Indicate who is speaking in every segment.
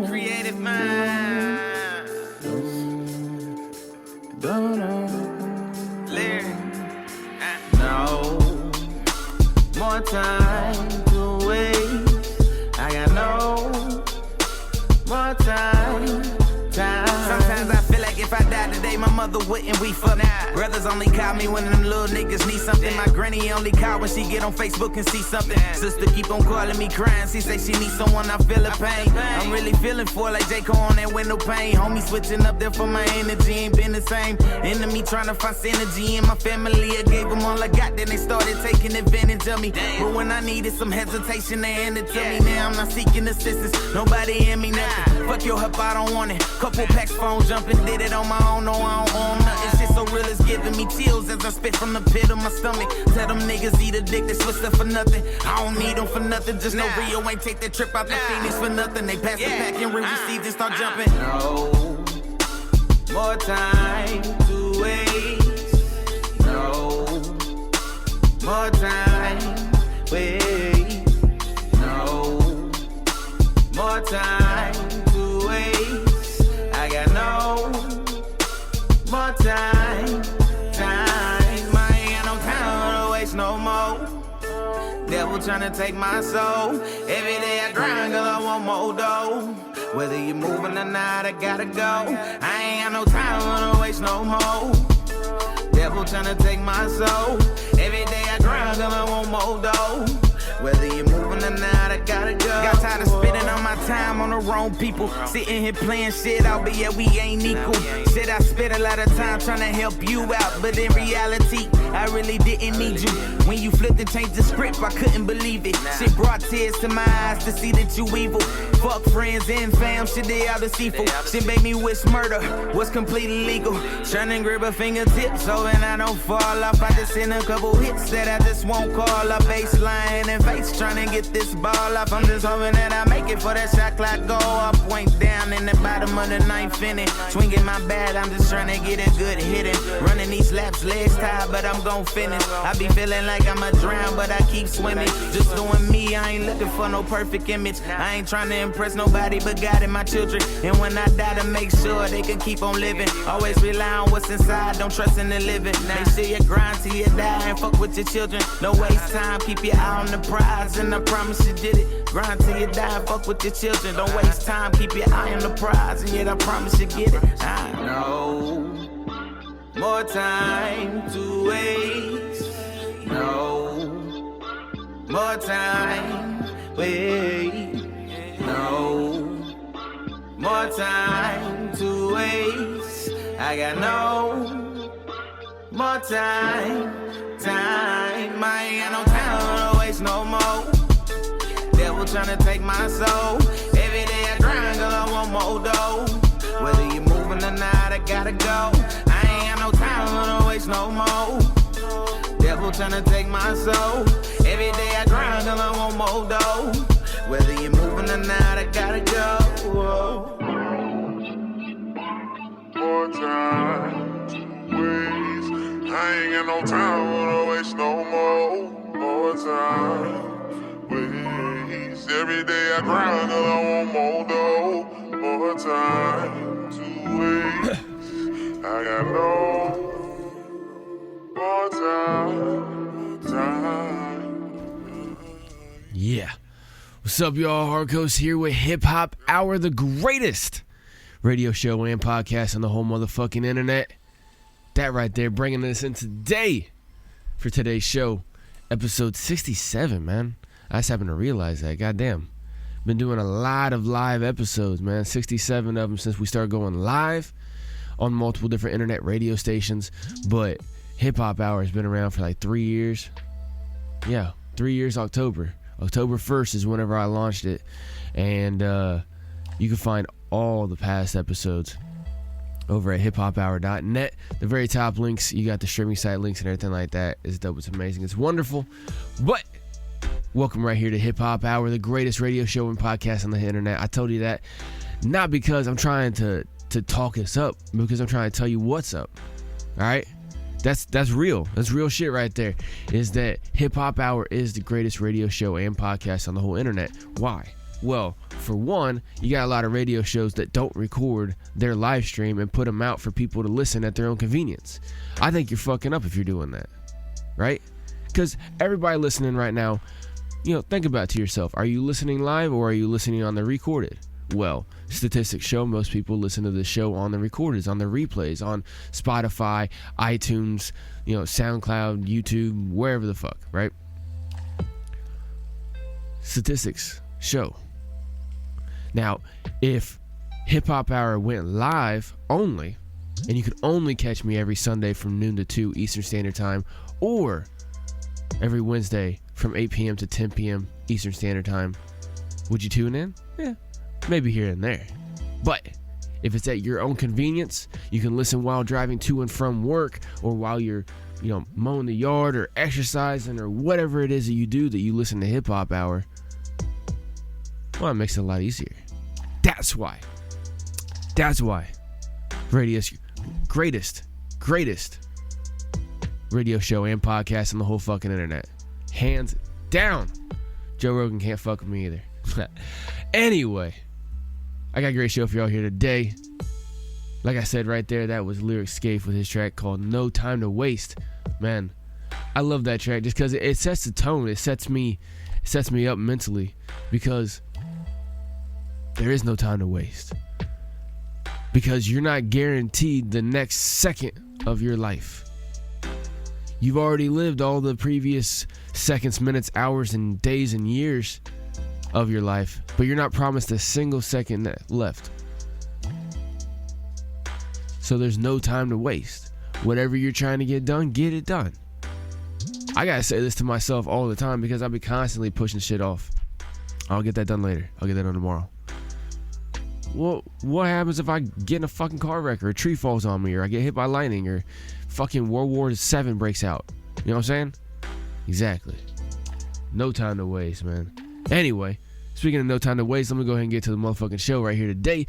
Speaker 1: Creative mind. Lyrik. No more time to waste. I got no more time. Sometimes I feel like if I died today, my mother wouldn't weep for me. Brothers only call me when them little niggas need something. My granny only call when she get on Facebook and see something. Sister keep on calling me crying. She say she needs someone, I feel her pain. I'm really feeling for like J. Cole on that window pane. Homie switching up there for my energy, ain't been the same. Enemy trying to find synergy in my family. I gave them all I got, then they started taking advantage of me. But when I needed some hesitation, they handed to me. Now I'm not seeking assistance, nobody in me nothing. Fuck your help, I don't want it. Couple packs, phone jumping, did it on my own, no I don't own nothing. Shit so real, it's giving me chills as I spit from the pit of my stomach. Tell them niggas eat a dick, they switch up for nothing. I don't need them for nothing, just no Rio ain't take that trip out the Phoenix for nothing. They pass the pack and re-receive and start jumping. No more time to waste. No more time, wait. No more time to waste. I got no more time. I ain't got no time to waste no more. Devil tryna take my soul. Every day I grind cause I want more dough. Whether you moving or not, I gotta go. I ain't got no time to waste no more. Devil tryna take my soul. Every day I grind cause I want more dough. Whether you moving or not, I gotta go. Got tired of spending all my time on the wrong people. Sitting here playing shit out, but yeah, we ain't equal. Shit, I spent a lot of time trying to help you out, but in reality, I really didn't need you. When you flipped and changed the script, I couldn't believe it. Shit brought tears to my eyes to see that you evil. Fuck friends and fam, shit they all deceitful. Shit made me wish murder was completely legal. Trying to grip a fingertip so that I don't fall off. I just send a couple hits that I just won't call up. Baseline and face trying to get this ball off. I'm just hoping that I make it for that shot clock go up. Point down in the bottom of the ninth inning. Swinging my bat, I'm just trying to get a good hitting. Running these laps, legs tied, but I'm gon' finish. I be feeling like I'm a drown, but I keep swimming. Just doing me, I ain't looking for no perfect image. I ain't trying to impress nobody but God and my children. And when I die, to make sure they can keep on living. Always rely on what's inside, don't trust in the living. Make sure you grind till you die and fuck with your children. No waste time, keep your eye on the prize, and I promise you did it. Grind till you die and fuck with your children. Don't waste time, keep your eye on the prize, and yet I promise you get it. I know more time to waste. No more time, wait. No more time to waste. I got no more time. I ain't got no time to waste no more. Devil tryna take my soul. Every day I grind cause I want more dough. Whether you moving or not, I gotta go. I ain't got no time to waste no more. Devil tryna take my soul. Every day I grind cause I want more dough. Whether you moving or not, I gotta go. Whoa.
Speaker 2: More time to waste. I ain't got no time to waste no more. More time waste. Every day I grind cause I want more dough. More time to waste. I got no more time.
Speaker 3: Yeah. What's up, y'all? Harkos here with HipHop Hour, the greatest radio show and podcast on the whole motherfucking internet. That right there, bringing us in today for today's show, episode 67, man. I just happened to realize that. Goddamn. Been doing a lot of live episodes, man. 67 of them since we started going live on multiple different internet radio stations. But HipHop Hour has been around for like 3 years. Yeah, 3 years, October 1st is whenever I launched it. And you can find all the past episodes over at hiphophour.net. The very top links, you got the streaming site links and everything like that. It's dope, it's amazing, it's wonderful. But welcome right here to HipHop Hour, the greatest radio show and podcast on the internet. I told you that not because I'm trying to talk us up, but because I'm trying to tell you what's up. All right? That's real. That's real shit right there. Is that HipHop Hour is the greatest radio show and podcast on the whole internet. Why? Well, for one, you got a lot of radio shows that don't record their live stream and put them out for people to listen at their own convenience. I think you're fucking up if you're doing that, right? Because everybody listening right now, think about it to yourself. Are you listening live or are you listening on the recorded? Well, statistics show most people listen to the show on the recordeds, on the replays, on Spotify, iTunes, SoundCloud, YouTube, wherever the fuck, right? Statistics show. Now, if HipHop Hour went live only, and you could only catch me every Sunday from noon to 2 Eastern Standard Time, or every Wednesday from 8 p.m. to 10 p.m. Eastern Standard Time, would you tune in? Yeah. Maybe here and there. But if it's at your own convenience, you can listen while driving to and from work, or while you're, mowing the yard or exercising or whatever it is that you do that you listen to Hip Hop Hour. Well, it makes it a lot easier. That's why radio's greatest radio show and podcast on the whole fucking internet. Hands down. Joe Rogan can't fuck with me either. Anyway, I got a great show for y'all here today. Like I said right there, that was Lyrik Scaife with his track called No Time to Waste. Man, I love that track just because it sets the tone. It sets me up mentally, because there is no time to waste. Because you're not guaranteed the next second of your life. You've already lived all the previous seconds, minutes, hours, and days and years of your life, but you're not promised a single second left. So there's no time to waste. Whatever you're trying to get done, get it done. I gotta say this to myself all the time because I be constantly pushing shit off. I'll get that done later. I'll get that done tomorrow. Well, what happens if I get in a fucking car wreck, or a tree falls on me, or I get hit by lightning, or fucking World War VII breaks out? You know what I'm saying? Exactly. No time to waste, man. Anyway, speaking of no time to waste, let me go ahead and get to the motherfucking show right here today.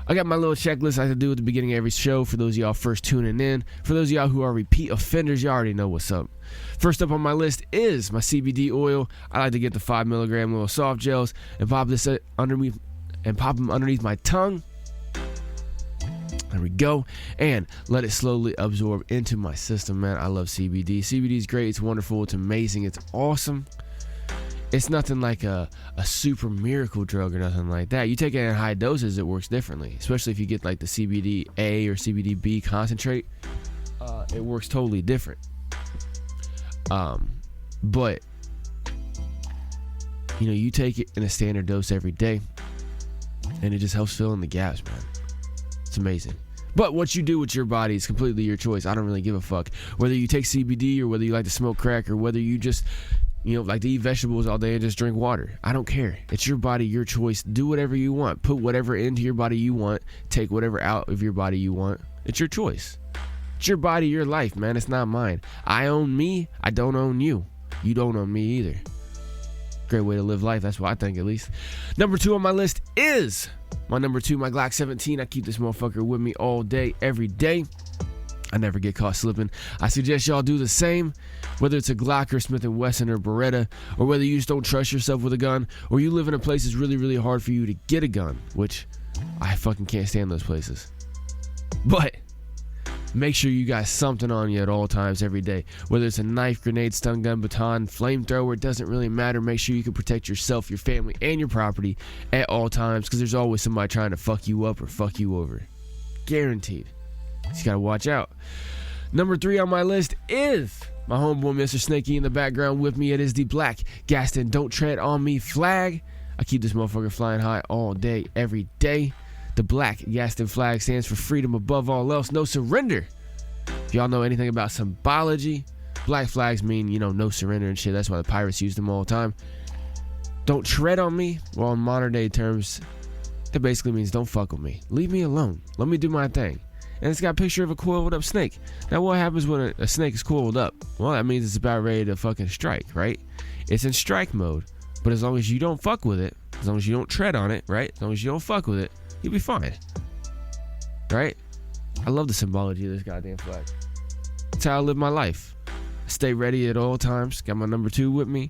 Speaker 3: I got my little checklist I have to do at the beginning of every show for those of y'all first tuning in. For those of y'all who are repeat offenders, y'all already know what's up. First up on my list is my CBD oil. I like to get the 5 milligram little soft gels and pop this underneath my tongue. There we go. And let it slowly absorb into my system, man. I love CBD. CBD is great. It's wonderful. It's amazing. It's awesome. It's nothing like a super miracle drug or nothing like that. You take it in high doses, it works differently. Especially if you get like the CBD A or CBD B concentrate. It works totally different. But you take it in a standard dose every day, and it just helps fill in the gaps, man. It's amazing. But what you do with your body is completely your choice. I don't really give a fuck. Whether you take CBD or whether you like to smoke crack or whether you just, like to eat vegetables all day and just drink water. I don't care. It's your body, your choice. Do whatever you want. Put whatever into your body you want. Take whatever out of your body you want. It's your choice. It's your body, your life, man. It's not mine. I own me. I don't own you. You don't own me either. Great way to live life. That's what I think, at least. Number 2 on my list is my number 2, my Glock 17. I keep this motherfucker with me all day, every day. I never get caught slipping. I suggest y'all do the same, whether it's a Glock or Smith & Wesson or Beretta, or whether you just don't trust yourself with a gun, or you live in a place that's really, really hard for you to get a gun, which I fucking can't stand those places. But make sure you got something on you at all times every day. Whether it's a knife, grenade, stun gun, baton, flamethrower, it doesn't really matter. Make sure you can protect yourself, your family, and your property at all times, because there's always somebody trying to fuck you up or fuck you over. Guaranteed. So you gotta watch out. Number 3 on my list is my homeboy Mr. Snakey in the background with me. It is the Blac Gaston Don't Tread on Me flag. I keep this motherfucker flying high all day, every day. The Blac Gaston flag stands for freedom above all else, no surrender. If y'all know anything about symbology, black flags mean, no surrender and shit. That's why the pirates use them all the time. Don't tread on me. Well, in modern day terms, it basically means don't fuck with me. Leave me alone. Let me do my thing. And it's got a picture of a coiled up snake. Now, what happens when a snake is coiled up? Well, that means it's about ready to fucking strike, right? It's in strike mode. But as long as you don't fuck with it, as long as you don't tread on it, right? As long as you don't fuck with it, you'll be fine. Right? I love the symbology of this goddamn flag. That's how I live my life. Stay ready at all times. Got my number 2 with me.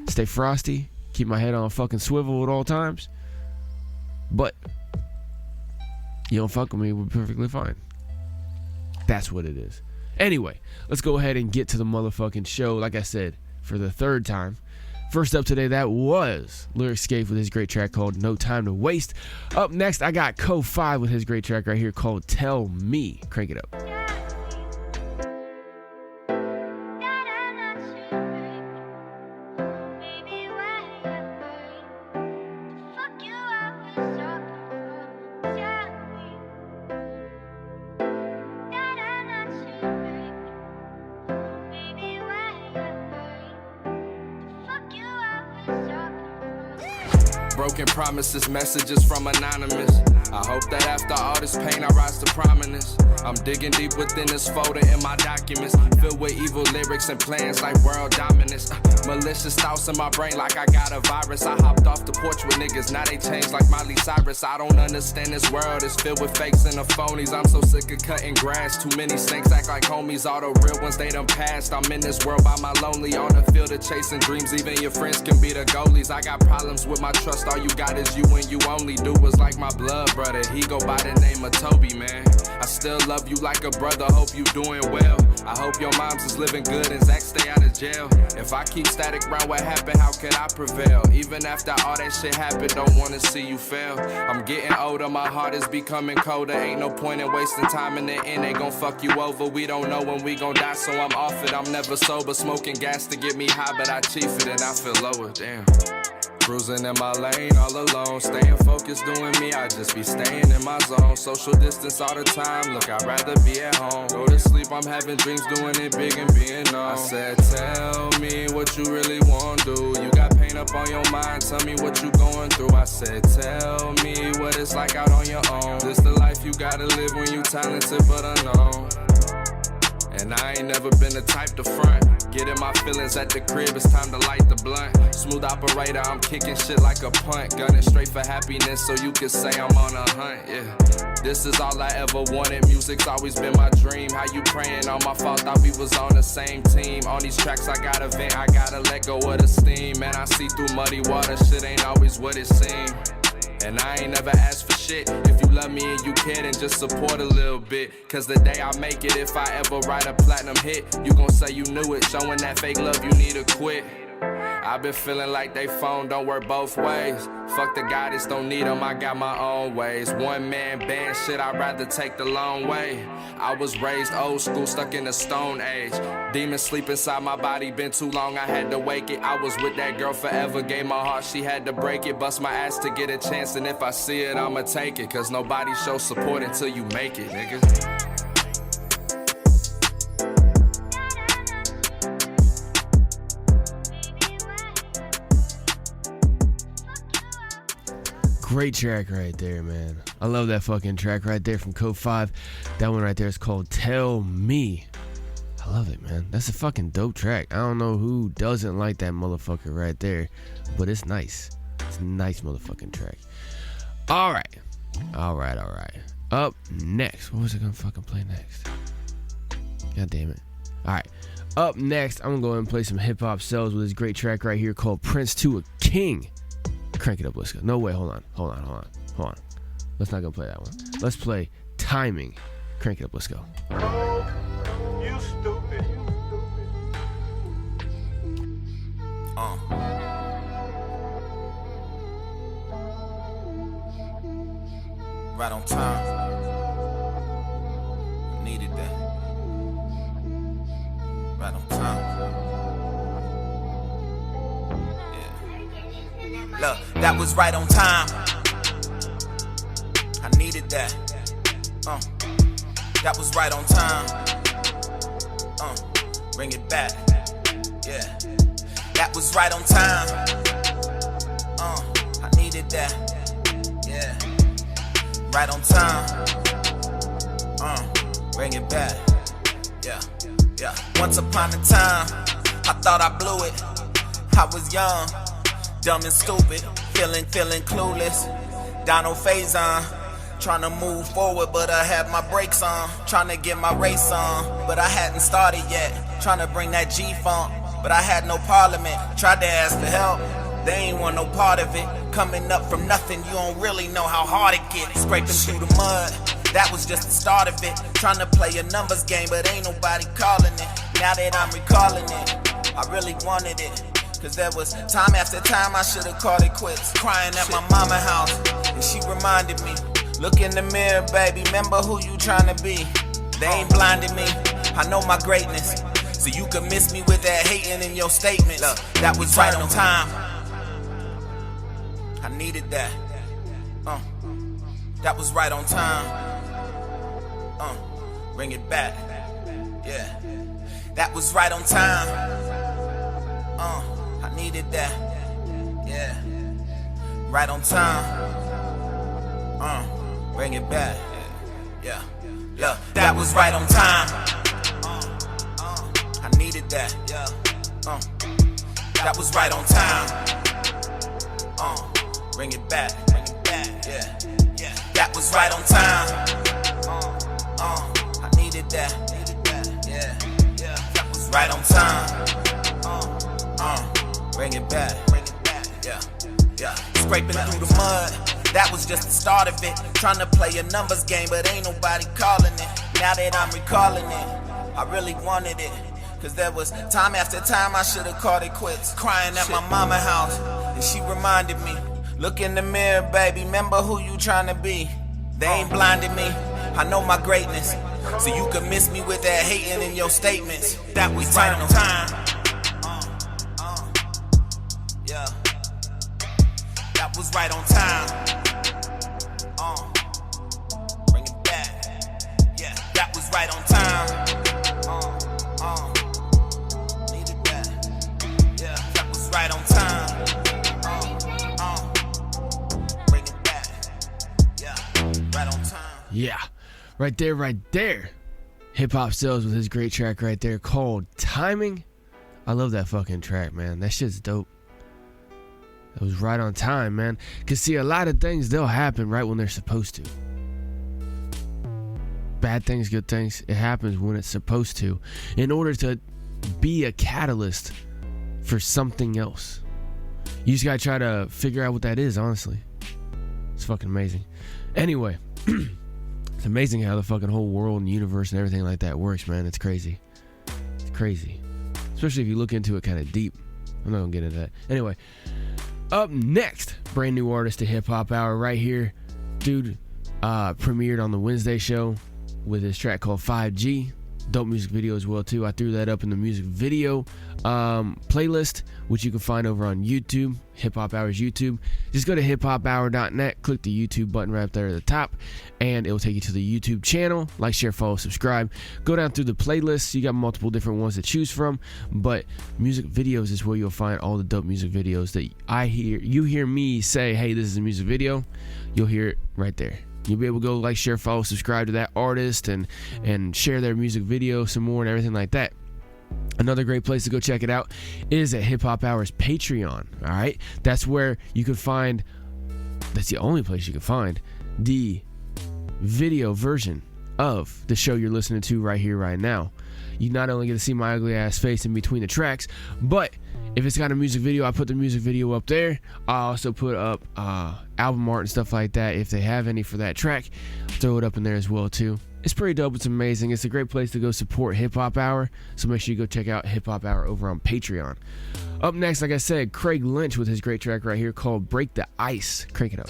Speaker 3: Stay frosty. Keep my head on fucking swivel at all times. But you don't fuck with me, we're perfectly fine. That's what it is. Anyway, let's go ahead and get to the motherfucking show. Like I said, for the 3rd time. First up today, that was Lyrik Scaife with his great track called No Time to Waste. Up next, I got KoFive with his great track right here called Tell Me. Crank it up.
Speaker 4: Broken promises, messages from anonymous. I hope that after all this pain I rise to prominence. I'm digging deep within this folder in my documents, filled with evil lyrics and plans like world dominance. Malicious thoughts in my brain like I got a virus. I hopped off the porch with niggas, now they changed like Miley Cyrus. I don't understand this world, it's filled with fakes and the phonies. I'm so sick of cutting grass, too many snakes act like homies. All the real ones, they done passed. I'm in this world by my lonely, on the field of chasing dreams. Even your friends can be the goalies. I got problems with my trust, all you got is you and you only. Dude was like my blood brother, he go by the name of Toby, man. I still love you like a brother, hope you doing well. I hope your mom's is living good and Zach stay out of jail. If I keep static around what happened, how could I prevail? Even after all that shit happened, don't wanna see you fail. I'm getting older, my heart is becoming colder. Ain't no point in wasting time, in the end they gon' fuck you over. We don't know when we gon' die, so I'm off it. I'm never sober, smoking gas to get me high, but I chief it and I feel lower, damn. Cruising in my lane all alone, staying focused doing me, I just be staying in my zone. Social distance all the time, look I'd rather be at home. Go to sleep, I'm having dreams, doing it big and being known. I said tell me what you really want to do. You got pain up on your mind, tell me what you going through. I said tell me what it's like out on your own. This the life you gotta live when you talented but unknown. And I ain't never been the type to front. Getting my feelings at the crib, it's time to light the blunt. Smooth operator, I'm kicking shit like a punt. Gunning straight for happiness so you can say I'm on a hunt, yeah. This is all I ever wanted, music's always been my dream. How you praying on my fault, thought we was on the same team. On these tracks I gotta vent, I gotta let go of the steam. Man, I see through muddy water, shit ain't always what it seems. And I ain't never asked for shit. If you love me and you care, then just support a little bit. Cause the day I make it, if I ever write a platinum hit, you gon' say you knew it. Showing that fake love, you need to quit. I've been feeling like they phone don't work both ways. Fuck the guidance, don't need them, I got my own ways. One man band shit, I'd rather take the long way. I was raised old school, stuck in the stone age. Demons sleep inside my body, been too long, I had to wake it. I was with that girl forever, gave my heart, she had to break it. Bust my ass to get a chance, and if I see it, I'ma take it. Cause nobody shows support until you make it, nigga.
Speaker 3: Great track right there, man. I love that fucking track right there from KoFive. That one right there is called Tell Me. I love it, man. That's a fucking dope track. I don't know who doesn't like that motherfucker right there, but it's nice. It's a nice motherfucking track. All right. Up next. What was I gonna fucking play next? God damn it. All right. Up next, I'm gonna go ahead and play some HipHop Cells with this great track right here called Prince to a King. Crank it up, let's go. No way, hold on. Let's not gonna play that one. Let's play Timing. Crank it up, let's go.
Speaker 5: Oh, you stupid.
Speaker 1: Right on time. Needed that. Right on time. Look, that was right on time. I needed that. That was right on time. Bring it back. Yeah. That was right on time. I needed that. Yeah. Right on time. Bring it back. Yeah. Yeah. Once upon a time, I thought I blew it. I was young, dumb and stupid, feeling clueless. Donald Faison, Tryna move forward, but I had my brakes on. Tryna get my race on, but I hadn't started yet. Tryna bring that G-funk, but I had no parliament. Tried to ask for help, they ain't want no part of it. Coming up from nothing, you don't really know how hard it gets. Scraping through the mud, that was just the start of it. Tryna play a numbers game, but ain't nobody calling it. Now that I'm recalling it, I really wanted it. Cause there was time after time I should've called it quits. Crying at my mama house, and she reminded me, look in the mirror, baby, remember who you tryna be. They ain't blinded me, I know my greatness. So you can miss me with that hating in your statements. Look, that was right on time. I needed that. That was right on time. Bring it back. Yeah. That was right on time. I needed that. Yeah. Right on time. Bring it back. Yeah. Yeah. That was right on time. I needed that. Yeah. That was right on time. Bring it back. Bring it back. Yeah. Yeah. That was right on time. I needed that. Yeah. Yeah. That was right on time. Bring it back. Bring it back. Yeah. Yeah. Scraping through the mud, that was just the start of it. Tryna play a numbers game, but ain't nobody calling it. Now that I'm recalling it, I really wanted it. Cause there was time after time I should've called it quits. Crying at my mama house, and she reminded me, look in the mirror, baby, remember who you tryna be. They ain't blinded me, I know my greatness. So you can miss me with that hating in your statements. That was right on time. Yeah. That was right on time. Bring it back. Yeah, that was right on time. Needed that. Yeah, that was right on time. Bring it back. Yeah, right on time.
Speaker 3: Yeah, right there. Hip-Hop Sales with his great track right there called Timing. I love that fucking track, man. That shit's dope. It was right on time, man. Cause see, a lot of things, they'll happen right when they're supposed to. Bad things, good things, it happens when it's supposed to. In order to be a catalyst for something else. You just gotta try to figure out what that is, honestly. It's fucking amazing. Anyway, it's amazing how the fucking whole world and universe and everything like that works, man. It's crazy. It's crazy. Especially if you look into it kind of deep. I'm not gonna get into that. Anyway. Up next, brand new artist to HipHop Hour right here. Dude premiered on the Wednesday show with his track called 5G. Dope music video as well too. I threw that up in the music video playlist, which you can find over on YouTube, HipHop Hour's YouTube. Just go to hiphophour.net, click the YouTube button right there at the top, and it will take you to the YouTube channel. Like, share, follow, subscribe. Go down through the playlists. You got multiple different ones to choose from, but music videos is where you'll find all the dope music videos that you hear me say, hey, this is a music video. You'll hear it right there. You'll be able to go like, share, follow, subscribe to that artist and share their music video some more and everything like that. Another great place to go check it out is at HipHop Hour's Patreon. All right, that's where you can find. That's the only place you can find the video version of the show you're listening to right here, right now. You not only get to see my ugly ass face in between the tracks, but if it's got a music video, I put the music video up there. I also put up album art and stuff like that. If they have any for that track, throw it up in there as well too. It's pretty dope. It's amazing. It's a great place to go support HipHop Hour. So make sure you go check out HipHop Hour over on Patreon. Up next, like I said, Craig Lynch with his great track right here called Break the Ice. Crank it up.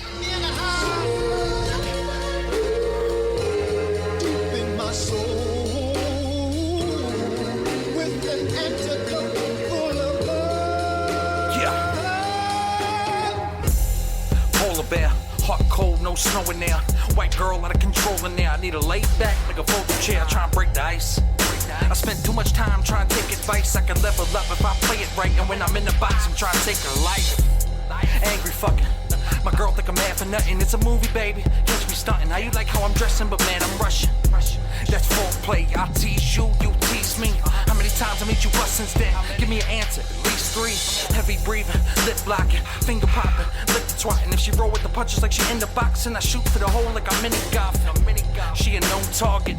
Speaker 6: Bear, hot cold, no snow in there. White girl out of control in there. I need a laid back, like a folding chair, trying to break the ice. I spent too much time trying to take advice. I can level up if I play it right. And when I'm in the box, I'm trying to take her life. Angry fucking. My girl think I'm mad for nothing. It's a movie, baby. Catch me stunting. How you like how I'm dressing, but man, I'm rushing. That's foreplay. I tease you, you tease me. How many times I made you bust since then? Give me an answer, at least 3. Heavy breathing, lip blocking, finger popping, lick the swatting. If she roll with the punches like she in the box, and I shoot for the hole like I'm mini golf. She a known target,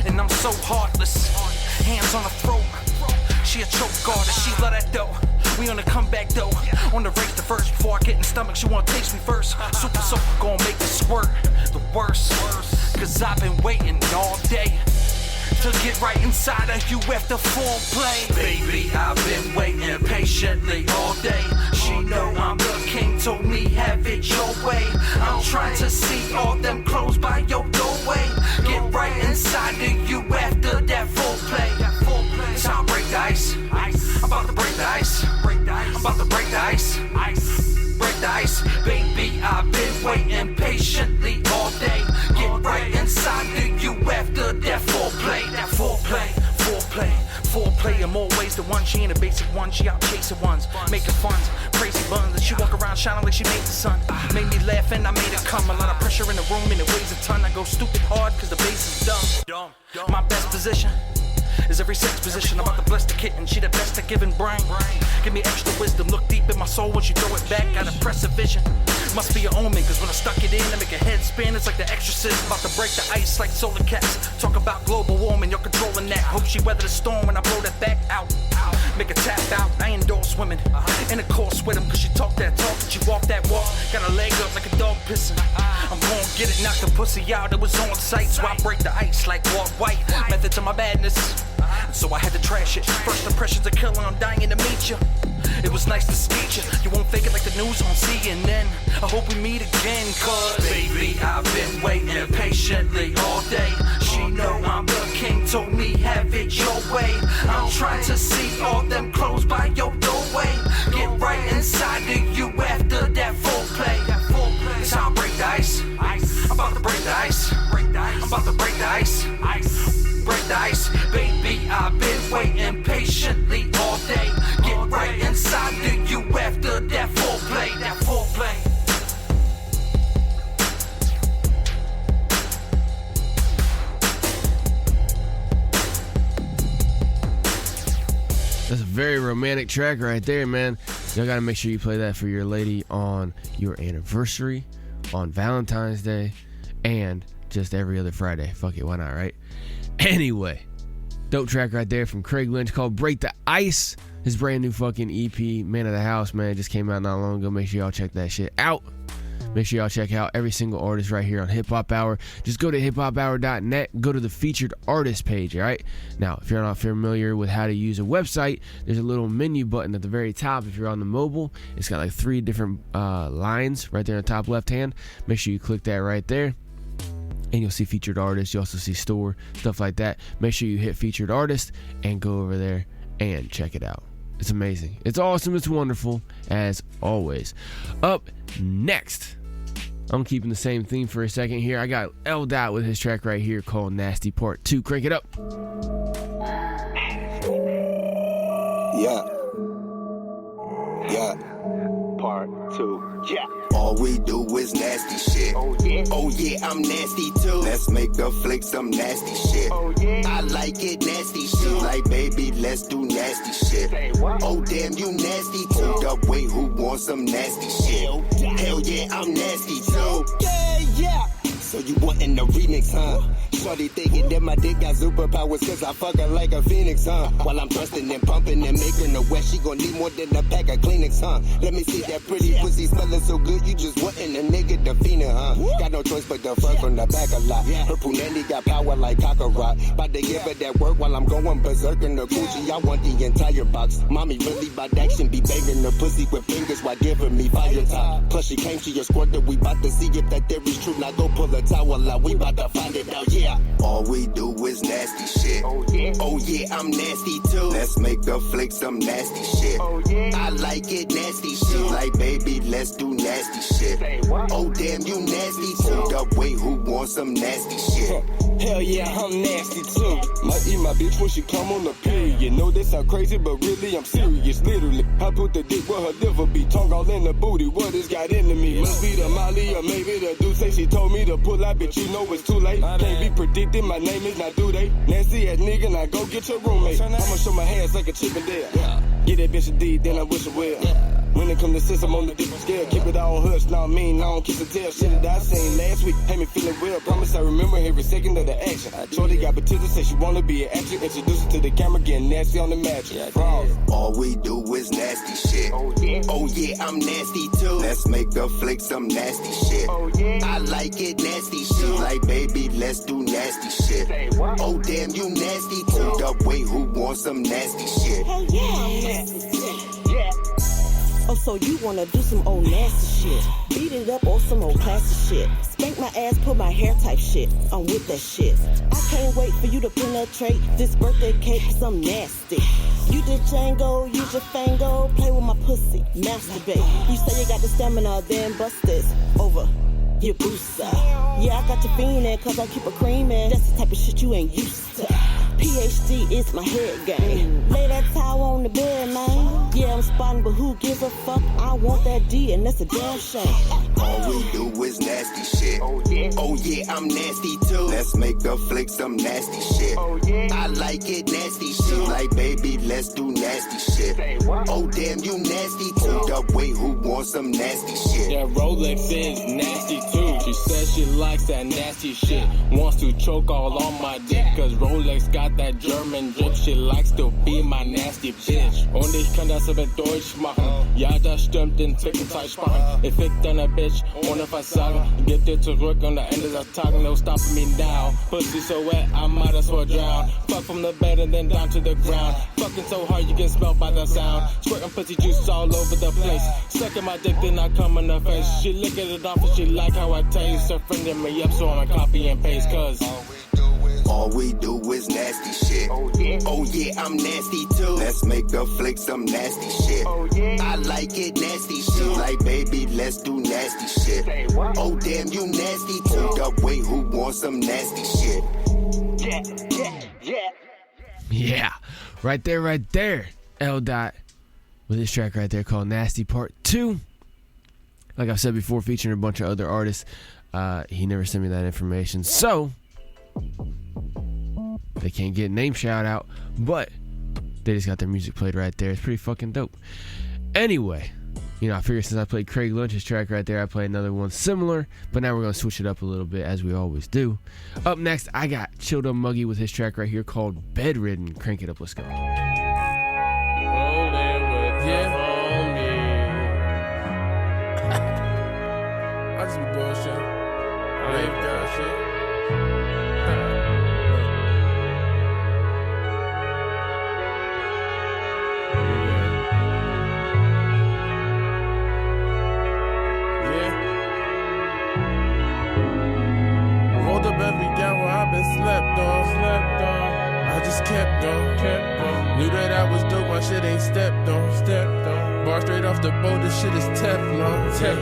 Speaker 6: and I'm so heartless. Hands on her throat, she a choke artist. She love that dough. We on the comeback though. On the race the first before I get in the stomach. She wanna taste me first. Super soap gon' make it squirt. The worst, cause I've been waiting all day to get right inside of you after foreplay. Baby, I've been waiting patiently all day. She know I'm the king, told me have it your way. I'm trying to see all them clothes by your doorway. Get right inside of you after that foreplay. Time break the ice. I'm about to break the ice. I'm about to break the ice. Break the ice. Baby, I've been waiting patiently all day. Get right inside of you after that foreplay. Foreplay in more ways than one. She ain't a basic one, she out chasing ones, making funds, crazy buns. And she walk around shining like she made the sun. Made me laugh and I made it come. A lot of pressure in the room and it weighs a ton. I go stupid hard cause the bass is dumb. My best position is every sex position. I'm about to bless the kitten, she the best at giving brain. Give me extra wisdom, look deep in my soul once you throw it back. Got impressive vision, must be an omen. Cause when I stuck it in, I make a head spin. It's like the exorcist, about to break the ice like solar caps. Talk about global warming, you're controlling that. Hope she weather the storm when I blow that back out. Make a tap out, I endorse women. Intercourse with them cause she talk that talk and she walk that walk. Got her leg up like a dog pissing. I'm gon' get it, knock the pussy out, it was on sight. So I break the ice like Walt White. Method to my madness, so I had to trash it. First impression's a killer, I'm dying to meet you. It was nice to skate you. You won't fake it like the news on CNN. I hope we meet again, cause baby, I've been waiting patiently all day. She know I'm the king, told me have it your way. I'm trying to see all them clothes by your doorway. Get right inside of you after that foreplay. Time break the ice. I'm about to break the ice. I'm about to break the ice. Break the ice, baby, I've been waiting patiently all day. Get right inside of you after that foreplay.
Speaker 3: That's a very romantic track right there, man. Y'all gotta make sure you play that for your lady on your anniversary, on Valentine's Day, and just every other Friday. Fuck it, why not, right? Anyway, dope track right there from Craig Lynch called Break the Ice. His brand new fucking EP, Man of the House, man, just came out not long ago. Make sure y'all check that shit out. Make sure y'all check out every single artist right here on HipHop Hour. Just go to hiphophour.net, go to the featured artist page, all right? Now, if you're not familiar with how to use a website, there's a little menu button at the very top. If you're on the mobile, it's got like 3 different lines right there in the top left hand. Make sure you click that right there. And you'll see featured artists. You also see store, stuff like that. Make sure you hit featured artist and go over there and check it out. It's amazing. It's awesome. It's wonderful, as always. Up next, I'm keeping the same theme for a second here. I got LafDah with his track right here called Nasty Part 2. Crank it up.
Speaker 7: Yeah. Part 2. Yeah. All we do is nasty shit. Oh yeah, I'm nasty too. Let's make a flick some nasty shit. I like it nasty shit. Like baby, let's do nasty shit. Oh damn, you nasty too. The way who wants some nasty shit? Hell yeah, I'm nasty too. Yeah. So you wantin' the remix, huh? Shorty thinking that my dick got superpowers cause I fuck her like a phoenix, huh? While I'm thrusting and pumping and making her wet, she gon' need more than a pack of Kleenex, huh? Let me see that pretty pussy smelling so good, you just wantin' a nigga to fiend her, huh? Got no choice but to fuck from the back a lot. Her punani got power like Kakarot. About to give her that work while I'm going berserk in the Gucci. I want the entire box. Mommy really bout action, be banging the pussy with fingers while giving me fire top. Plus she came to your squirt that we bout to see if that theory's true. Now go pull a towel out, we bout to find it out, yeah. All we do is nasty shit. Oh yeah, I'm nasty too. Let's make a flick some nasty shit. I like it nasty shit. Like baby, let's do nasty shit. Oh damn, you nasty too. The way who wants some nasty shit?
Speaker 8: Hell yeah, I'm nasty too. Might eat my bitch when she come on the period. Know they sound crazy, but really I'm serious. Literally, I put the dick where her liver be. Tongue all in the booty. What it's got into me? Must be the Molly or maybe the dude say she told me to pull out, but you know it's too late. Can't be predicted. My name is not do they. Nasty ass nigga, now go get your roommate. I'ma show my hands like a Chippendale. Get that bitch a D, then I wish her well. When it come to sense, I'm on the different scale. Keep it all hush, now I mean, I don't kiss and tell. Shit that I seen last week, had me feeling well. Promise I remember every second of the action. Shorty got potential, say she wanna be an actress. Introduce her to the camera, getting nasty on the mattress.
Speaker 7: All we do is nasty shit. Oh yeah, I'm nasty too. Let's make a flick some nasty shit. I like it nasty shit. Like baby, let's do nasty shit. Oh damn, you nasty too. Hold up, wait, who wants some nasty shit?
Speaker 9: Hell yeah, I'm nasty too. Yeah. Oh, so you wanna do some old nasty shit? Beat it up or some old classy shit? Spank my ass, pull my hair type shit. I'm with that shit. I can't wait for you to penetrate this birthday cake with some nasty. You did Django, use your fango, play with my pussy, masturbate. You say you got the stamina, then bust this over your booster. Yeah, I got you fiendin' cause I keep a creamin'. That's the type of shit you ain't used to. PhD is my head game. Lay that towel on the bed, man. Yeah, I'm spotting, but who gives a fuck? I want that D, and that's a damn shame.
Speaker 7: All we do is nasty shit. Oh yeah, I'm nasty too. Let's make a flick some nasty shit. I like it nasty shit. Like baby, let's do nasty shit. Oh damn, you nasty too. Hold up, wait, who wants some nasty shit?
Speaker 8: That Rolex is nasty too. She says she likes that nasty shit. Wants to choke all on my dick, cause Rolex got that German drip. She likes to be my nasty bitch. Und ich kann das aber Deutsch machen. Ja, das stimmt, in Zwischenzeit-Sprachen. Ich fick deine Bitch, ohne Versagen. Gib dir zurück und am Ende des Tages, no stopping me now. Pussy so wet, I might as well drown. Fuck from the bed and then down to the ground. Fucking so hard you can smell by the sound. Squirting pussy juice all over the place. Sucking my dick, then I come in her face. She licking it off and she like how I taste. Her friending me up so I'ma copy and paste, cause
Speaker 7: all we do is nasty shit. Oh yeah, I'm nasty too. Let's make a flick some nasty shit. I like it nasty shit. Like baby, let's do nasty shit. Oh damn, you nasty too. Hold up, wait, who wants some nasty shit?
Speaker 3: Yeah, right there. LafDah with this track right there called Nasty Part 2. Like I've said before, featuring a bunch of other artists. He never sent me that information, so they can't get a name shout out, but they just got their music played right there. It's pretty fucking dope. Anyway, you know, I figured since I played Craig Lynch's track right there, I play another one similar, but now we're going to switch it up a little bit as we always do. Up next, I got Chilldoh Muggy with his track right here called Bedridden. Crank it up, let's go.
Speaker 10: Rolling with the homie. I just be bullshit. Rave girl shit. Every hour I've been slept on. I just kept on. Knew that I was dope, my shit ain't stepped on. Bar straight off the boat, this shit is Teflon. Shit.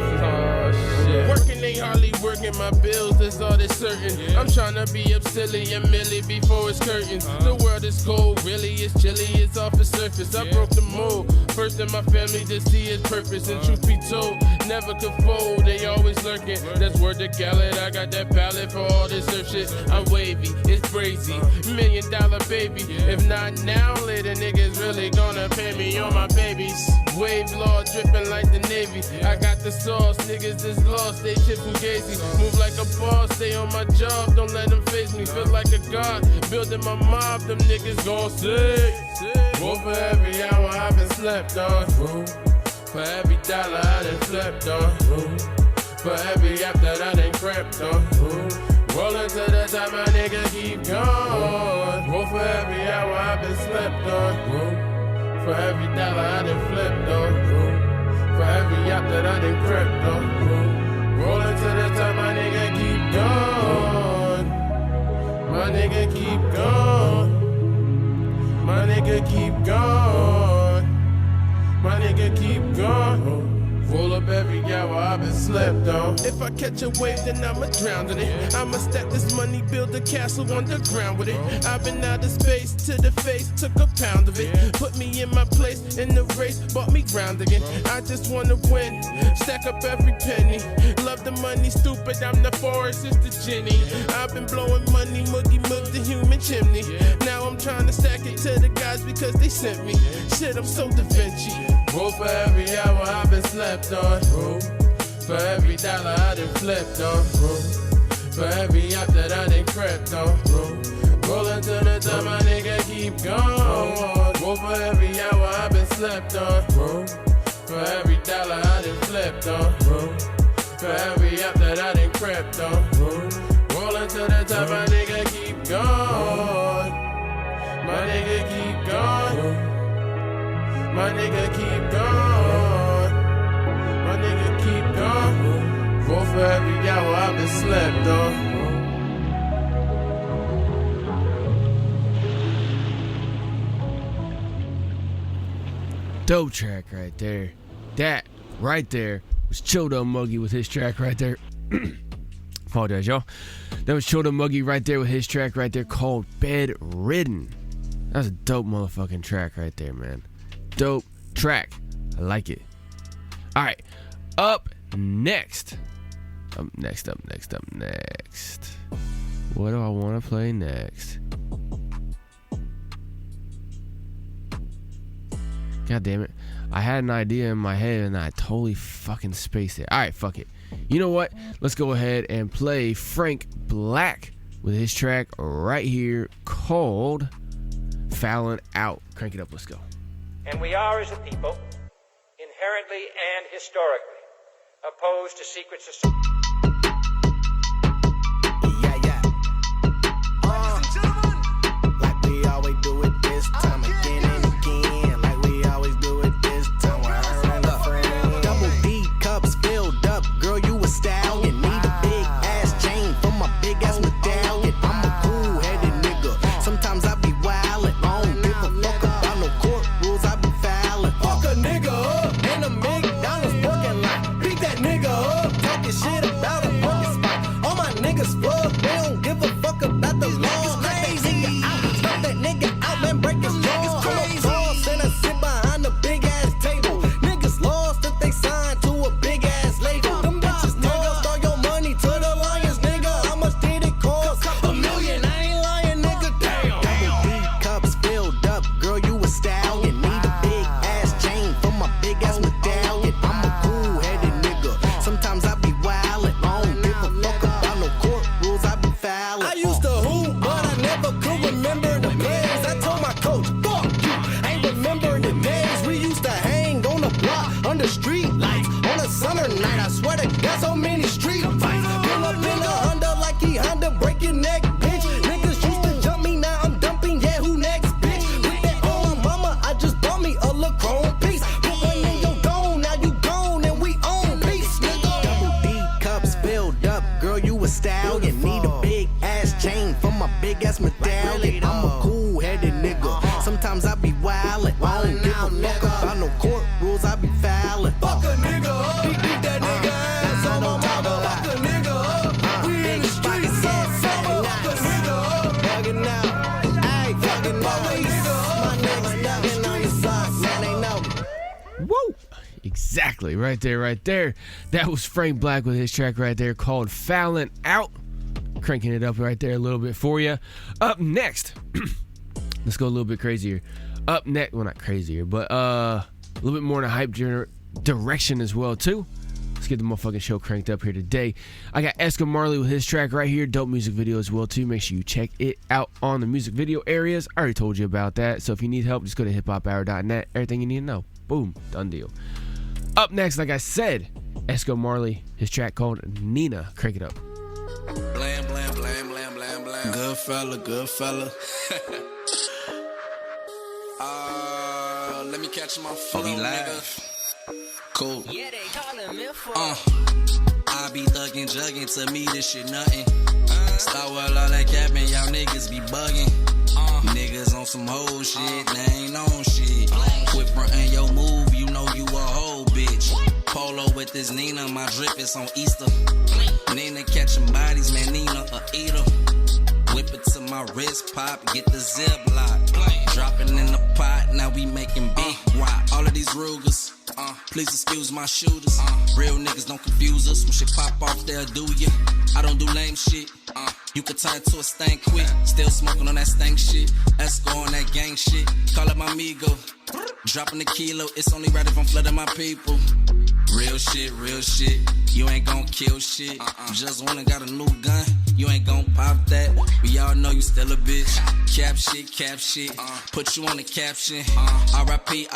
Speaker 10: Working ain't hardly working, my bills, that's all that's certain. I'm tryna be up silly and milli before it's curtains. The world is cold, really, it's chilly, it's off the surface. I broke the mold, first in my family to see its purpose. And truth be told, never could fold, they always lurking. That's word to Khaled, I got that ballot for all this surf shit. I'm wavy, it's crazy, $1 million baby. If not now, later niggas really gonna pay me on my babies. Wave law dripping like the Navy. I got the sauce, niggas is lost, they shit fugazi. Move like a boss, stay on my job, don't let them face me. Feel like a god, building my mob, them niggas gon' say. Well, for every hour I've been slept on. For every dollar I done slept on. For every app that I done crept on. Rollin' to the top, my nigga keep going. Well, for every hour I've been slept on. For every dollar I done flipped on. For every app that I done crept on. Rollin' to the top, my nigga keep going. My nigga keep going. My nigga keep going. My nigga keep going. Roll up every hour I've been slept on. If I catch a wave, then I'ma drown in it. I'ma stack this money, build a castle underground with it. I've been out of space to the face, took a pound of it. Put me in my place in the race, bought me ground again. I just wanna win, stack up every penny. Love the money, stupid, I'm the forest, it's the Jenny. I've been blowing money, Muggy, the human chimney. Now I'm trying to stack it to the guys because they sent me. Shit, I'm so Da Vinci. Roll for every hour I've been slept on. Roll for every dollar I done flipped on. Roll for every app that I done crept on. Roll until the time my nigga keep going. Roll for every hour I've been slept on. Roll for every dollar I done flipped on. Roll for every app that I done crept on. Roll until the time my nigga keep going. My nigga keep going. My nigga keep going. My nigga keep going. Roll for every hour I've been slept on.
Speaker 3: Dope track right there. That right there was Chilldoh Muggy with his track right there. Apologize, y'all. That was Chilldoh Muggy right there with his track right there called Bed Ridden. That's a dope motherfucking track right there, man. Dope track. I like it. All right. Up next. Up next. What do I want to play next? God damn it. I had an idea in my head and I totally fucking spaced it. Alright, fuck it. You know what? Let's go ahead and play Franc Blac with his track right here called Foulin Out. Crank it up, let's go.
Speaker 5: And we are, as a people, inherently and historically opposed to secret society.
Speaker 7: Like we always do it this time again and again. Like we always do it this time with her and a friend. Double D cups filled up, girl, you a stallion. Need a big ass chain for my big ass medallion. I'm a cool-headed nigga. Sometimes I be wildin'. I don't give a fuck about no court rules. I be fouling. Fuck a nigga up in a McDonald's parking lot. Beat that nigga up, talking shit about a parking spot. All my niggas fuck, they don't give a fuck about the law. Stop that nigga out, man, break his jaw. I'm a boss and I sit behind a big ass table. Niggas lost if they signed to a big ass label. Them bitches tossed all your money to the Lions, nigga. How much did it cost? $1 million, I ain't lying, nigga. Damn. Double D cups filled up, girl, you a stallion. Need a big ass chain for my big ass medallion. I'm a cool-headed nigga. Sometimes I be wildin'. I don't give a fuck about no court rules. I be fouling. I used to hoop, but I never could remember the plays. I told my coach, fuck you. I ain't remember the days we used to hang on the block under street lights on a summer night. I swear to God, so many street fights. Pull up in a Honda like he Honda, break your neck, bitch. Niggas used to jump me, now I'm dumping. Yeah, who next, bitch? With that on my mama, I just bought me a little chrome piece. Put one in your dome, now you gone and we own peace, nigga. Double D cups filled up, girl, you a stallion. Need a big ass chain for my big ass medallion. I'm a cool-headed nigga. Sometimes I be wildin'. I don't give a fuck about no court rules. I be fouling. Fuck a nigga up, beat that nigga ass on my mama. Fuck a nigga up, we in the streets, fuck a nigga up, bugging out. Ayy, fucking my niggas ducking on your socks, man, they know.
Speaker 3: Woo! Exactly. Right there. That was Franc Blac with his track right there called Foulin Out. Cranking it up right there a little bit for you. Up next, let's go a little bit crazier. Up next, well, not crazier, but a little bit more in a hype direction as well, too. Let's get the motherfucking show cranked up here today. I got Esco Marley with his track right here. Dope music video as well, too. Make sure you check it out on the music video areas. I already told you about that. So if you need help, just go to hiphophour.net. Everything you need to know. Boom. Done deal. Up next, like I said, Esco Marley, his track called Nina. Crank it up.
Speaker 4: Blam, blam, blam, blam, blam, blam. Good fella. Let me catch my flow, nigga. Cool. Yeah, they callin' me for. I be thuggin', juggin', to me this shit nothing. Start with all that capping, y'all niggas be bugging. Niggas on some whole shit, they ain't on shit. Quit frontin' your move, you know you a whole bitch. Polo with this Nina, my drip is on Easter. Nina catching bodies, man, Nina a eater. Whip it to my wrist, pop, get the zip lock. Dropping in the pot, now we making big wop. All of these Rugers, please excuse my shooters. Real niggas don't confuse us. When shit pop off, they'll do ya. I don't do lame shit. You could turn to a stank quick. Still smoking on that stank shit. Esco on that gang shit. Call up my amigo.
Speaker 11: Dropping a kilo, it's only right if I'm flooding my people. Real shit, you ain't gon' kill shit. You just wanna got a new gun, you ain't gon' pop that. We all know you still a bitch. Cap shit, put you on the caption. R.I.P.,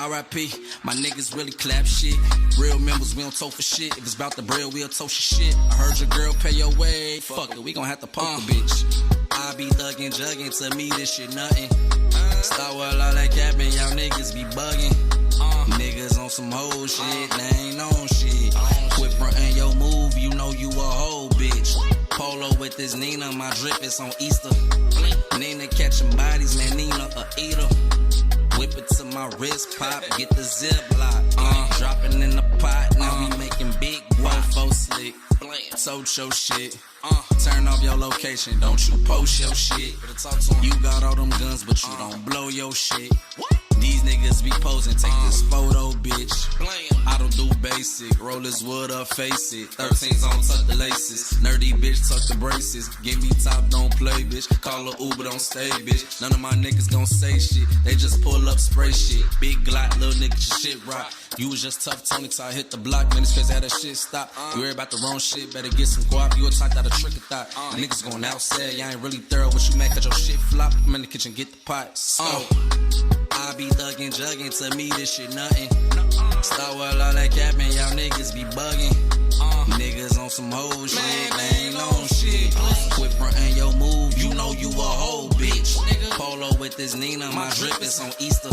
Speaker 11: my niggas really clap shit. Real members, we don't tow for shit. If it's about the bread, we'll tow shit. I heard your girl pay your way, fuck it, we gon' have to poke a bitch. I be thuggin', juggin', to me this shit nothing. Start with all that capping, y'all niggas be bugging. Niggas on some whole shit, they ain't on shit. Quit frontin' your move, you know you a whole bitch. Polo with this Nina, my drip is on Easter. Nina catching bodies, man, Nina a eater. Whip it to my wrist, pop, get the zip lock. Dropping in the pot, now we making big wofo slick. Told your shit. Turn off your location, don't you post your shit. You got all them guns, but you don't blow your shit. These niggas be posing, take this photo, bitch. I don't do basic, roll this wood up, face it. 13s on, tuck the laces. Nerdy bitch, tuck the braces. Give me top, don't play, bitch. Call a Uber, don't stay, bitch. None of my niggas gon' say shit. They just pull up, spray shit. Big Glock, little nigga, your shit rock. You was just tough, Tony, till I hit the block. Man, it's crazy how that shit stop. You worry about the wrong shit, better get some guap. You a talk out a trick of thought. Niggas going outside, y'all ain't really thorough. What you mad cause your shit flop? I'm in the kitchen, get the pot. I be thuggin', juggin', to me this shit nothing. Start with all that capping, y'all niggas be bugging. Niggas on some whole shit, they ain't on shit. Quit frontin' your move, you know you a whole bitch. Polo with this Nina, my drip is on Easter.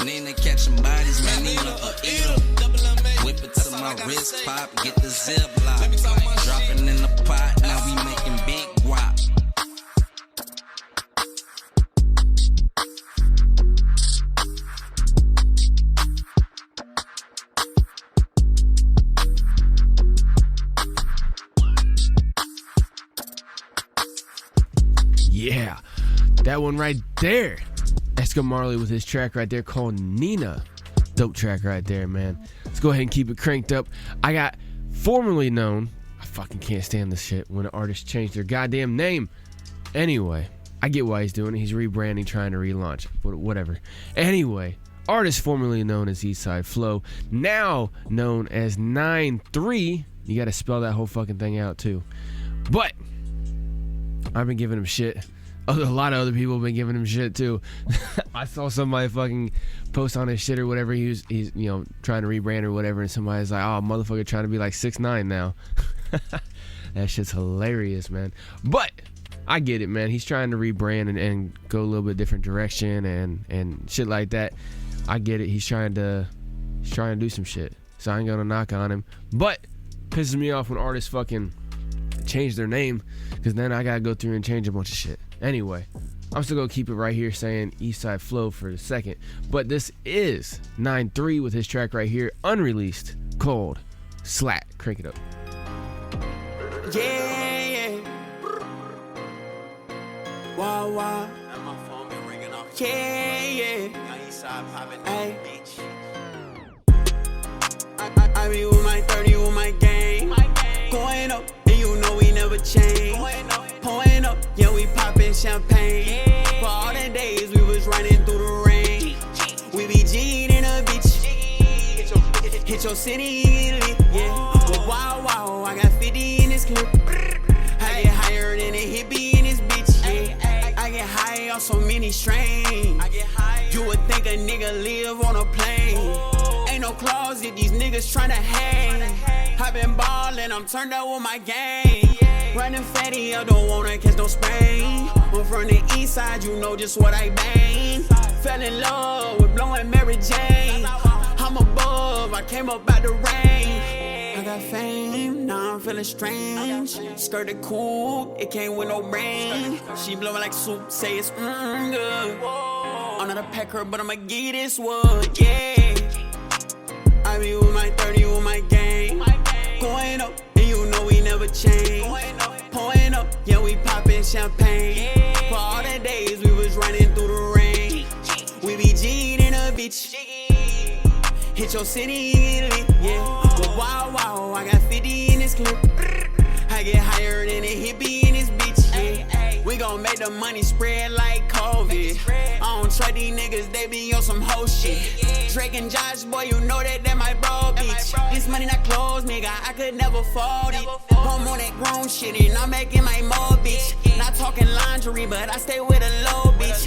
Speaker 11: Nina catching bodies, man, Nina a eater. Whip it to my wrist, pop, get the zip lock. Dropping in the pot, now we making big guap.
Speaker 3: Yeah, that one right there. Esco Marley with his track right there called Nina. Dope track right there, man. Let's go ahead and keep it cranked up. I got formerly known, I fucking can't stand this shit when an artist changed their goddamn name. Anyway, I get why he's doing it. He's rebranding, trying to relaunch, but whatever. Anyway, artist formerly known as Eastside Flow, now known as 9-3. You gotta spell that whole fucking thing out too. But I've been giving him shit. A lot of other people have been giving him shit too. I saw somebody fucking post on his shit or whatever. He's you know, trying to rebrand or whatever, and somebody's like, "Oh, motherfucker, trying to be like 6ix9ine now." That shit's hilarious, man. But I get it, man. He's trying to rebrand and go a little bit different direction and shit like that. I get it. He's trying to do some shit. So I ain't gonna knock on him. But pisses me off when artists fucking change their name, because then I gotta go through and change a bunch of shit. Anyway, I'm still gonna keep it right here saying Eastside Flow for a second. But this is 9-3 with his track right here, unreleased, called Slatt. Crank it up.
Speaker 12: Yeah. Wow, wow. Yeah. Ay. I be with my 30, with my gang. Going up, and you know we never change. Pouring up, yeah, we poppin' champagne. For all the days we was running through the rain. We be G'd in a bitch. Hit your city, Italy, yeah. But wow, I got 50 in this clip. I get higher than a hippie in this bitch, yeah. I get high on so many strains. You would think a nigga live on a plane. Ain't no closet, these niggas tryna hang. I been ballin', I'm turned up with my gang. Running fatty, I don't wanna catch no Spain. I'm from the east side, you know just what I bang. Fell in love with blowing Mary Jane. I'm above, I came up out the rain. I got fame, now I'm feeling strange. Skirted cool, it came with no rain. She blowing like soup, say it's good. I'm not a pecker, but I'ma give this wood, yeah. I be with my 30, with my gang. Going up, and you know we never change. Pouring up, yeah, we poppin' champagne. For all the days we was running through the rain. We be G'd in a bitch. Hit your city, Italy, yeah. But wow, I got 50 in this clip. I get higher than a hippie in this bitch, yeah. We gon' make the money spread like COVID. I don't trust these niggas, they be on some hoe shit. Drake and Josh, boy, you know that my bro bitch. This money not close, nigga, I could never fold it. I'm on that grown shit and I'm making my mo bitch. Not talking laundry, but I stay with a low bitch.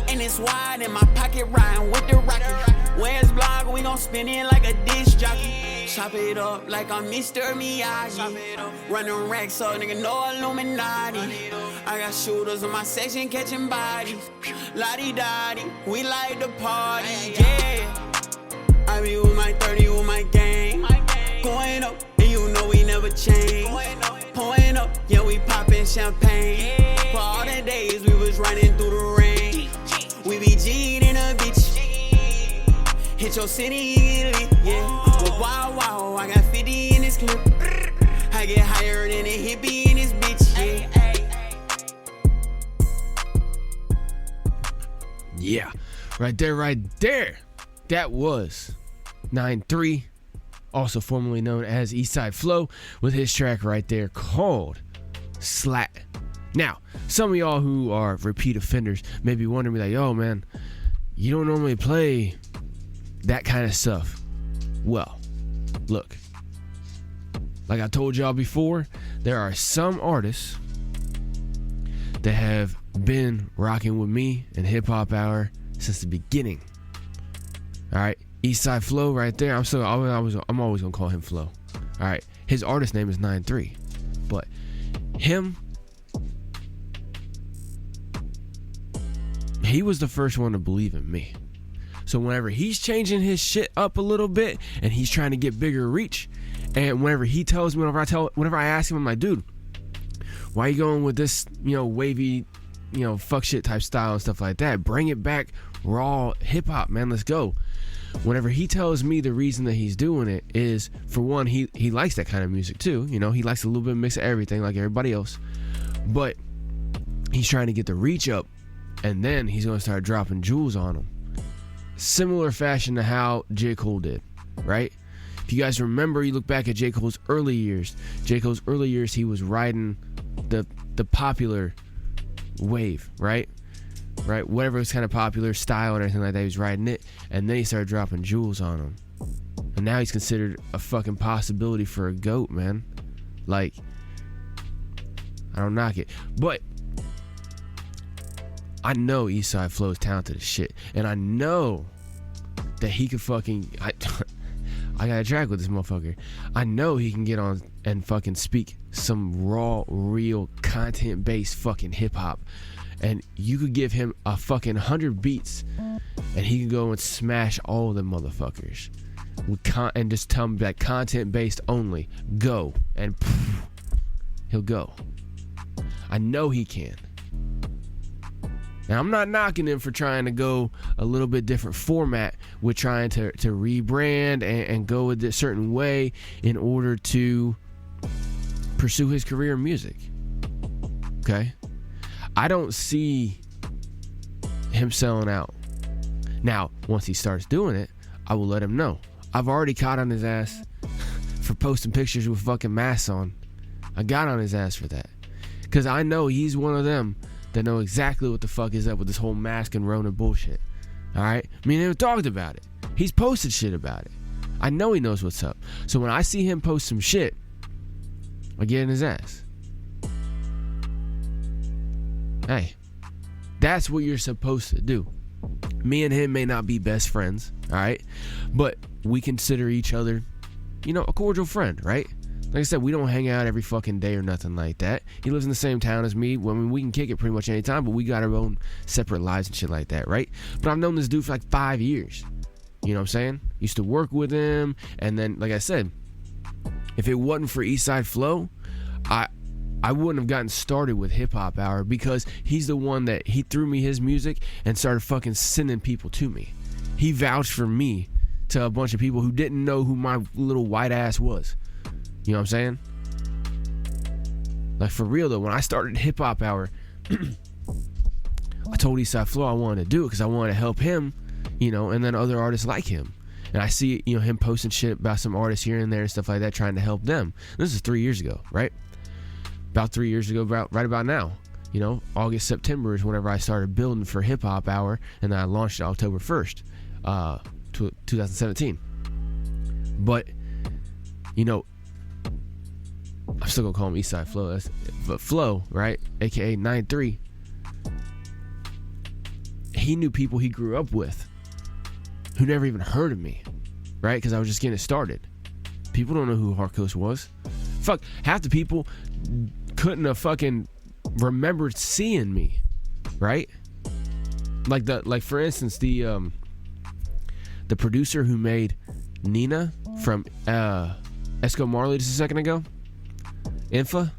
Speaker 12: And it's wide in my pocket, riding with the rocket. Where's Blac? We gon' spin it like a disc jockey. Chop it up like I'm Mr. Miyagi. Running racks up, nigga, no Illuminati. I got shooters in my section catching bodies. Lottie-dottie, we like the party, yeah. I be with my 30, with my gang. Going up, and you know we never change. Pouring up, yeah, we poppin' champagne. For all the days we was running through the rain. We be G'd in a bitch. Hit your city, yeah. Well, wow, I got 50 in this clip. I get higher than a hippie in this bitch, yeah.
Speaker 3: Yeah, right there. That was 9-3, also formerly known as Eastside Flow, with his track right there called Slatt. Now, some of y'all who are repeat offenders may be wondering, like, yo, man, you don't normally play that kind of stuff. Well, look, like I told y'all before, there are some artists that have been rocking with me and HipHop Hour since the beginning. All right, Eastside Flow right there. I'm always gonna call him Flow. All right, his artist name is 9-3, but him, he was the first one to believe in me. So whenever he's changing his shit up a little bit and he's trying to get bigger reach, and whenever he tells me, whenever I ask him, I'm like, dude, why are you going with this, wavy, fuck shit type style and stuff like that? Bring it back raw hip hop, man. Let's go. Whenever he tells me the reason that he's doing it is, for one, he likes that kind of music too. He likes a little bit of mix of everything like everybody else. But he's trying to get the reach up, and then he's going to start dropping jewels on them. Similar fashion to how J. Cole did, right? If you guys remember, you look back at J. Cole's early years. He was riding the popular wave, right? Whatever was kind of popular style and everything like that, he was riding it, and then he started dropping jewels on him. And now he's considered a fucking possibility for a GOAT, man. Like, I don't knock it, but I know Eastside Flow is talented as shit, and I know that he could fucking I got a track with this motherfucker. I know he can get on and fucking speak some raw, real, content-based fucking hip-hop, and you could give him a fucking 100 beats, and he can go and smash all of them motherfuckers and just tell him that content-based only, go, and he'll go. I know he can. Now, I'm not knocking him for trying to go a little bit different format with trying to rebrand and go a certain way in order to pursue his career in music. Okay? I don't see him selling out. Now, once he starts doing it, I will let him know. I've already caught on his ass for posting pictures with fucking masks on. I got on his ass for that. Because I know he's one of them that know exactly what the fuck is up with this whole mask and Rona bullshit. Alright? I mean, they've talked about it. He's posted shit about it. I know he knows what's up. So when I see him post some shit, I get in his ass. Hey, that's what you're supposed to do. Me and him may not be best friends, alright? But we consider each other, a cordial friend, right? Like I said, we don't hang out every fucking day or nothing like that. He lives in the same town as me. Well, I mean, we can kick it pretty much any time, but we got our own separate lives and shit like that, right? But I've known this dude for like 5 years. You know what I'm saying? Used to work with him, and then, like I said, if it wasn't for Eastside Flow, I wouldn't have gotten started with HipHop Hour, because he's the one that he threw me his music and started fucking sending people to me. He vouched for me to a bunch of people who didn't know who my little white ass was. You know what I'm saying? Like, for real though, when I started HipHop Hour, I told Eastside Flow I wanted to do it because I wanted to help him, and then other artists like him. And I see, him posting shit about some artists here and there and stuff like that, trying to help them. This is 3 years ago, right? About 3 years ago, right about now. August, September is whenever I started building for HipHop Hour, and then I launched it October 1st, 2017. But, I'm still gonna call him Eastside Flow. But Flow, right? AKA 9-3. He knew people he grew up with who never even heard of me, right? Because I was just getting it started. People don't know who Harkos was. Fuck, half the people couldn't have fucking remembered seeing me, right? Like for instance, the producer who made Nina from Esco Marley just a second ago, Infa.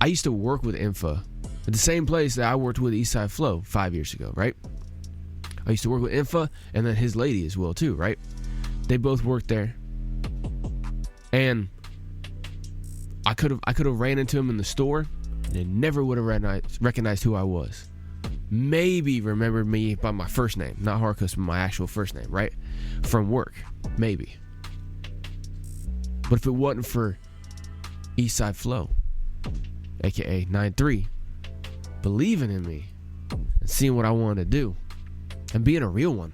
Speaker 3: I used to work with Infa at the same place that I worked with Eastside Flow 5 years ago, right? I used to work with Infa and then his lady as well too, right? They both worked there, and I could have ran into him in the store, and they never would have recognized who I was. Maybe remembered me by my first name, not Harkos, but my actual first name, right? From work, maybe. But if it wasn't for Eastside Flow, aka 9-3, believing in me and seeing what I wanted to do and being a real one,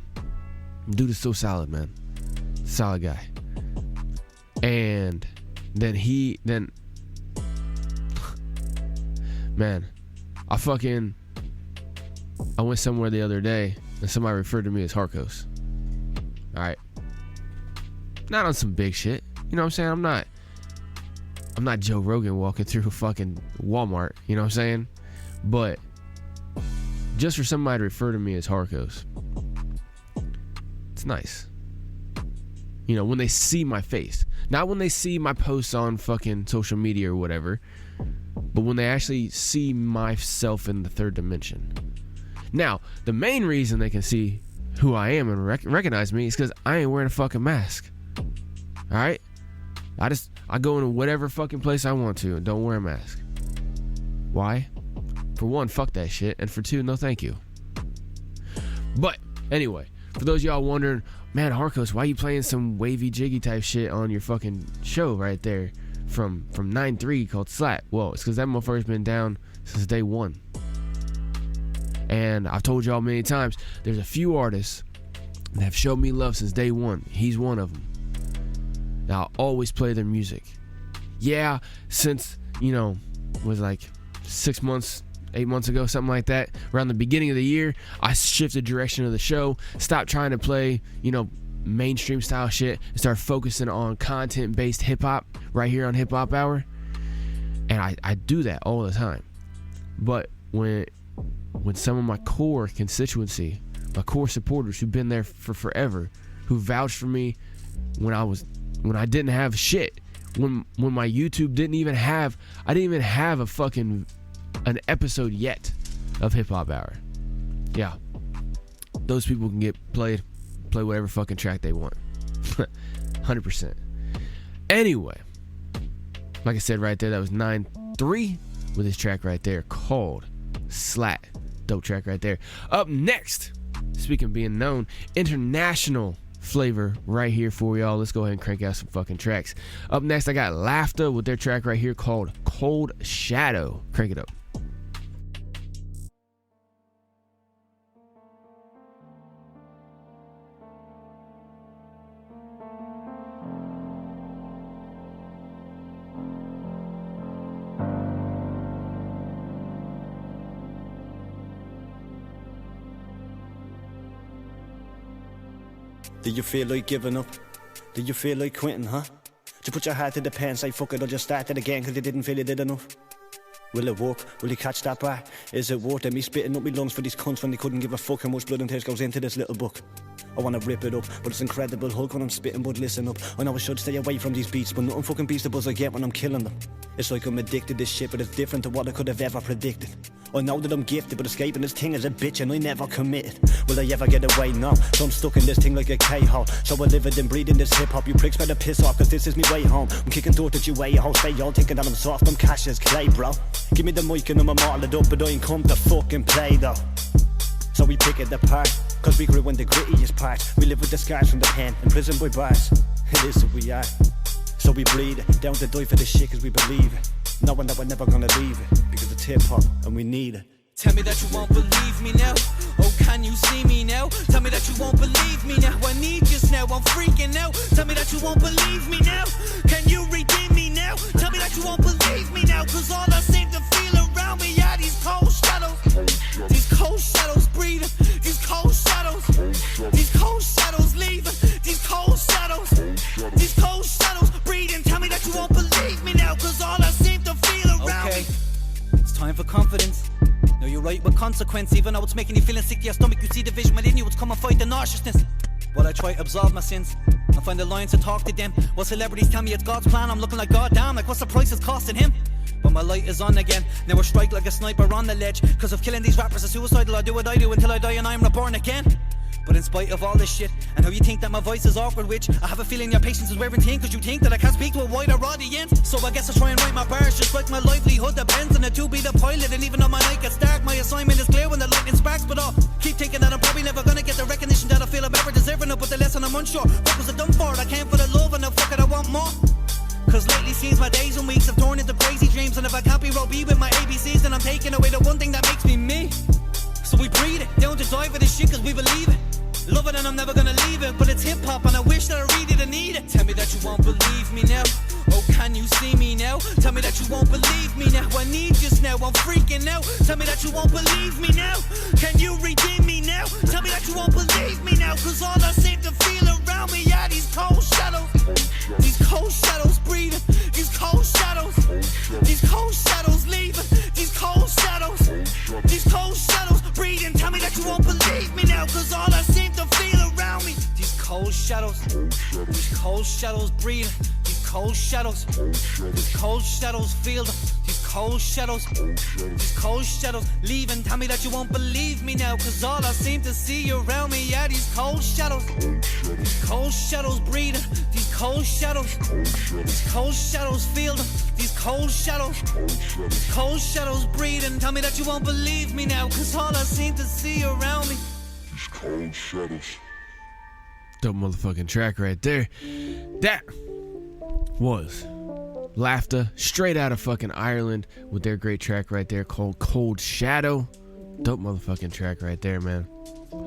Speaker 3: dude is so solid, man. Solid guy. And then man, I went somewhere the other day and somebody referred to me as Harkos. Alright. Not on some big shit. You know what I'm saying? I'm not Joe Rogan walking through a fucking Walmart. You know what I'm saying? But just for somebody to refer to me as Harkos, it's nice. When they see my face. Not when they see my posts on fucking social media or whatever, but when they actually see myself in the third dimension. Now, the main reason they can see who I am and recognize me is because I ain't wearing a fucking mask. Alright? I go into whatever fucking place I want to and don't wear a mask. Why? For one, fuck that shit. And for two, no thank you. But, anyway, for those of y'all wondering, man, Harkos, why you playing some wavy jiggy type shit on your fucking show right there from 9-3 called Slatt? Well, it's because that motherfucker's been down since day one. And I've told y'all many times, there's a few artists that have showed me love since day one. He's one of them. Now, I'll always play their music. Yeah, since, was like 6 months, 8 months ago, something like that, around the beginning of the year, I shifted direction of the show, stopped trying to play, mainstream style shit, and started focusing on content-based hip-hop right here on HipHop Hour. And I do that all the time. But when some of my core constituency, my core supporters who've been there for forever, who vouched for me when I didn't have shit, when my YouTube didn't even have a fucking an episode yet of HipHop Hour. Yeah, those people can get play whatever fucking track they want. 100%. Anyway, like I said right there, that was 9-3 with his track right there called Slatt. Dope track right there. Up next, speaking of being known, international flavor right here for y'all. Let's go ahead and crank out some fucking tracks. Up next, I got LafDah with their track right here called Cold Shadow. Crank it up.
Speaker 13: Do you feel like giving up? Do you feel like quitting, huh? Did you put your heart to the pen, say fuck it, or just start it again cause you didn't feel you did enough? Will it work? Will you catch that bar? Is it worth it? Me spitting up my lungs for these cunts when they couldn't give a fuck how much blood and tears goes into this little book. I wanna rip it up, but it's Incredible Hulk when I'm spitting, but listen up. I know I should stay away from these beats, but nothing fucking beats the buzz I get when I'm killing them. It's like I'm addicted to this shit, but it's different to what I could have ever predicted. I know that I'm gifted, but escaping this thing is a bitch and I never committed. Will I ever get away? No. So I'm stuck in this thing like a K-hole. So I live it and breathe in this hip-hop. You pricks better piss off, cause this is me way home. I'm kicking through at you way, ho. Stay y'all thinking that I'm soft, I'm cash as clay, bro. Give me the mic and I'm marled up, but I ain't come to fucking play, though. So we pick it apart, cause we grew in the grittiest parts. We live with the scars from the pen, imprisoned by bars. It is who we are. So we bleed down to die for this shit cause we believe it. knowing that we're never gonna leave it, because it's hip-hop and we need it.
Speaker 6: Tell me that you won't believe me now. Oh, can you see me now? Tell me that you won't believe me now. I need you now, I'm freaking out. Tell me that you won't believe me now. Can you redeem me now? Tell me that you won't believe me now. Cause all I seem to feel around me are these cold shadows. These cold shadows breathing. These cold shadows. These cold shadows leaving. These cold shadows. These cold shadows breathing. Tell me that you won't believe me now. Cause all I seem to feel around me.
Speaker 14: It's time for confidence. No, you're right with consequence. Even though it's making you feeling sick to your stomach, you see the vision within you. It's come and fight the nauseousness. While I try to absolve my sins and find the lines to talk to them. While celebrities tell me it's God's plan, I'm looking like God damn, like what's the price it's costing him? But my light is on again. Now I strike like a sniper on the ledge. Cause if killing these rappers is suicidal, I do what I do until I die and I'm reborn again. But in spite of all this shit, and how you think that my voice is awkward, which I have a feeling your patience is wearing thin, cause you think that I can't speak to a wider audience. So I guess I try and write my bars just like my livelihood depends on the to be the pilot. And even though my night gets dark, my assignment is clear when the lightning sparks. But I'll keep thinking that I'm probably never gonna get the recognition that I feel I'm ever deserving of. But the lesson I'm unsure, what was I done for? I came for the love and now fuck it, I want more. Cause lately seems my days and weeks have turned into crazy dreams. And if I can't be Robbie with my ABCs, then I'm taking away the one thing that makes me me. So we breathe it, down to die for this shit cause we believe it. Love it and I'm never gonna leave it. But it's hip-hop and I wish that I read it and need it. Tell me that you won't believe me now. Oh, can you see me now? Tell me that you won't believe me now. I need you now, I'm freaking out. Tell me that you won't believe me now. Can you redeem me now? Tell me that you won't believe me now. Cause all I seem to feel around me are these cold shadows. These cold shadows breathing. These cold shadows. These cold shadows leaving. These cold shadows. These cold shadows breathing. Tell me that you won't believe me now. Cause all I seem to feel around me. These cold shadows. These cold shadows breathing. These cold shadows. These cold shadows feel them. These cold shadows. These cold shadows leaving. Tell me that you won't believe me now. Cause all I seem to see around me are these cold shadows. These cold shadows breathing. These cold shadows. These cold shadows feel them. These cold shadows. These cold shadows breathing. Tell me that you won't believe me now. Cause all I seem to see around me. These cold shadows.
Speaker 3: Dope motherfucking track right there. That was LafDah, straight out of fucking Ireland, with their great track right there called Cold Shadow. Dope motherfucking track right there, man.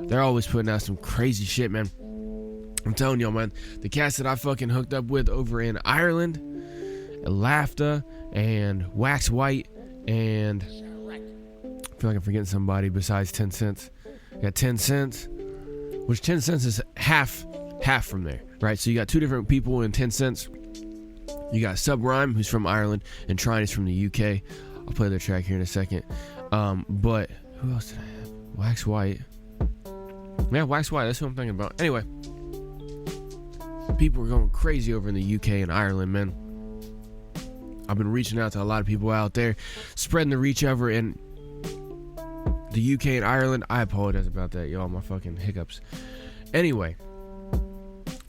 Speaker 3: They're always putting out some crazy shit, man. I'm telling y'all, man, the cast that I fucking hooked up with over in Ireland, LafDah and Wax White, and I feel like I'm forgetting somebody besides TenSence. I got TenSence, which TenSence is half from there, right? So you got two different people in TenSence. You got Subrime, who's from Ireland, and Trine is from the UK. I'll play their track here in a second. But who else did I have? Wax White. Yeah, Wax White, that's who I'm thinking about. Anyway, people are going crazy over in the UK and Ireland, man. I've been reaching out to a lot of people out there, spreading the reach over in the UK and Ireland. I apologize about that, y'all, my fucking hiccups. Anyway,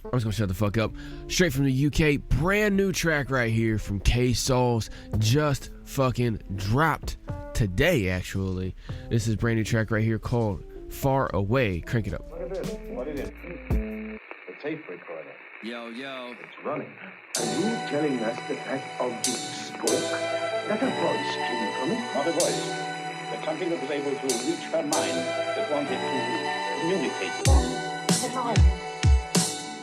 Speaker 3: I'm just gonna shut the fuck up. Straight from the UK, brand new track right here from K-Sauls. Just fucking dropped today, actually. This is a brand new track right here called Far Away. Crank it up.
Speaker 15: What is it? What is it? The tape recorder.
Speaker 11: Yo.
Speaker 15: It's running. Are you telling us that object spoke? That a voice came from it?
Speaker 16: Not a voice, but something that was able to reach her mind, that wanted to communicate with her.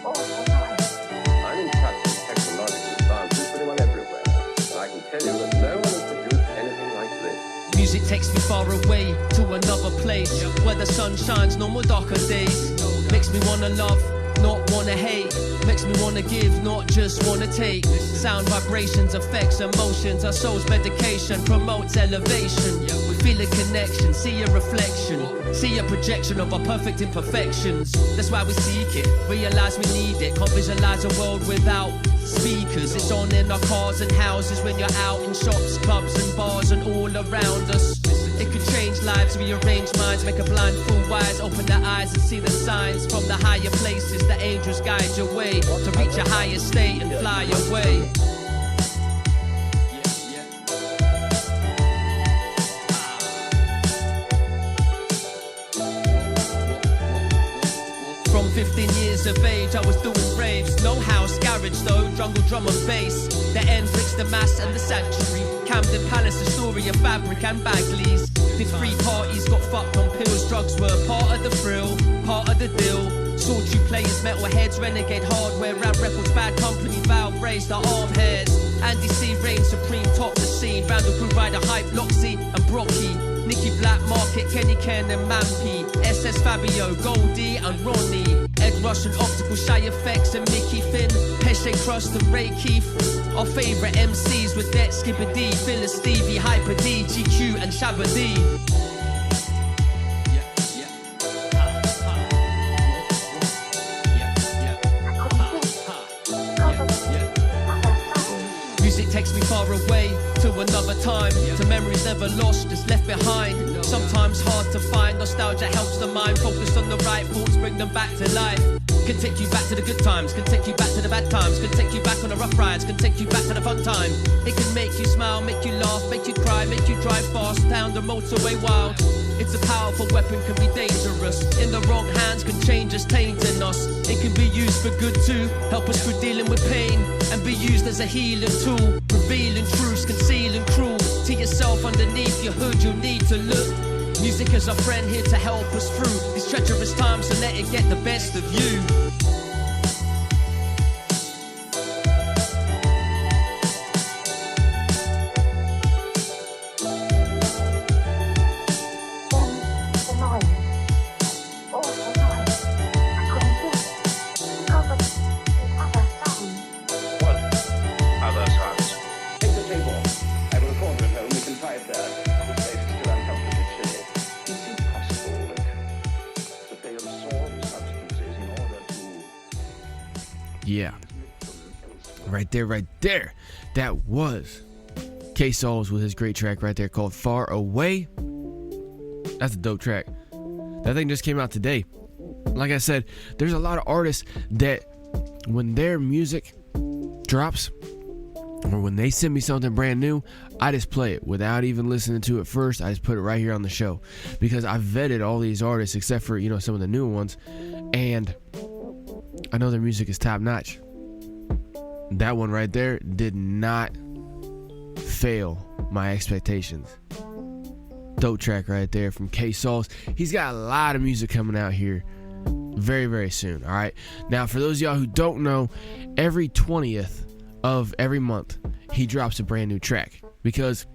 Speaker 15: I'm in touch with technological advances pretty well everywhere, and I can tell you that no one has produced anything like this.
Speaker 17: Music takes me far away to another place where the sun shines, no more darker days. Makes me wanna love, not wanna hate. Makes me wanna give, not just wanna take. Sound vibrations, effects, emotions. Our soul's medication promotes elevation. We feel a connection, see a reflection, see a projection of our perfect imperfections. That's why we seek it, realize we need it. Can't visualize a world without speakers. It's on in our cars and houses when you're out in shops, clubs and bars and all around us. It could change lives, rearrange minds, make a blind fool wise. Open their eyes and see the signs from the higher places. The angels guide your way to reach a higher state and fly away. From 15 years years of age, I was doing raves. No house, garage though, jungle drum and bass. The Hendrix, the Mass and the Sanctuary. Camden Palace, Astoria, Fabric and Bagley's. Did 3 parties, got fucked on pills. Drugs were part of the thrill, part of the deal. Saw true players, metalheads, renegade hardware. Rap records, bad company, Valve raised the arm hairs. Andy C reigns supreme, top the scene. Randall Crew Rider, Hype, Loxy and Brocky. Nicky Black, Market, Kenny Ken and Mampy. SS Fabio, Goldie and Ronnie. Ed Rush and Optical, Shy Effects and Mickey Finn. Pesce Crust and Ray Keefe. Our favourite MCs with Det, Skipper D, Phyllis Stevie, Hyper D, GQ and Shabba D. Music takes me far away to another time, to memories never lost, just left behind. Sometimes hard to find, nostalgia helps the mind focus on the right thoughts, bring them back to life. Can take you back to the good times, can take you back to the bad times, can take you back on the rough rides, can take you back to the fun time. It can make you smile, make you laugh, make you cry, make you drive fast down the motorway wild. It's a powerful weapon, can be dangerous. In the wrong hands can change us, tainting us. It can be used for good too, help us through dealing with pain, and be used as a healing tool, revealing truths, concealing cruel. To yourself underneath your hood, you need to look. Music is a friend here to help us through these treacherous times, so let it get the best of you.
Speaker 3: Yeah. Right there. That was K-Sauls with his great track right there called Far Away. That's a dope track. That thing just came out today. Like I said, there's a lot of artists that when their music drops or when they send me something brand new, I just play it without even listening to it first. I just put it right here on the show because I've vetted all these artists except for, some of the newer ones, and I know their music is top notch. That one right there did not fail my expectations. Dope track right there from K-Sauls. He's got a lot of music coming out here very, very soon. All right. Now, for those of y'all who don't know, every 20th of every month, he drops a brand new track because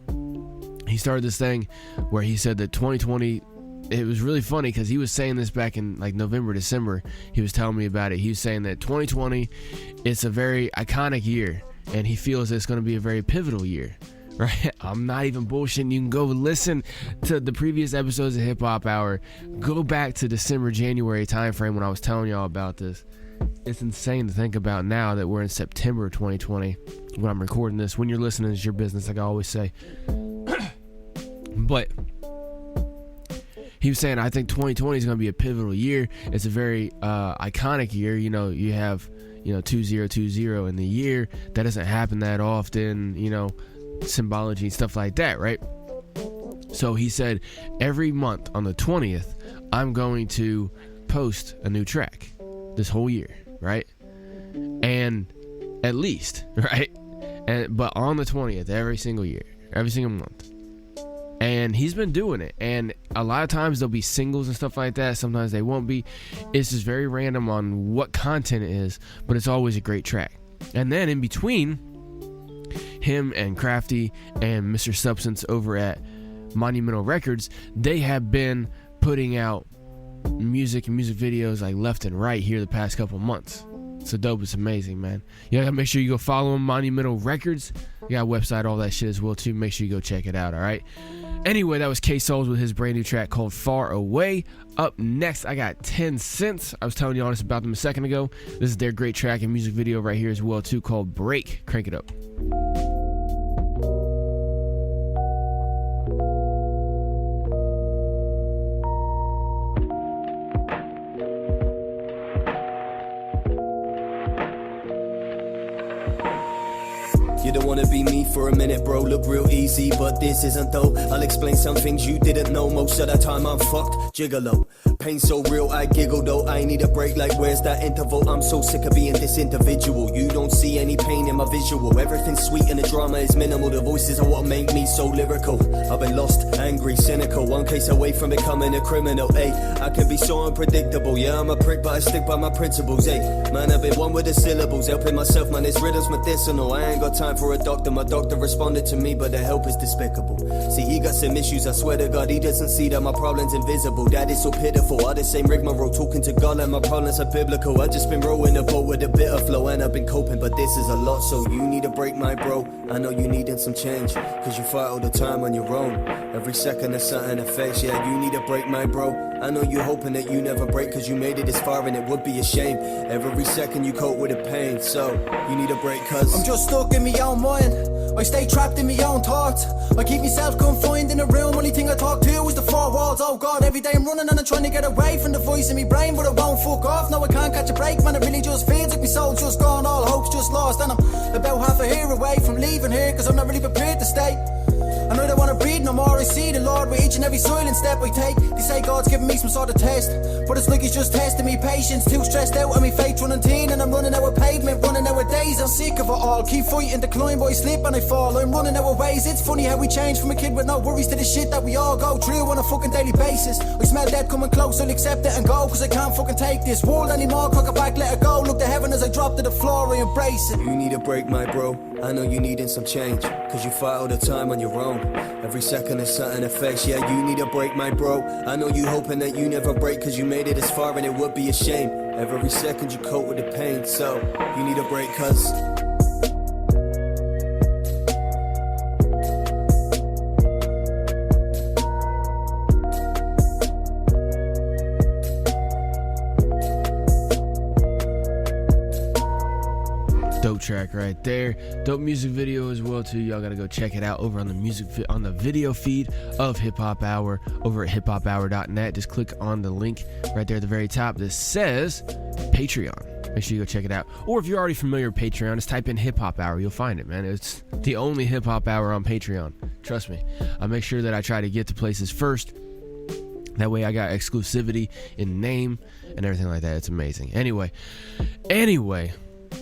Speaker 3: he started this thing where he said that 2020, it was really funny because he was saying this back in like November, December. He was telling me about it. He was saying that 2020, it's a very iconic year, and he feels it's going to be a very pivotal year. Right? I'm not even bullshitting. You can go listen to the previous episodes of HipHop Hour. Go back to December, January timeframe when I was telling y'all about this. It's insane to think about now that we're in September 2020 when I'm recording this. When you're listening, it's your business, like I always say. But he was saying, I think 2020 is going to be a pivotal year. It's a very iconic year. You have 2020 in the year. That doesn't happen that often, symbology and stuff like that, right? So he said every month on the 20th, I'm going to post a new track this whole year, right? And at least, right? But on the 20th, every single year, every single month. And he's been doing it. And a lot of times there'll be singles and stuff like that. Sometimes they won't be. It's just very random on what content it is, but it's always a great track. And then in between, him and Crafty and Mr. Substance over at Monumental Records, they have been putting out music and music videos like left and right here the past couple months. So dope. It's amazing, man. You gotta make sure you go follow them, Monumental Records. You got a website, all that shit as well too. Make sure you go check it out. All right. Anyway, that was K-Sauls with his brand new track called Far Away. Up next, I got TenSence. I was telling you all this about them a second ago. This is their great track and music video right here as well too, called Break. Crank it up.
Speaker 18: You the wanna be me for a minute, bro. Look real easy, but this isn't though. I'll explain some things you didn't know. Most of the time I'm fucked, gigolo. Pain so real, I giggle though. I need a break, like where's that interval? I'm so sick of being this individual. You don't see any pain in my visual. Everything's sweet and the drama is minimal. The voices are what make me so lyrical. I've been lost, angry, cynical. One case away from becoming a criminal, ayy. I can be so unpredictable. Yeah, I'm a prick, but I stick by my principles, ayy. Man, I've been one with the syllables. Helping myself, man, this rhythm's medicinal. I ain't got time for a doctor. My doctor responded to me, but the help is despicable. See, he got some issues, I swear to God. He doesn't see that my problem's invisible. That is so pitiful. All the same rigmarole, talking to God like my problems are biblical. I just been rowing a boat with a bit of flow, and I've been coping, but this is a lot. So you need a break, my bro. I know you needing some change, cause you fight all the time on your own. Every second there's something to face. Yeah, you need a break, my bro. I know you hoping that you never break, cause you made it this far and it would be a shame. Every second you cope with the pain, so you need a break, cause
Speaker 19: I'm just stuck in my own mind. I stay trapped in my own thoughts. I keep myself confined in a room. Only thing I talk to is the four walls. Oh God, every day I'm running and I'm trying to get away from the voice in my brain, but it won't fuck off. No, I can't catch a break, man. It really just feels like my soul's just gone, all hope's just lost. And I'm about half a year away from leaving here, cause I'm not really prepared to stay. I know I don't wanna breathe no more. I see the Lord with each and every silent step I take. They say God's giving me some sort of test, but it's like he's just testing me patience. Too stressed out and me faith running teen, and I'm running out of pavement, running out of days. I'm sick of it all. Keep fighting the climb, but I slip and I fall. I'm running out of ways. It's funny how we change from a kid with no worries to the shit that we all go through on a fucking daily basis. I smell death coming close, I'll accept it and go, cause I can't fucking take this world anymore. Cock it back, let it go. Look to heaven as I drop to the floor, I embrace it.
Speaker 18: You need a break, my bro. I know you needing some change, cause you fight all the time on your own. Every second there's something to face. Yeah, you need a break, my bro. I know you hoping that you never break, cause you made it this far and it would be a shame. Every second you cope with the pain, so you need a break, cause
Speaker 3: dope track right there. Dope music video as well too. Y'all gotta go check it out over on the video feed of Hip Hop Hour over at hiphophour.net. Just click on the link right there at the very top that says Patreon. Make sure you go check it out. Or if you're already familiar with Patreon, just type in Hip Hop Hour. You'll find it, man. It's the only Hip Hop Hour on Patreon. Trust me. I make sure that I try to get to places first. That way I got exclusivity in name and everything like that. It's amazing. Anyway.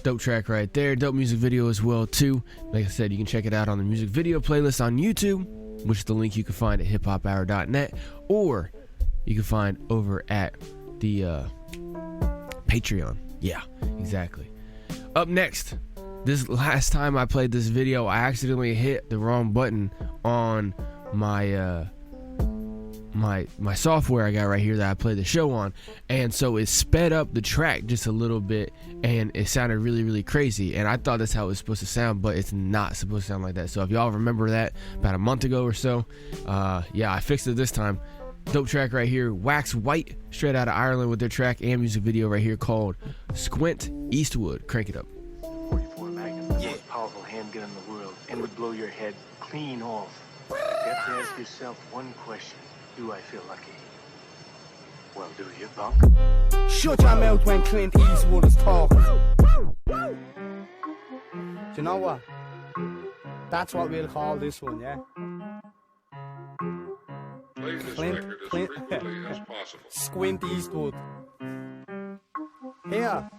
Speaker 3: Dope track right there. Dope music video as well too. Like I said, you can check it out on the music video playlist on YouTube, which is the link you can find at hiphophour.net, or you can find over at the Patreon. Yeah, exactly. Up next, this last time I played this video, I accidentally hit the wrong button on my my software I got right here that I play the show on, and so it sped up the track just a little bit and it sounded really, really crazy, and I thought that's how it was supposed to sound, but it's not supposed to sound like that. So if y'all remember that about a month ago or so, yeah, I fixed it this time. Dope track right here. Wax White, straight out of Ireland, with their track and music video right here called Squint, Eastwood. Crank it up.
Speaker 20: 44 Magnum, the most powerful handgun in the world, and would blow your head clean off. You have to ask yourself one question. Do I feel lucky? Well, do you, punk?
Speaker 19: Shut your mouth when Clint Eastwood is talking. Do you know what? That's what we'll call this one, yeah?
Speaker 2: Play this record as frequently as possible.
Speaker 19: Squint Eastwood. Here.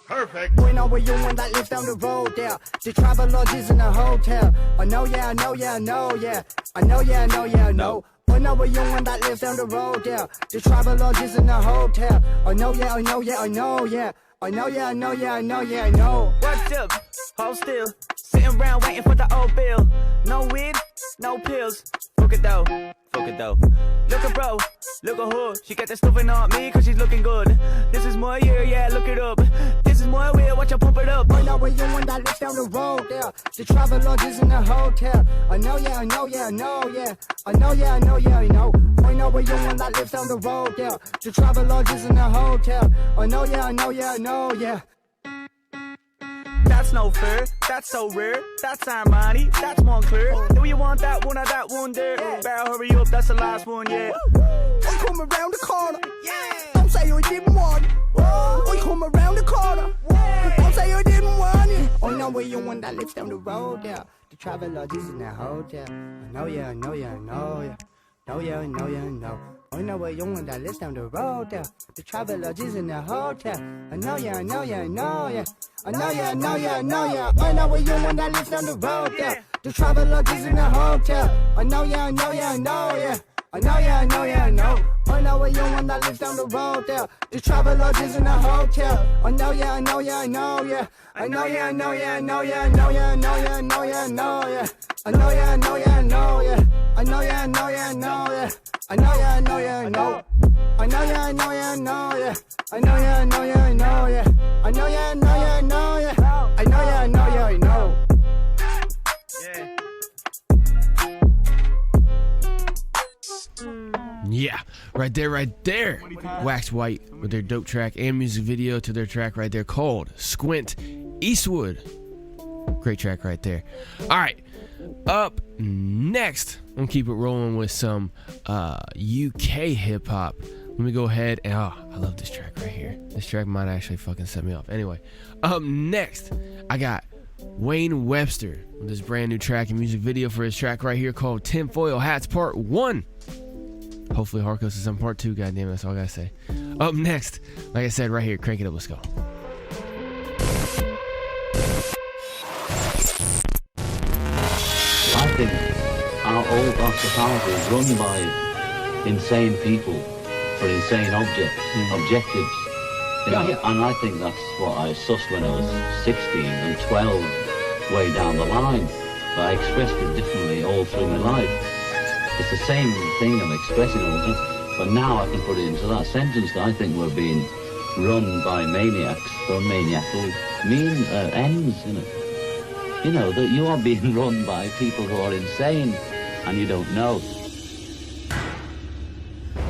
Speaker 20: Perfect.
Speaker 19: We know we're you one that lives down the road there. The travel lodges in a hotel. I know, yeah, I know, yeah, I know, yeah. I know, yeah, I know, yeah, I know. I know a young one that lives down the road there. The travel lodges in a hotel. I know, yeah, I know, yeah, I know, yeah. I know, yeah, I know, yeah, I know, yeah, I know.
Speaker 21: What's up? Hold still. Sitting around waiting for the old bill. No weed, no pills. Fuck it though. Fuck it though. Look at bro, look at her. She got that stuffing on me cause she's looking good. This is my year, yeah, look it up. This is my way, watch her pump it up.
Speaker 19: I know a young one that lives down the road there. The travel lodges in a hotel. I know, yeah, I know, yeah, I know, yeah. I know, yeah, I know, yeah, I know. I know a young one that lives down the road there. The travel lodges in a hotel. I know, yeah, I know, yeah, I know, yeah.
Speaker 21: That's no fair, that's so rare. That's Armani, that's Moncler. Do you want that one or that one there? Yeah. Better hurry up, that's the last one, yeah.
Speaker 19: I come around the corner, yeah. Don't say I didn't want it. I come around the corner, yeah. Don't say I didn't want it. I know know where you want that lives down the road, yeah. The travel lodges in the hotel. I know, yeah, I know, yeah, I know, yeah. No, yeah, I know, yeah, I know. I know where you want that lives down the road, yeah. The travel lodges in the hotel. I know, yeah, I know, yeah, I know, yeah. I know, yeah, I know, yeah, I know, yeah. I know where you want that lives down the road, yeah. The travel lodges in the hotel. I know, yeah, I know, yeah, I know, yeah. I know, yeah, I know, yeah, I know. I know where you want that lives down the road, yeah. The travel lodges in the hotel. I know, yeah, I know, yeah, I know, yeah. I know, yeah, I know, yeah, I know, yeah, I know, yeah, I know, yeah, I know, yeah, I know, yeah. I know, yeah, I know, yeah, I know, yeah. I know, yeah, I know, yeah, I know, yeah. I know, yeah, I know, yeah, I know. I know, yeah, I know, yeah, I know, yeah. I know, yeah, I know, yeah, I know, yeah. I know, yeah, I know, yeah, I know, yeah. I know, yeah, I know, yeah, I know.
Speaker 3: Yeah, right there. Wax White with their dope track and music video to their track right there called Squint, Eastwood. Great track right there. All right, up next, I'm gonna keep it rolling with some UK hip hop. Let me go ahead and I love this track right here. This track might actually fucking set me off. Anyway, up next, I got Wayne Webster with this brand new track and music video for his track right here called Tinfoil Hats Part 1. Hopefully Harkos is on Part 2, goddamn, that's all I gotta say. Up next, like I said, right here, crank it up, let's go.
Speaker 1: I think our society is run by insane people for insane objectives. You know, and I think that's what I sussed when I was 16 and 12, way down the line. But I expressed it differently all through my life. It's the same thing I'm expressing all the time, but now I can put it into that sentence that I think we're being run by maniacs for maniacal ends, you know. You know, that you are being run by people who are insane and you don't know.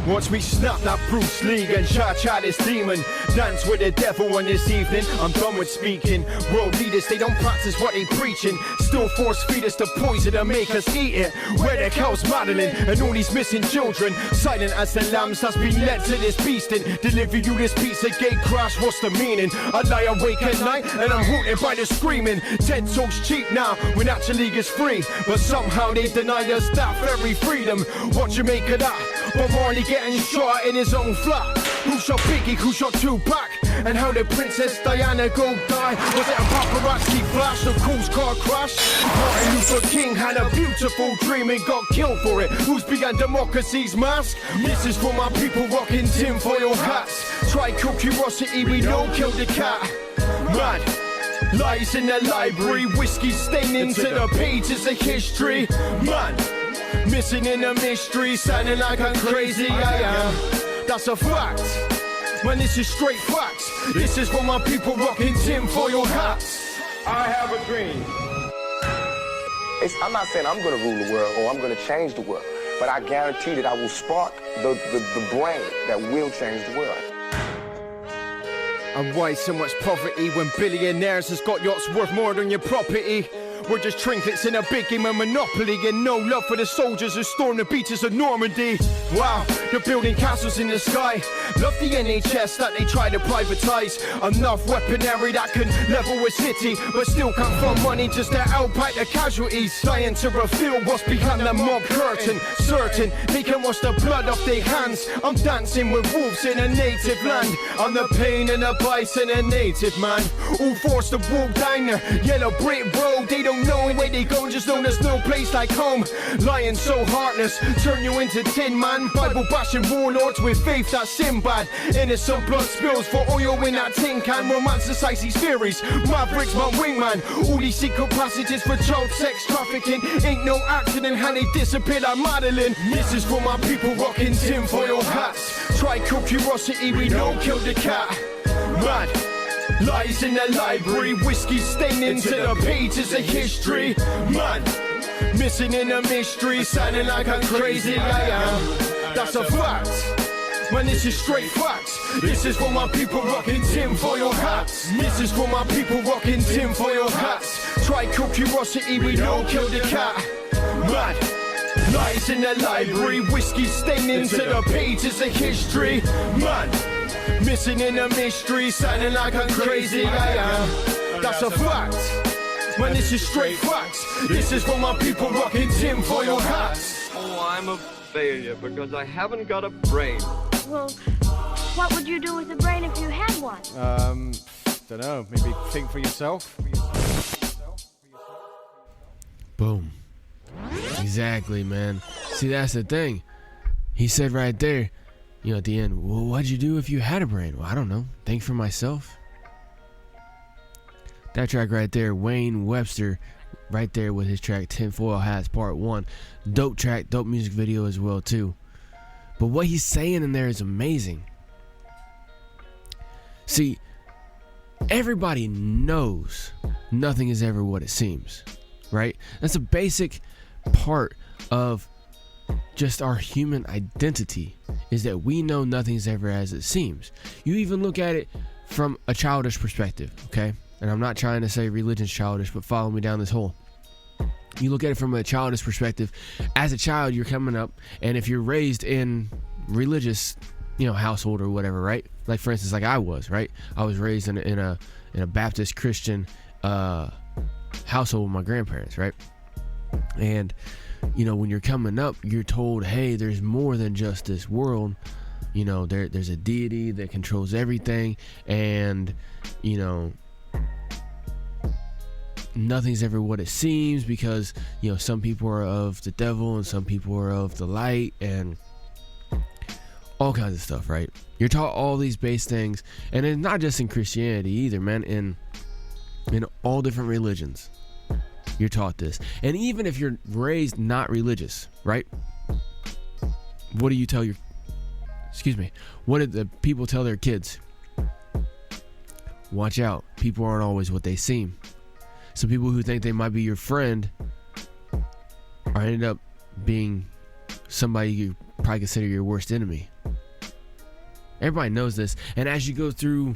Speaker 22: Watch me snap that Bruce Lee and cha-cha this demon. Dance with the devil on this evening. I'm done with speaking. World leaders, they don't practice what they preaching. Still force feed us the poison and make us eat it. Where the cows Madeline and all these missing children. Silent as the lambs that's been led to this beasting. Deliver you this pizza gate crash, what's the meaning? I lie awake at night and I'm haunted by the screaming. TenSence cheap now when actually it's free. But somehow they denied us that very freedom. What you make of that? But Marley getting shot in his own flat. Who shot Biggie, who shot Tupac? And how did Princess Diana go die? Was it a paparazzi flash, a cool's car crash? Martin Luther King had a beautiful dream and got killed for it. Who's behind democracy's mask? This is for my people rocking tinfoil hats. Try kill curiosity, we don't kill the cat. Mad lies in the library, whiskey staining to the pages of history. Man, missing in a mystery, sounding like I'm crazy, I am. That's a fact. Man, this is straight facts. This is for my people rocking tinfoil hats.
Speaker 23: I have a dream. I'm not saying I'm gonna rule the world or I'm gonna change the world, but I guarantee that I will spark the brain that will change the world.
Speaker 22: And why so much poverty when billionaires has got yachts worth more than your property? We're just trinkets in a big game of Monopoly and no love for the soldiers who stormed the beaches of Normandy. Wow, they're building castles in the sky. Love the NHS that they try to privatise. Enough weaponry that can level a city, but still can't fund money just to outbite the casualties. Dying to reveal what's behind the mob curtain. Certain they can wash the blood off their hands. I'm dancing with wolves in a native land. I'm the pain and the bison, a native man. All forced to walk down the yellow brick road. They don't know where they go, just know there's no place like home. Lying so heartless, turn you into tin man. Bible bashing warlords with faith that's Sinbad. Innocent blood spills for oil in that tin can. Romanticize these theories, Mavericks my wingman. All these secret passages for child sex trafficking. Ain't no accident how they disappeared like Madeline. This is for my people rocking tinfoil hats. Try kill curiosity, we don't kill the cat. Mad lies in the library, whiskey staining to the pages of history. Man, missing in a mystery, sounding like I'm crazy, I am. That's a fact. Man, this is straight facts. This is for my people rocking tinfoil hats. This is for my people rocking tinfoil hats. Try kill curiosity, we don't kill the cat. Man, lies in the library, whiskey staining to the pages of history. Man, missing in a mystery, sounding like I'm crazy, I am. That's a fact. Man, this is straight facts. This is for my people rocking tinfoil hats.
Speaker 8: Oh, I'm a failure because I haven't got a brain.
Speaker 9: Well, what would you do with a brain if you had one?
Speaker 22: Don't know. Maybe think for yourself.
Speaker 3: Boom. Exactly, man. See, that's the thing. He said right there, you know, at the end, well, what'd you do if you had a brain? Well, I don't know. Think for myself. That track right there, Wayne Webster, right there with his track Tinfoil Hats Part 1. Dope track, dope music video as well, too. But what he's saying in there is amazing. See, everybody knows nothing is ever what it seems, right? That's a basic part of just our human identity, is that we know nothing's ever as it seems. You even look at it from a childish perspective, okay? And I'm not trying to say religion's childish, but follow me down this hole. You look at it from a childish perspective. As a child, you're coming up, and if you're raised in religious, household or whatever, right? Like, for instance, like I was, right? I was raised in a Baptist Christian household with my grandparents, right? And when you're coming up, you're told, hey, there's more than just this world. There's a deity that controls everything, and nothing's ever what it seems, because some people are of the devil and some people are of the light, and all kinds of stuff, right? You're taught all these base things, and it's not just in Christianity either, man. In all different religions, you're taught this. And even if you're raised not religious, right? What do you tell what did the people tell their kids? Watch out, people aren't always what they seem. So people who think they might be your friend are ended up being somebody you probably consider your worst enemy. Everybody knows this, and as you go through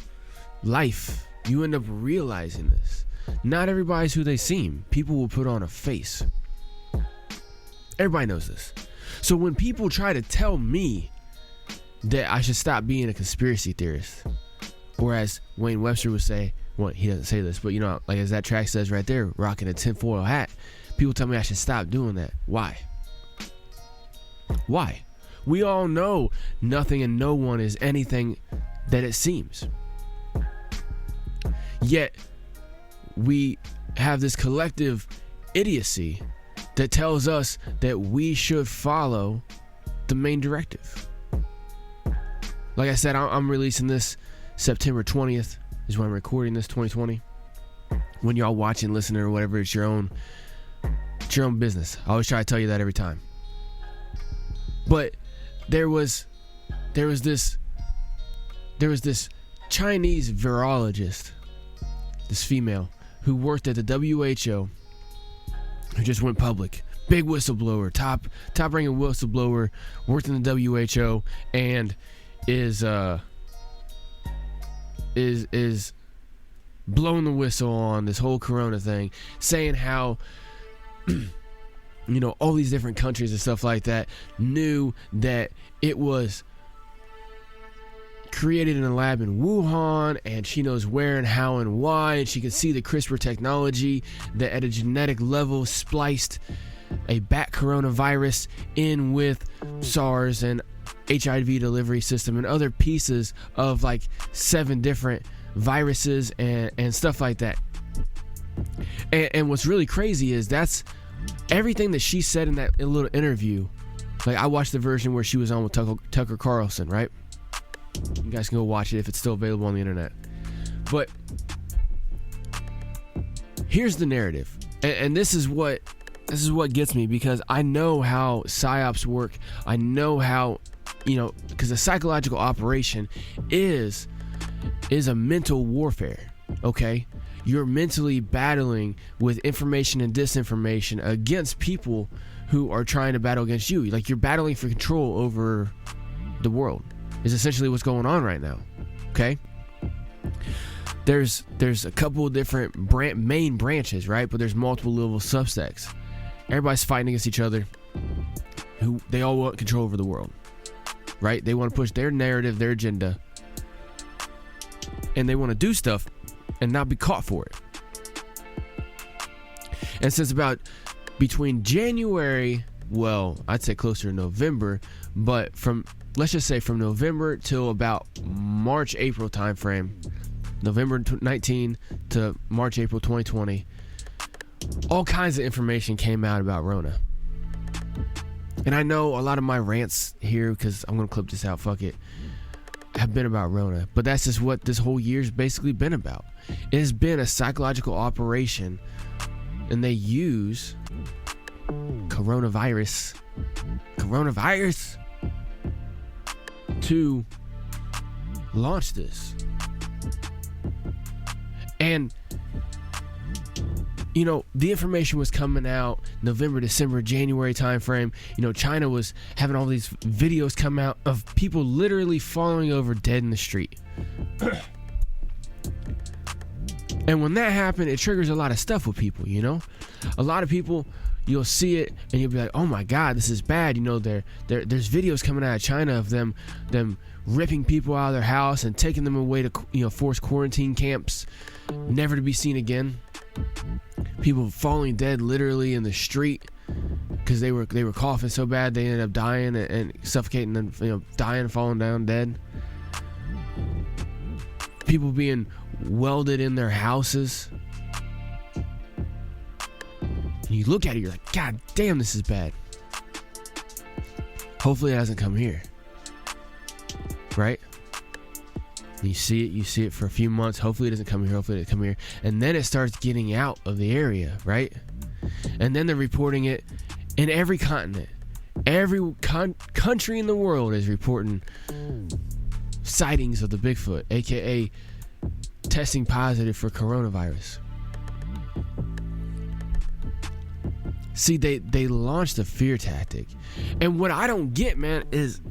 Speaker 3: life, you end up realizing this. Not everybody's who they seem. People will put on a face. Everybody knows this. So when people try to tell me that I should stop being a conspiracy theorist, or as Wayne Webster would say, well, he doesn't say this, but like as that track says right there, rocking a tinfoil hat, people tell me I should stop doing that. Why? Why? We all know nothing and no one is anything that it seems. Yet, we have this collective idiocy that tells us that we should follow the main directive. Like I said, I'm releasing this September 20th is when I'm recording this, 2020. When y'all watching, listening, or whatever, it's your own business. I always try to tell you that every time. But there was this Chinese virologist, this female, who worked at the WHO, who just went public. Big whistleblower, top ranking whistleblower, worked in the WHO, and is blowing the whistle on this whole corona thing, saying how all these different countries and stuff like that knew that it was created in a lab in Wuhan, and she knows where and how and why, and she can see the CRISPR technology that at a genetic level spliced a bat coronavirus in with SARS and HIV delivery system and other pieces of like 7 different viruses and stuff like that. And what's really crazy is that's everything that she said in that little interview. Like, I watched the version where she was on with Tucker Carlson, right? You guys can go watch it if it's still available on the internet. But here's the narrative, and this is what gets me, because I know how psyops work. I know how, because a psychological operation is a mental warfare. Okay, you're mentally battling with information and disinformation against people who are trying to battle against you. Like, you're battling for control over the world is essentially what's going on right now. Okay, there's a couple of different main branches, right? But there's multiple little subsects. Everybody's fighting against each other. Who they all want control over the world, right? They want to push their narrative, their agenda, and they want to do stuff and not be caught for it. And since about between January, well, I'd say closer to November, but let's just say from November till about March, April time frame, November 19 to March, April 2020, all kinds of information came out about Rona. And I know a lot of my rants here, because I'm going to clip this out, fuck it, have been about Rona. But that's just what this whole year's basically been about. It has been a psychological operation, and they use coronavirus to launch this. And you know, the information was coming out November, December, January timeframe. You know, China was having all these videos come out of people literally falling over dead in the street. And when that happened, it triggers a lot of stuff with people, you know? A lot of people, you'll see it and you'll be like, oh my God, this is bad. You know, there's videos coming out of China of them ripping people out of their house and taking them away to, you know, forced quarantine camps, never to be seen again. People falling dead literally in the street because they were coughing so bad they ended up dying and suffocating and, you know, dying, falling down dead. People being welded in their houses. And you look at it, you're like, God damn, this is bad. Hopefully it doesn't come here. Right? You see it for a few months. Hopefully it doesn't come here. And then it starts getting out of the area, right? And then they're reporting it in every continent. Every country in the world is reporting sightings of the Bigfoot, aka testing positive for coronavirus. See, they launched a fear tactic. And what I don't get, man, is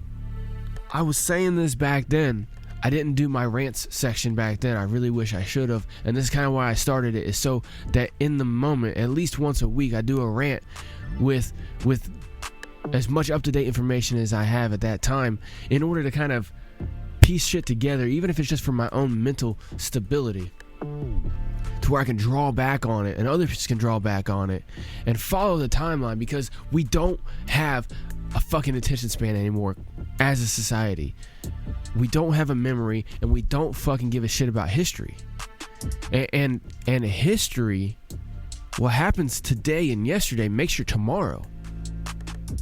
Speaker 3: I was saying this back then. I didn't do my rants section back then. I really wish I should have. And this is kind of why I started it, is so that in the moment, at least once a week, I do a rant with as much up-to-date information as I have at that time, in order to kind of piece shit together, even if it's just for my own mental stability, to where I can draw back on it and others can draw back on it and follow the timeline, because we don't have a fucking attention span anymore as a society. We don't have a memory, and we don't fucking give a shit about history. And history, what happens today and yesterday makes your tomorrow.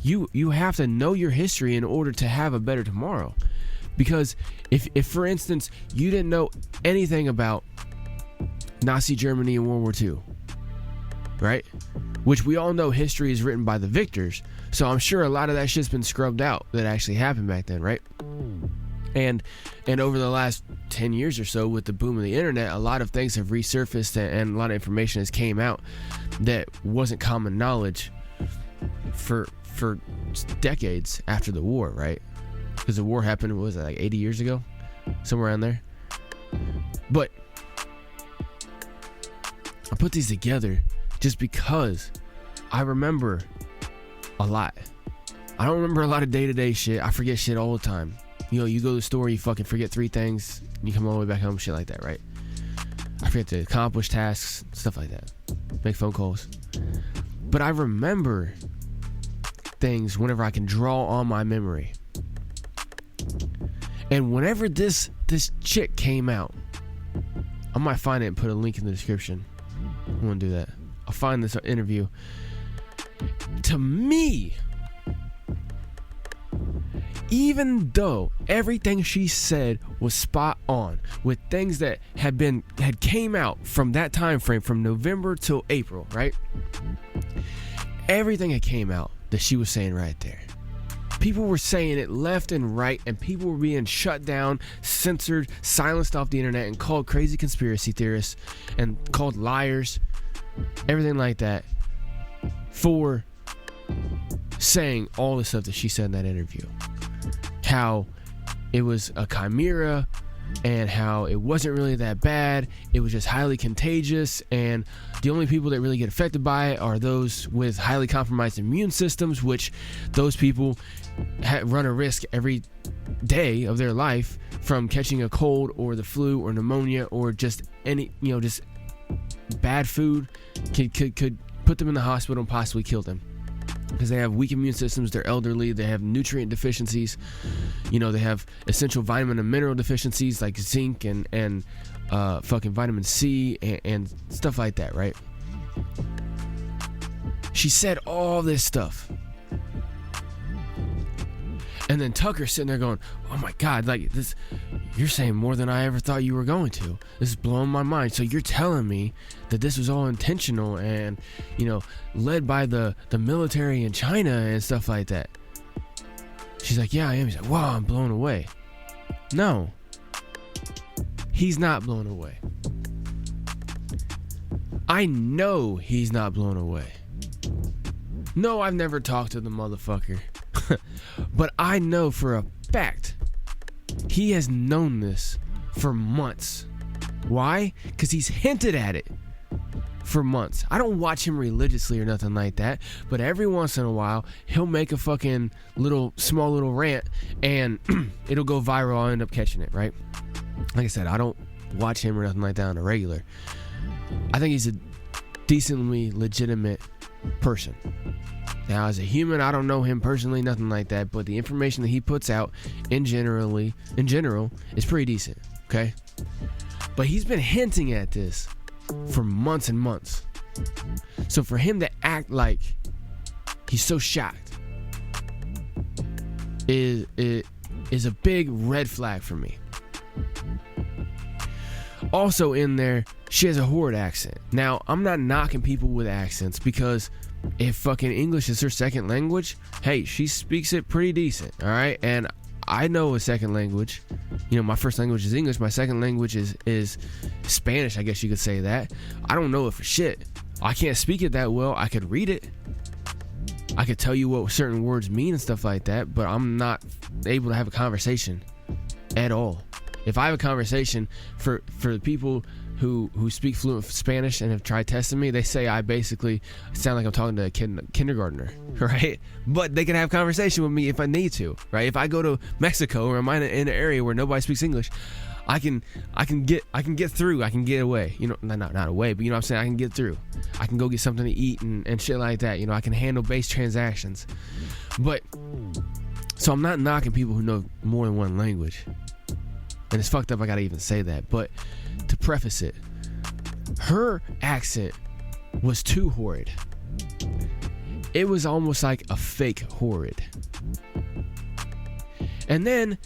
Speaker 3: You have to know your history in order to have a better tomorrow. Because if for instance, you didn't know anything about Nazi Germany in World War II, right? Which we all know history is written by the victors. So I'm sure a lot of that shit's been scrubbed out that actually happened back then, right? And over the last 10 years or so, with the boom of the internet, a lot of things have resurfaced and a lot of information has came out that wasn't common knowledge for decades after the war, right? Because the war happened, what was it, like 80 years ago? Somewhere around there. But I put these together just because I remember a lot. I don't remember a lot of day-to-day shit. I forget shit all the time. You know, you go to the store, you fucking forget 3 things, and you come all the way back home, shit like that, right? I forget to accomplish tasks, stuff like that. Make phone calls. But I remember things whenever I can draw on my memory. And whenever this chick came out, I might find it and put a link in the description. I want to do that. I'll find this interview. To me, even though everything she said was spot on, with things that had came out from that time frame, from November till April, right? Everything that came out that she was saying right there. People were saying it left and right, and people were being shut down, censored, silenced off the internet, and called crazy conspiracy theorists, and called liars, everything like that, for saying all the stuff that she said in that interview. How it was a chimera, and how it wasn't really that bad, it was just highly contagious, and the only people that really get affected by it are those with highly compromised immune systems, which those people run a risk every day of their life from catching a cold or the flu or pneumonia or just any, you know, just bad food could put them in the hospital and possibly kill them. Because they have weak immune systems, they're elderly, they have nutrient deficiencies, you know, they have essential vitamin and mineral deficiencies like zinc and fucking vitamin C and stuff like that, right? She said all this stuff. And then Tucker's sitting there going, oh my God, like this, you're saying more than I ever thought you were going to. This is blowing my mind. So you're telling me that this was all intentional and, you know, led by the military in China and stuff like that. She's like, yeah, I am. He's like, wow, I'm blown away. No, he's not blown away. I know he's not blown away. No, I've never talked to the motherfucker. But I know for a fact he has known this for months. Why? Because he's hinted at it for months. I don't watch him religiously or nothing like that, but every once in a while he'll make a fucking small little rant and it'll go viral. I'll end up catching it, right? Like I said, I don't watch him or nothing like that on a regular. I think he's a decently legitimate person. Now, as a human, I don't know him personally, nothing like that, but the information that he puts out in general is pretty decent, okay? But he's been hinting at this for months and months. So for him to act like he's so shocked is a big red flag for me. Also in there, she has a horrid accent. Now, I'm not knocking people with accents because if fucking English is her second language, hey, she speaks it pretty decent, all right? And I know a second language. You know, my first language is English. My second language is Spanish, I guess you could say that. I don't know it for shit. I can't speak it that well. I could read it. I could tell you what certain words mean and stuff like that, but I'm not able to have a conversation at all. If I have a conversation for the people who speak fluent Spanish and have tried testing me, they say I basically sound like I'm talking to a kindergartner, right? But they can have conversation with me if I need to, right? If I go to Mexico or I'm in an area where nobody speaks English, I can get through. I can get away. You know, not away, but you know what I'm saying? I can get through. I can go get something to eat and shit like that. You know, I can handle base transactions. But so I'm not knocking people who know more than one language. And it's fucked up I gotta even say that. But to preface it, her accent was too horrid. It was almost like a fake horrid. And then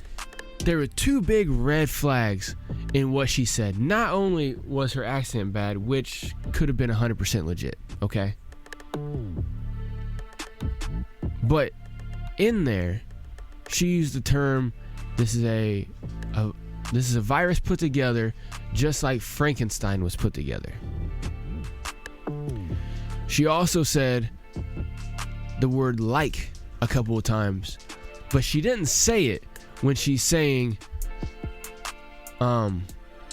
Speaker 3: there were two big red flags in what she said. Not only was her accent bad, which could have been 100% legit, okay? But in there, she used the term, this is a virus put together just like Frankenstein was put together. She also said the word like a couple of times, but she didn't say it when she's saying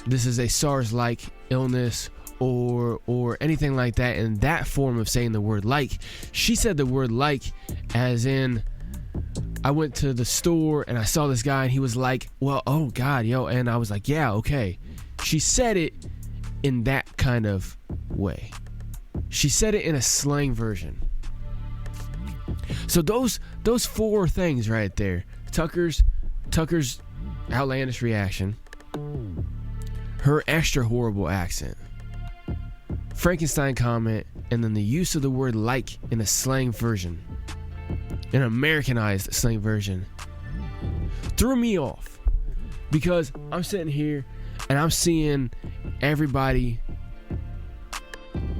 Speaker 3: this is a SARS-like illness or anything like that in that form of saying the word like. She said the word like as in, I went to the store and I saw this guy and he was like, well, oh God, yo. And I was like, yeah, okay. She said it in that kind of way. She said it in a slang version. So those four things right there, Tucker's outlandish reaction, her extra horrible accent, Frankenstein comment, and then the use of the word like in a slang version, an Americanized slang version, threw me off. Because I'm sitting here and I'm seeing everybody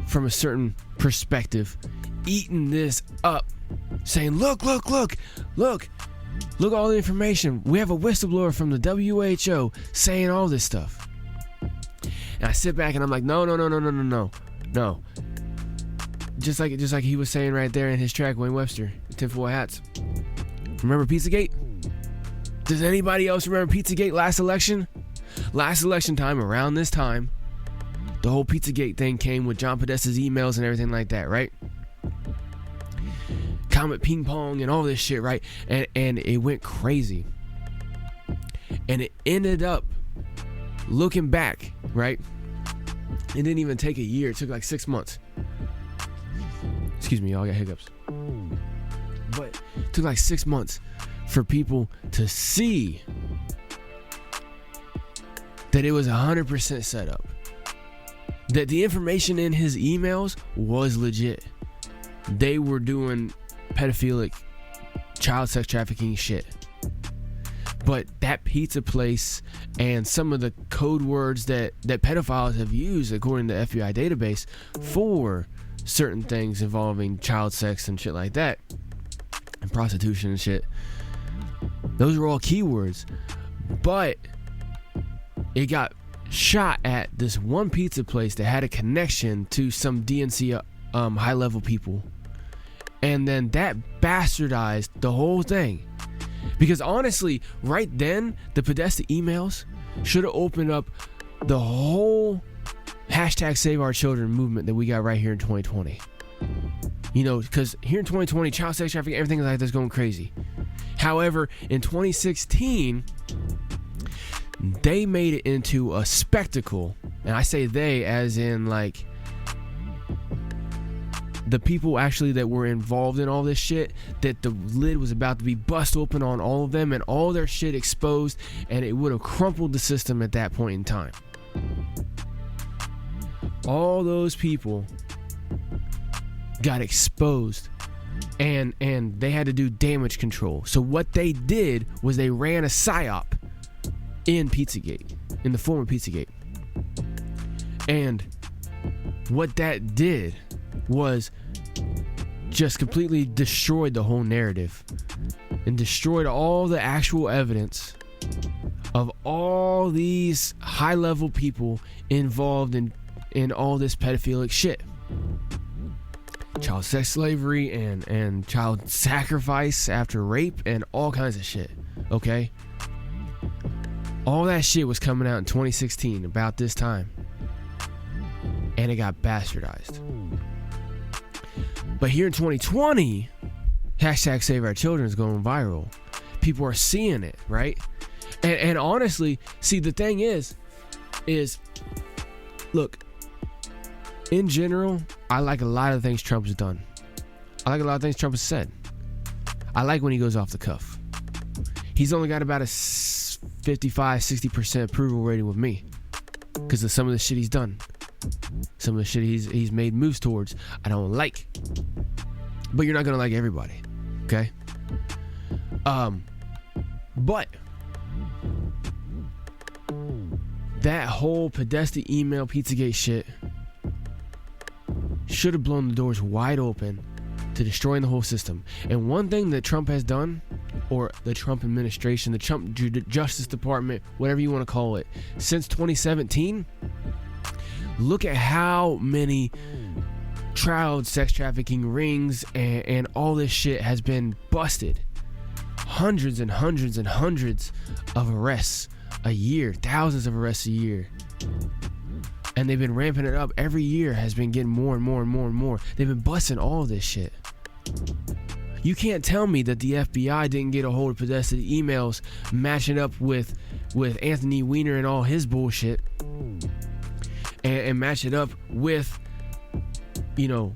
Speaker 3: from a certain perspective eating this up, saying, look all the information. We have a whistleblower from the WHO saying all this stuff. And I sit back and I'm like, no. Just like he was saying right there in his track, Wayne Webster, Tinfoil Hats. Remember Pizzagate? Does anybody else remember Pizzagate last election? Last election time, around this time, the whole Pizzagate thing came with John Podesta's emails and everything like that, right? Comet ping pong and all this shit, right? And it went crazy. And it ended up, looking back, right? It didn't even take a year. It took like 6 months. Excuse me, y'all, I got hiccups. But it took like 6 months for people to see that it was 100% set up. That the information in his emails was legit. They were doing pedophilic, child sex trafficking shit. But that pizza place and some of the code words that pedophiles have used, according to the FBI database, for certain things involving child sex and shit like that, and prostitution and shit, those are all keywords. But it got shot at this one pizza place that had a connection to some DNC high level people, and then that bastardized the whole thing. Because honestly, right then, the Podesta emails should have opened up the whole hashtag Save Our Children movement that we got right here in 2020. You know, because here in 2020, child sex trafficking, everything like that's going crazy. However, in 2016, they made it into a spectacle. And I say they as in like the people actually that were involved in all this shit, that the lid was about to be bust open on all of them and all their shit exposed, and it would have crumpled the system at that point in time. All those people got exposed, and they had to do damage control. So what they did was they ran a psyop in Pizzagate, in the form of Pizzagate. And what that did was just completely destroyed the whole narrative and destroyed all the actual evidence of all these high-level people involved in all this pedophilic shit. Child sex slavery and child sacrifice after rape and all kinds of shit, okay? All that shit was coming out in 2016 about this time, and it got bastardized. But here in 2020, hashtag Save Our Children is going viral. People are seeing it, right? And honestly, see, the thing is, look, in general, I like a lot of things Trump has done. I like a lot of things Trump has said. I like when he goes off the cuff. He's only got about a 55-60% approval rating with me because of some of the shit he's done. Some of the shit he's made moves towards I don't like. But you're not gonna like everybody, okay? But that whole Podesta email Pizzagate shit should have blown the doors wide open to destroying the whole system. And one thing that Trump has done, or the Trump administration, the Trump Justice Department, whatever you want to call it, since 2017, look at how many child sex trafficking rings and all this shit has been busted. Hundreds and hundreds and hundreds of arrests a year, thousands of arrests a year. And they've been ramping it up. Every year has been getting more and more and more and more. They've been busting all of this shit. You can't tell me that the FBI didn't get a hold of Podesta emails matching up with Anthony Weiner and all his bullshit, and match it up with, you know,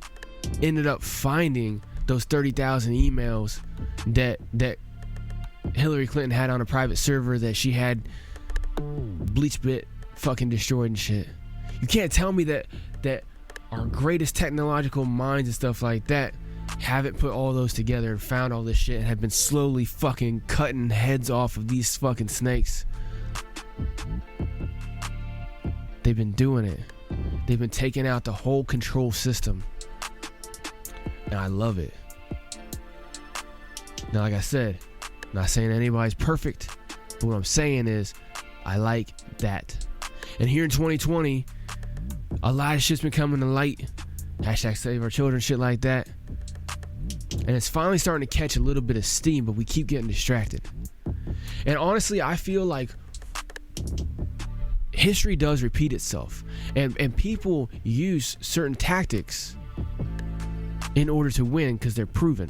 Speaker 3: ended up finding those 30,000 emails that Hillary Clinton had on a private server that she had BleachBit fucking destroyed and shit. You can't tell me that our greatest technological minds and stuff like that haven't put all those together and found all this shit and have been slowly fucking cutting heads off of these fucking snakes. They've been doing it. They've been taking out the whole control system. And I love it. Now, like I said, I'm not saying anybody's perfect, but what I'm saying is I like that. And here in 2020, a lot of shit's been coming to light. Hashtag Save Our Children, shit like that. And it's finally starting to catch a little bit of steam, but we keep getting distracted. And honestly, I feel like history does repeat itself, and people use certain tactics in order to win because they're proven.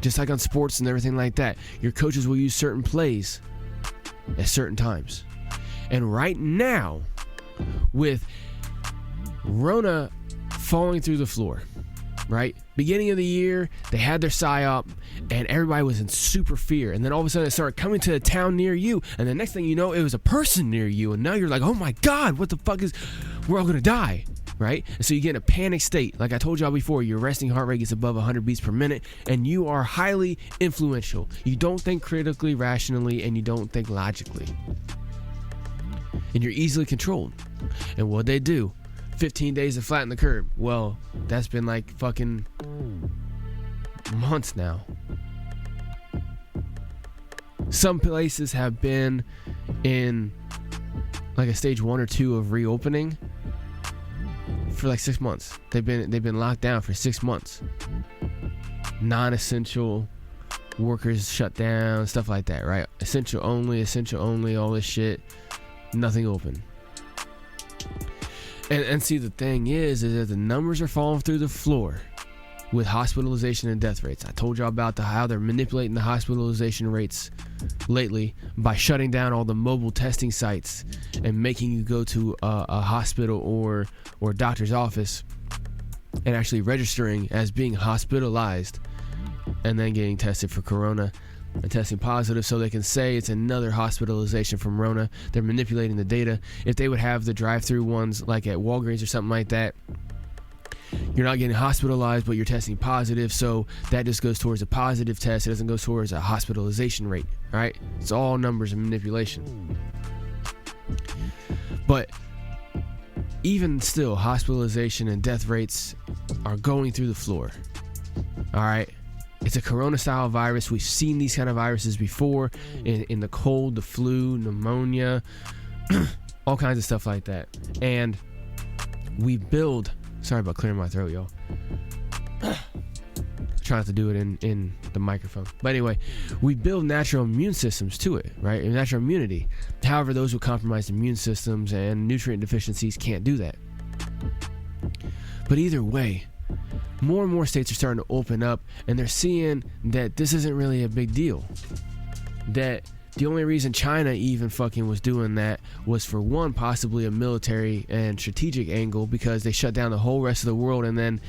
Speaker 3: Just like on sports and everything like that, your coaches will use certain plays at certain times. And right now, with Rona falling through the floor, right? Beginning of the year, they had their psyop, and everybody was in super fear. And then all of a sudden, it started coming to a town near you, and the next thing you know, it was a person near you, and now you're like, oh my God, what the fuck is? We're all gonna die, right? And so you get in a panic state. Like I told y'all before, your resting heart rate gets above 100 beats per minute, and you are highly influential. You don't think critically, rationally, and you don't think logically, and you're easily controlled. And what they do? 15 days to flatten the curve. Well, that's been like fucking months now. Some places have been in like a stage 1 or 2 of reopening for like 6 months. They've been locked down for 6 months. Non-essential workers shut down, stuff like that, right? Essential only, all this shit. Nothing open. And see, the thing is that the numbers are falling through the floor with hospitalization and death rates. I told y'all about how they're manipulating the hospitalization rates lately by shutting down all the mobile testing sites and making you go to a hospital or doctor's office and actually registering as being hospitalized and then getting tested for corona and testing positive so they can say it's another hospitalization from Rona. They're manipulating the data. If they would have the drive-through ones like at Walgreens or something like that, you're not getting hospitalized, but you're testing positive, so that just goes towards a positive test. It doesn't go towards a hospitalization rate, all right? It's all numbers and manipulation. But even still, hospitalization and death rates are going through the floor, all right? It's a corona-style virus. We've seen these kind of viruses before in the cold, the flu, pneumonia, all kinds of stuff like that. And we build... Sorry about clearing my throat, y'all. Try not to do it in the microphone. But anyway, we build natural immune systems to it, right? Natural immunity. However, those with compromised immune systems and nutrient deficiencies can't do that. But either way, more and more states are starting to open up, and they're seeing that this isn't really a big deal. That the only reason China even fucking was doing that was for one, possibly a military and strategic angle, because they shut down the whole rest of the world, and then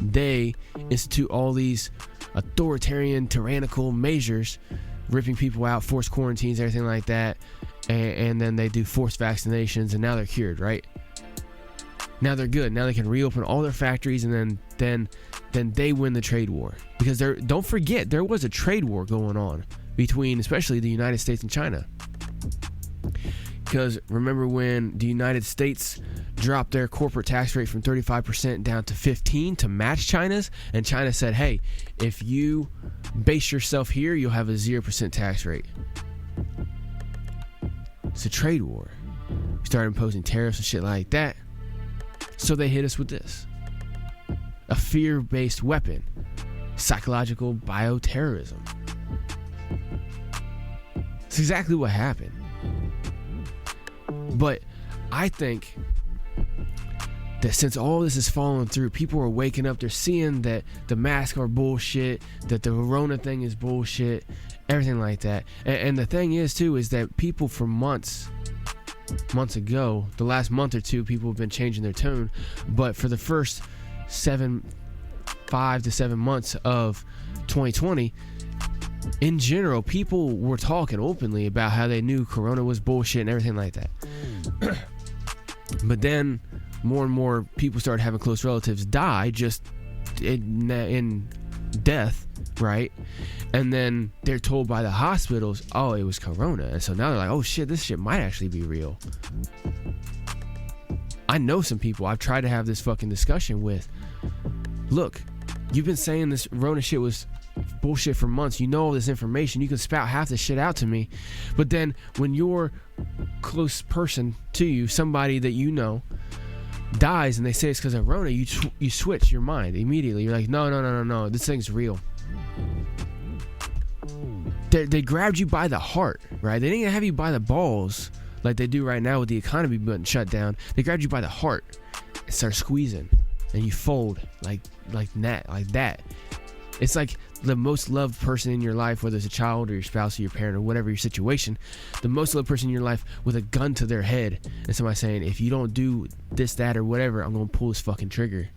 Speaker 3: they institute all these authoritarian, tyrannical measures, ripping people out, forced quarantines, everything like that, and then they do forced vaccinations, and now they're cured, right? Now they're good. Now they can reopen all their factories, and then they win the trade war. Because don't forget, there was a trade war going on between especially the United States and China. Because remember when the United States dropped their corporate tax rate from 35% down to 15% to match China's, and China said, hey, if you base yourself here, you'll have a 0% tax rate. It's a trade war. We started imposing tariffs and shit like that. So they hit us with this. A fear-based weapon. Psychological bioterrorism. It's exactly what happened. But I think that since all this is falling through, people are waking up, they're seeing that the masks are bullshit, that the Rona thing is bullshit, everything like that. And the thing is, too, is that people for months ago, the last month or two, people have been changing their tone, but for the first 5 to 7 months of 2020, in general, people were talking openly about how they knew Corona was bullshit and everything like that. But then more and more people started having close relatives die just in death, right? And then they're told by the hospitals, oh, it was Corona. And so now they're like, oh shit, this shit might actually be real. I know some people I've tried to have this fucking discussion with. Look, you've been saying this Rona shit was bullshit for months. You know all this information. You can spout half the shit out to me. But then when your close person to you, somebody that you know, dies and they say it's because of Rona, you switch your mind immediately. You're like, no, this thing's real. They grabbed you by the heart, right? They didn't have you by the balls like they do right now with the economy being shut down. They grabbed you by the heart and start squeezing, and you fold like that. It's like the most loved person in your life, whether it's a child or your spouse or your parent or whatever your situation, the most loved person in your life with a gun to their head, and somebody saying, if you don't do this, that, or whatever, I'm gonna pull this fucking trigger.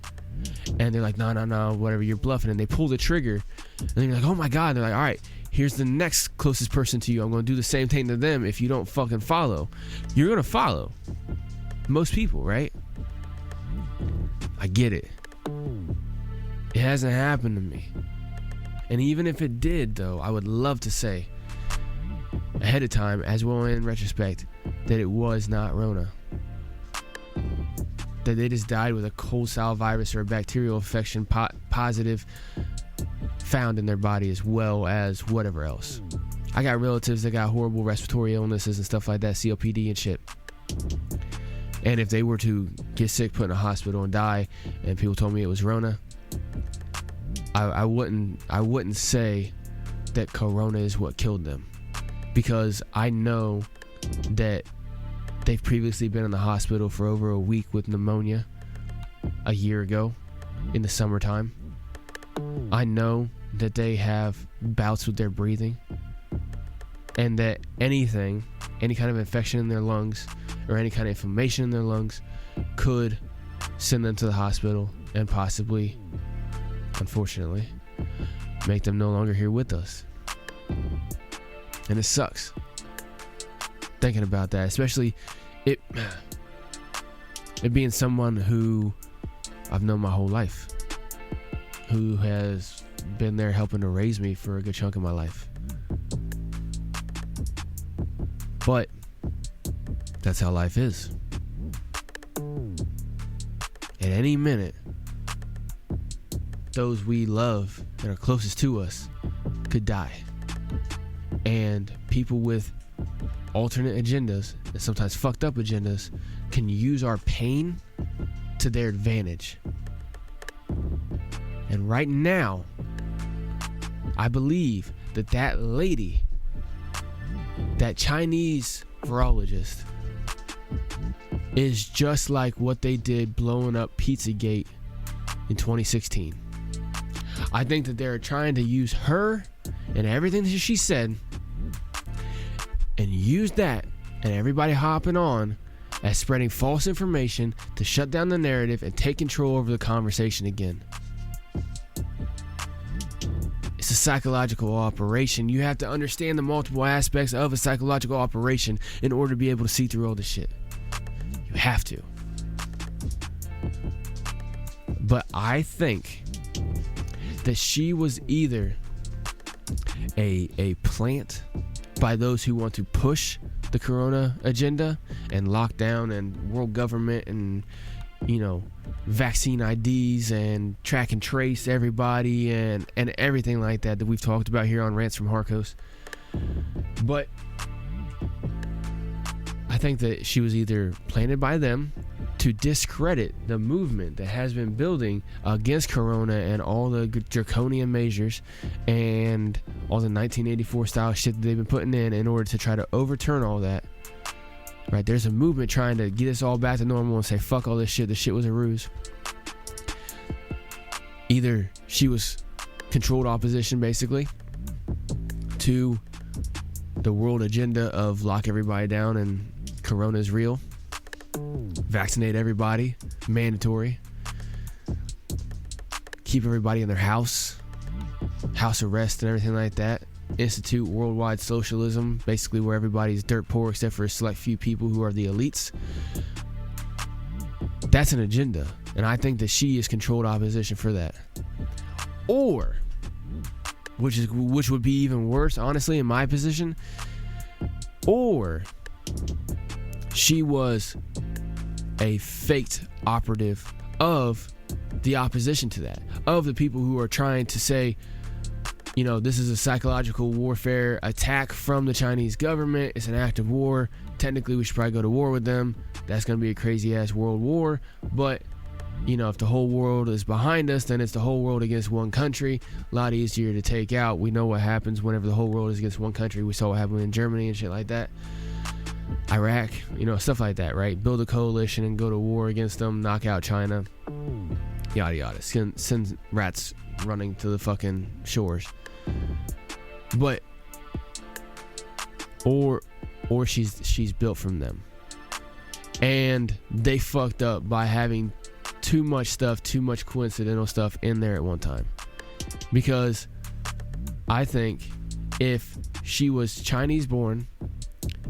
Speaker 3: And they're like, no, whatever, you're bluffing. And they pull the trigger. And then you're like, oh my God. They're like, all right, here's the next closest person to you. I'm going to do the same thing to them if you don't fucking follow. You're going to follow. Most people, right? I get it. It hasn't happened to me. And even if it did, though, I would love to say ahead of time, as well in retrospect, that it was not Rona. That they just died with a K-Sauls virus or a bacterial infection positive found in their body, as well as whatever else. I got relatives that got horrible respiratory illnesses and stuff like that, COPD and shit. And if they were to get sick, put in a hospital and die, and people told me it was Rona, I wouldn't say that Corona is what killed them, because I know that they've previously been in the hospital for over a week with pneumonia a year ago in the summertime. I know that they have bouts with their breathing, and that any kind of infection in their lungs or any kind of inflammation in their lungs could send them to the hospital and possibly, unfortunately, make them no longer here with us. And it sucks thinking about that, especially it being someone who I've known my whole life, who has been there helping to raise me for a good chunk of my life. But that's how life is. At any minute, those we love that are closest to us could die. And people with alternate agendas, and sometimes fucked up agendas, can use our pain to their advantage. And right now, I believe that lady, that Chinese virologist, is just like what they did blowing up Pizzagate in 2016. I think that they're trying to use her and everything that she said and use that and everybody hopping on as spreading false information to shut down the narrative and take control over the conversation again. It's a psychological operation. You have to understand the multiple aspects of a psychological operation in order to be able to see through all this shit. You have to. But I think that she was either a plant by those who want to push the corona agenda and lockdown and world government and, vaccine IDs and track and trace everybody and everything like that we've talked about here on Rants from Harkos. But I think that she was either planted by them to discredit the movement that has been building against corona and all the draconian measures and all the 1984 style shit that they've been putting in order to try to overturn all that. Right, there's a movement trying to get us all back to normal and say fuck all this shit. This shit was a ruse. Either she was controlled opposition basically to the world agenda of lock everybody down and corona is real, vaccinate everybody, mandatory, keep everybody in their house arrest and everything like that, institute worldwide socialism, basically where everybody's dirt poor except for a select few people who are the elites. That's an agenda, and I think that she is controlled opposition for that. Or, which would be even worse, honestly, in my position, or she was a faked operative of the opposition to that, of the people who are trying to say, this is a psychological warfare attack from the Chinese government. It's an act of war. Technically, we should probably go to war with them. That's going to be a crazy-ass world war. But, if the whole world is behind us, then it's the whole world against one country. A lot easier to take out. We know what happens whenever the whole world is against one country. We saw what happened in Germany and shit like that. Iraq, stuff like that, right? Build a coalition and go to war against them, knock out China. Yada, yada. Send rats running to the fucking shores. But or she's built from them, and they fucked up by having too much stuff, too much coincidental stuff in there at one time. Because I think if she was Chinese born,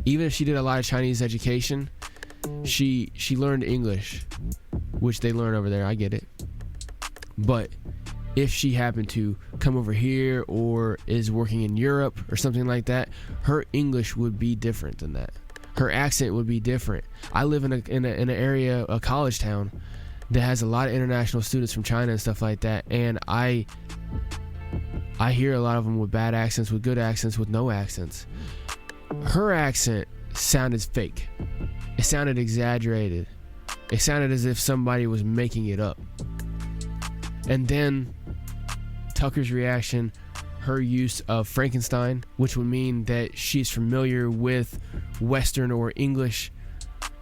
Speaker 3: even if she did a lot of Chinese education, she learned English, which they learn over there. I get it. But if she happened to come over here or is working in Europe or something like that, her English would be different than that. Her accent would be different. I live in an area, a college town, that has a lot of international students from China and stuff like that, and I hear a lot of them with bad accents, with good accents, with no accents. Her accent sounded fake. It sounded exaggerated. It sounded as if somebody was making it up. And then Tucker's reaction, her use of Frankenstein, which would mean that she's familiar with Western or English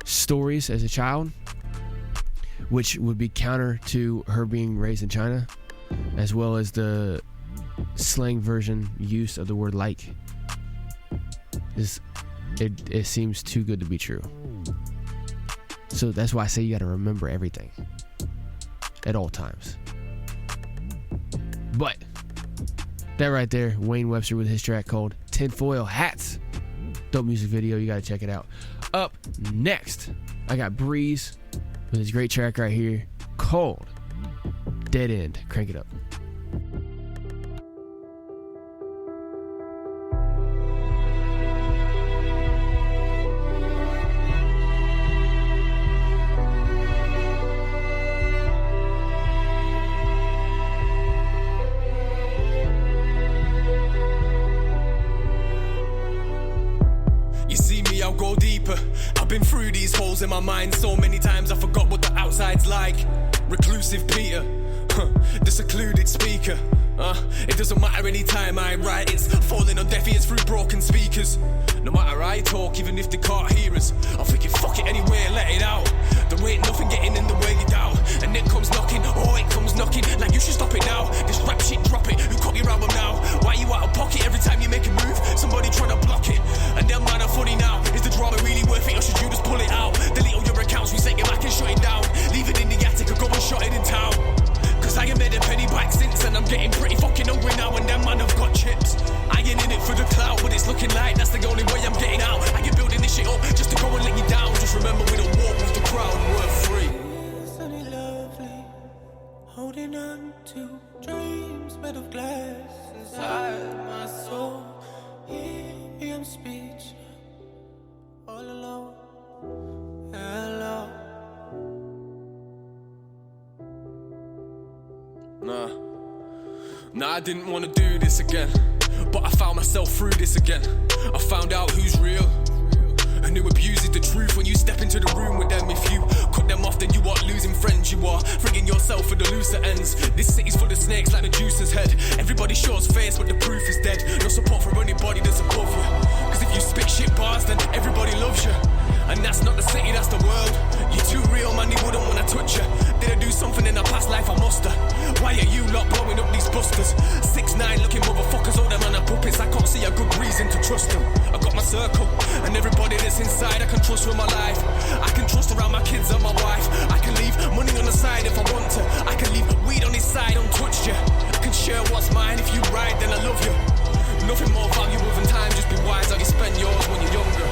Speaker 3: stories as a child, which would be counter to her being raised in China, as well as the slang version use of the word like. It seems too good to be true. So that's why I say you gotta remember everything at all times. But that right there, Wayne Webster with his track called Tinfoil Hats. Dope music video, you gotta check it out. Up next, I got Breeze with his great track right here called Dead End. Crank it up.
Speaker 5: Go deeper. I've been through these holes in my mind so many times I forgot what the outside's like. Reclusive Peter, the secluded speaker. It doesn't matter any time I write, it's falling on deaf ears through broken speakers. No matter I talk, even if they can't hear us, I'm thinking fuck it anyway, let it out. There ain't nothing getting in the way you doubt. And it comes knocking, oh it comes knocking, like you should stop it now. This rap shit, drop it, who cut your album now? Why you out of pocket every time you make a move? Somebody trying to block it, and them man are funny now. Is the drama really worth it, or should you just pull it out? Delete all your accounts, reset your back and shut it down. Leave it in the attic or go and shut it in town. Cause I ain't made a penny back since, and I'm getting pretty fucking hungry now, and them man have got chips. I ain't in it for the clout, but it's looking like that's the only way I'm getting out. I ain't building this shit up just to go and let you down. Just remember we don't walk with the crowd, we're free.
Speaker 7: Isn't it lovely, holding on to dreams made of glass inside my soul. Hear me, I'm speechless, all alone, hello.
Speaker 5: Nah, I didn't want to do this again, but I found myself through this again. I found out who's real and who abuses the truth. When you step into the room with them, if you cut them off, then you are losing friends. You are frigging yourself for the looser ends. This city's full of snakes like the juicer's head. Everybody shows face, but the proof is dead. No support for anybody that's above you, cause if you spit shit bars, then everybody loves you. And that's not the city, that's the world. You're too real, man, they wouldn't wanna touch you. Did I do something in a past life? I must have. Why are you lot blowing up these busters? 6'9" looking motherfuckers, all them man are puppets. I can't see a good reason to trust them. I got my circle, and everybody that's inside I can trust with my life. I can trust around my kids and my wife. I can leave money on the side if I want to. I can leave weed on his side untouched, yeah. I can share what's mine. If you ride, then I love you. Nothing more valuable than time, just be wise how you spend yours when you're younger.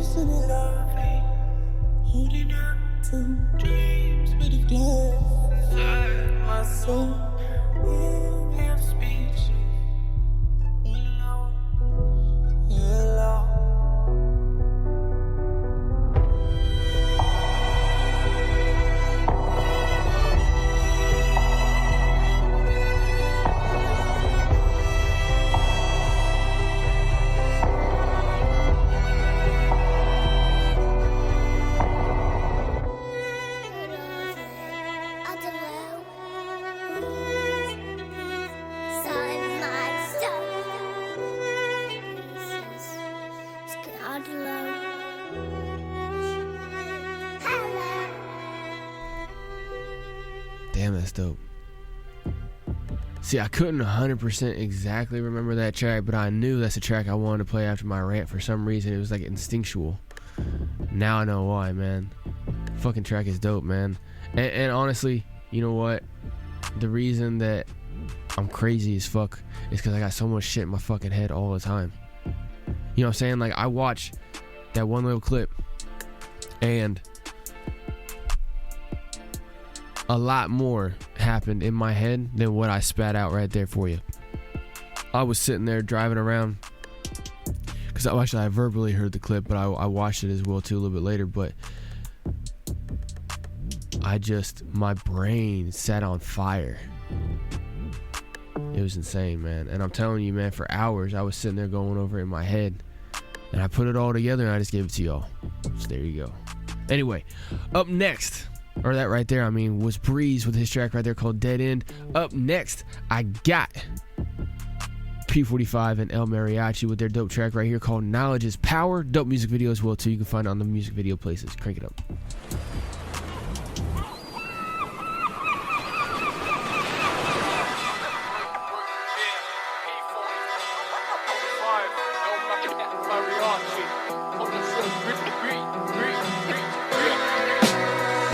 Speaker 7: Isn't it lovely, holding on to dreams made of glass inside my soul. Hear me, I'm speechless, all alone, hello.
Speaker 3: Damn, that's dope. See, I couldn't 100% exactly remember that track, but I knew that's a track I wanted to play after my rant. For some reason, it was like instinctual. Now I know why, man. Fucking track is dope, man. And honestly, you know what? The reason that I'm crazy as fuck is because I got so much shit in my fucking head all the time. You know what I'm saying? Like, I watch that one little clip and a lot more happened in my head than what I spat out right there for you. I was sitting there driving around because I verbally heard the clip, but I watched it as well too a little bit later. But my brain sat on fire. It was insane, man. And I'm telling you, man, for hours I was sitting there going over it in my head, and I put it all together and I just gave it to y'all. So there you go. Anyway, up next, or that right there, I mean, was Breeze with his track right there called Dead End. Up next, I got P45 and El Mariarchi with their dope track right here called Knowledge is Power. Dope music video as well too. You can find it on the music video places. Crank it up.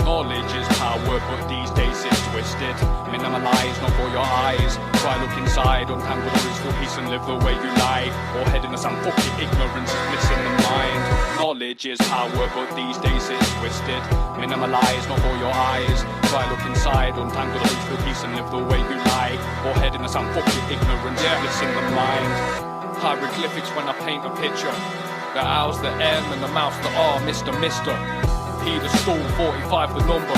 Speaker 4: Knowledge is power, but these days it's twisted. Minimalize, not for your eyes. Try look inside, untangle the roots for peace and live the way you like. Or head into some fucking ignorance is missing the mind. Knowledge is power, but these days it's twisted. Minimalize, not for your eyes. Try look inside, untangle the roots for peace and live the way you like. Or head into some fucking ignorance is missing the mind. Hieroglyphics when I paint a picture. The L's the M and the mouth's the R, Mr. P the stool, 45 the number.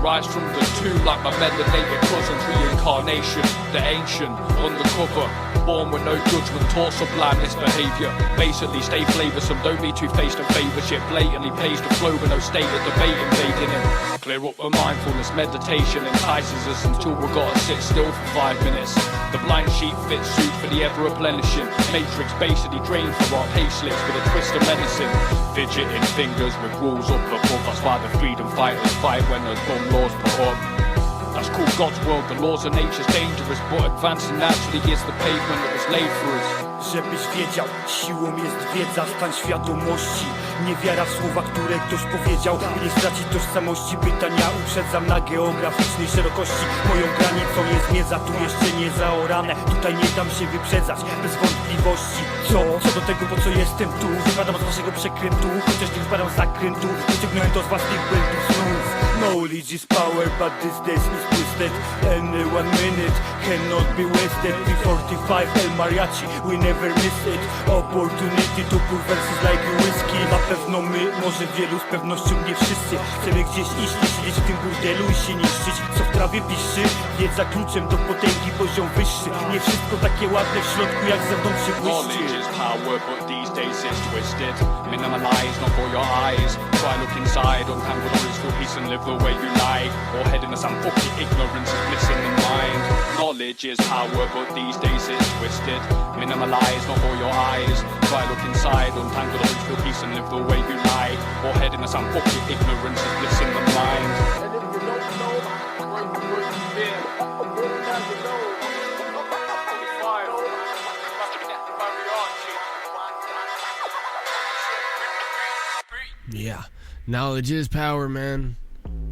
Speaker 4: Rise from the tomb like my melanated cousin's reincarnation. The ancient, undercover, born with no judgment, taught sublime misbehavior. Basically stay flavoursome, don't be two-faced and favour shit. Blatantly pays the flow with no state of debate invading it. Clear up with mindfulness, meditation entices us until we gotta sit still for 5 minutes. The blind sheep fits suit for the ever-replenishing matrix, basically drained for our payslips with a twist of medicine. Fidgeting fingers with rules up above, that's why the freedom fighters fight when the dumb laws put up. That's called God's world, the laws of nature's dangerous, but advancing naturally is the pavement that was laid for us.
Speaker 10: Żebyś wiedział, siłą jest wiedza, stan świadomości. Niewiara w słowa, które ktoś powiedział. Nie stracić tożsamości, pytania uprzedzam na geograficznej szerokości. Moją granicą jest miedza, tu jeszcze nie zaorane. Tutaj nie dam się wyprzedzać, bez wątpliwości. Co do tego, po co jestem tu? Wypadam z waszego przekrętu, chociaż nie wypadam z zakrętu. Wyciągnąłem to z własnych błędów znów. Knowledge is power, but this days is twisted. And 1 minute cannot be wasted. P45, El Mariarchi, we never miss it. Opportunity to pour verses like whisky. Na pewno my, może wielu, z pewnością nie wszyscy. Chcemy gdzieś iść, nie siedzieć w tym burdelu i się niszczyć. Co w trawie piszczy, wiedza kluczem do potęgi, poziom wyższy. Nie wszystko takie ładne w środku, jak zewnątrz się błyszczy.
Speaker 4: Knowledge is power, but these days it's twisted. Minimalize, not for your eyes. Try look inside, untangle the roots for peace and live the way you like. Or head into some fucking ignorance is missing the mind. Knowledge is power, but these days it's twisted. Minimalize, not for your eyes. Try look inside, untangle the roots for peace and live the way you like. Or head into some fucking ignorance is missing the mind.
Speaker 12: And if you don't know,
Speaker 3: Yeah, knowledge is power, man.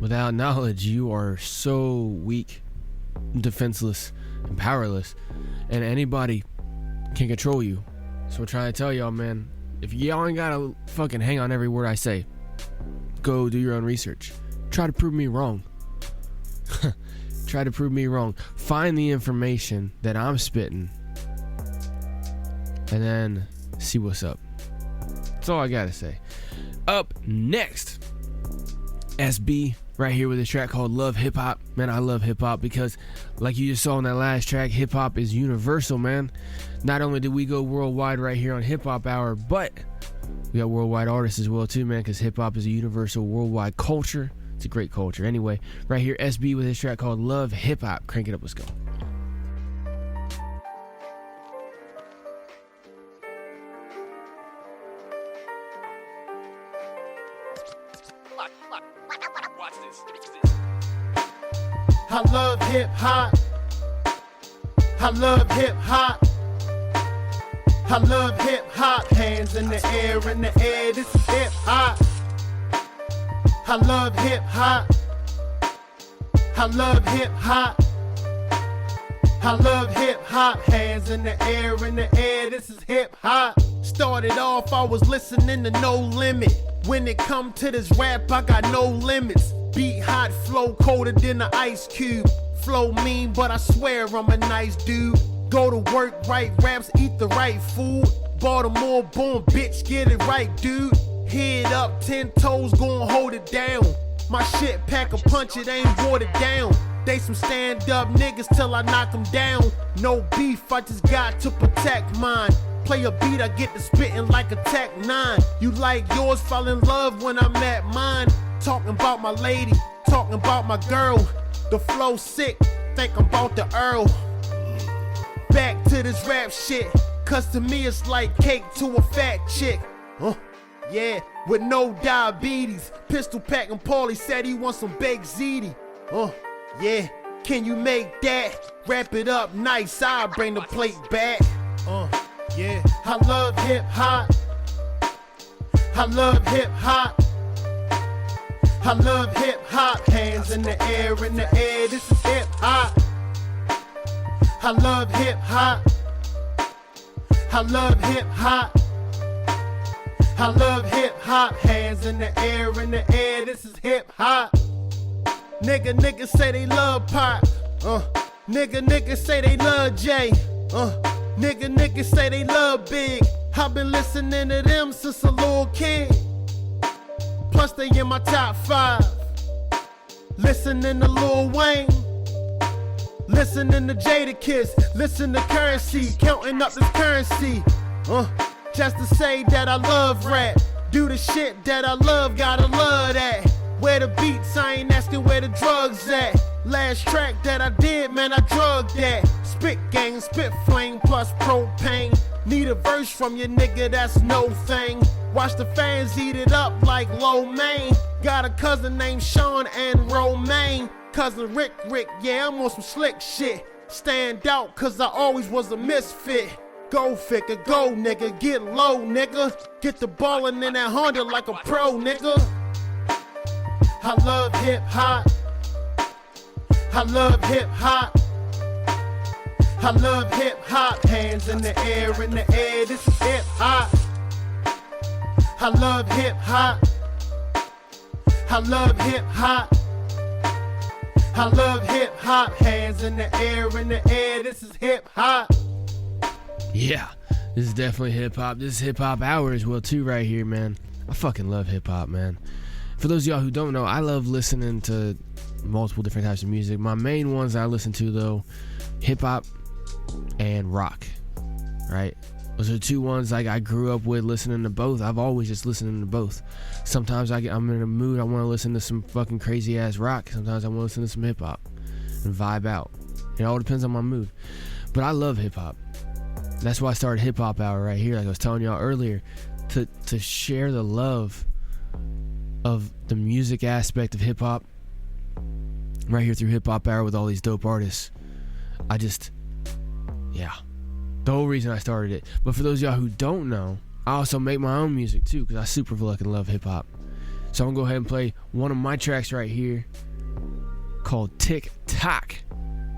Speaker 3: Without knowledge, you are so weak, defenseless, and powerless, and anybody can control you. So I'm trying to tell y'all, man, if y'all ain't gotta fucking hang on every word I say, go do your own research. Try to prove me wrong. Try to prove me wrong. Find the information that I'm spitting, and then see what's up. That's all I gotta say. Up next, S.bee right here with a track called Love Hip-Hop. Man, I love hip-hop because, like you just saw in that last track, hip-hop is universal, man. Not only did we go worldwide right here on HipHop Hour, but we got worldwide artists as well too, man, because hip-hop is a universal worldwide culture. It's a great culture. Anyway, right here, S.bee with his track called Love Hip-Hop. Crank it up, let's go.
Speaker 22: I love hip-hop. I love hip-hop. I love hip-hop. Hands in the air, this is hip-hop. I love hip-hop.
Speaker 6: I love hip hop. I love hip hop. Hands in the air, this is hip hop. Started off, I was listening to No Limit. When it come to this rap, I got no limits. Beat hot, flow colder than an ice cube. Flow mean, but I swear I'm a nice dude. Go to work, write raps, eat the right food. Baltimore, boom, bitch, get it right, dude. Head up, 10 toes, gon' hold it down. My shit pack a punch, it ain't watered down. They some stand-up niggas till I knock them down. No beef, I just got to protect mine. Play a beat, I get to spitting like a Tech 9. You like yours, fall in love when I met mine. Talking about my lady, talking about my girl. The flow sick, think I'm about to Earl. Back to this rap shit, cause to me it's like cake to a fat chick. Yeah, with no diabetes. Pistol packing Paulie said he wants some baked ziti. Yeah, can you make that? Wrap it up nice, I'll bring the plate back. Yeah, I love hip hop. I love hip hop. I love hip hop. Hands in the air, this is hip hop. I love hip hop. I love hip hop. I love hip hop. Hands in the air, this is hip hop. Niggas say they love pop. Niggas say they love J. Niggas say they love Big. I've been listening to them since a little kid. Plus they in my top 5. Listening to Lil Wayne. Listening to Jadakiss. Listen to Currency. Counting up this currency. Just to say that I love rap. Do the shit that I love, gotta love that. Where the beats, I ain't asking where the drugs at. Last track that I did, man, I drugged that. Spit gang, spit flame plus propane. Need a verse from your nigga, that's no thing. Watch the fans eat it up like lo mein. Got a cousin named Sean and Romaine. Cousin Rick, yeah, I'm on some slick shit. Stand out cause I always was a misfit. Go figure, go nigga, get low nigga. Get the ballin' in that Honda like a pro nigga. I love hip hop. I love hip hop. I love hip hop. Hands in the air, this is hip hop. I love hip hop. I love hip hop. I love hip hop. Hands in the air, this is hip hop.
Speaker 3: Yeah, this is definitely hip hop. This is Hip Hop Hour as well too, right here, man. I fucking love hip hop, man. For those of y'all who don't know, I love listening to multiple different types of music. My main ones I listen to though, hip hop and rock, right? Those are the two ones like I grew up with listening to both. I've always just listening to both. Sometimes I'm in a mood, I want to listen to some fucking crazy ass rock. Sometimes I want to listen to some hip hop and vibe out. It all depends on my mood. But I love hip hop. That's why I started Hip Hop Hour right here, like I was telling y'all earlier, to share the love of the music aspect of hip hop right here through Hip Hop Hour with all these dope artists. The whole reason I started it. But for those of y'all who don't know, I also make my own music too, because I super fucking love hip hop. So I'm gonna go ahead and play one of my tracks right here called TikTok.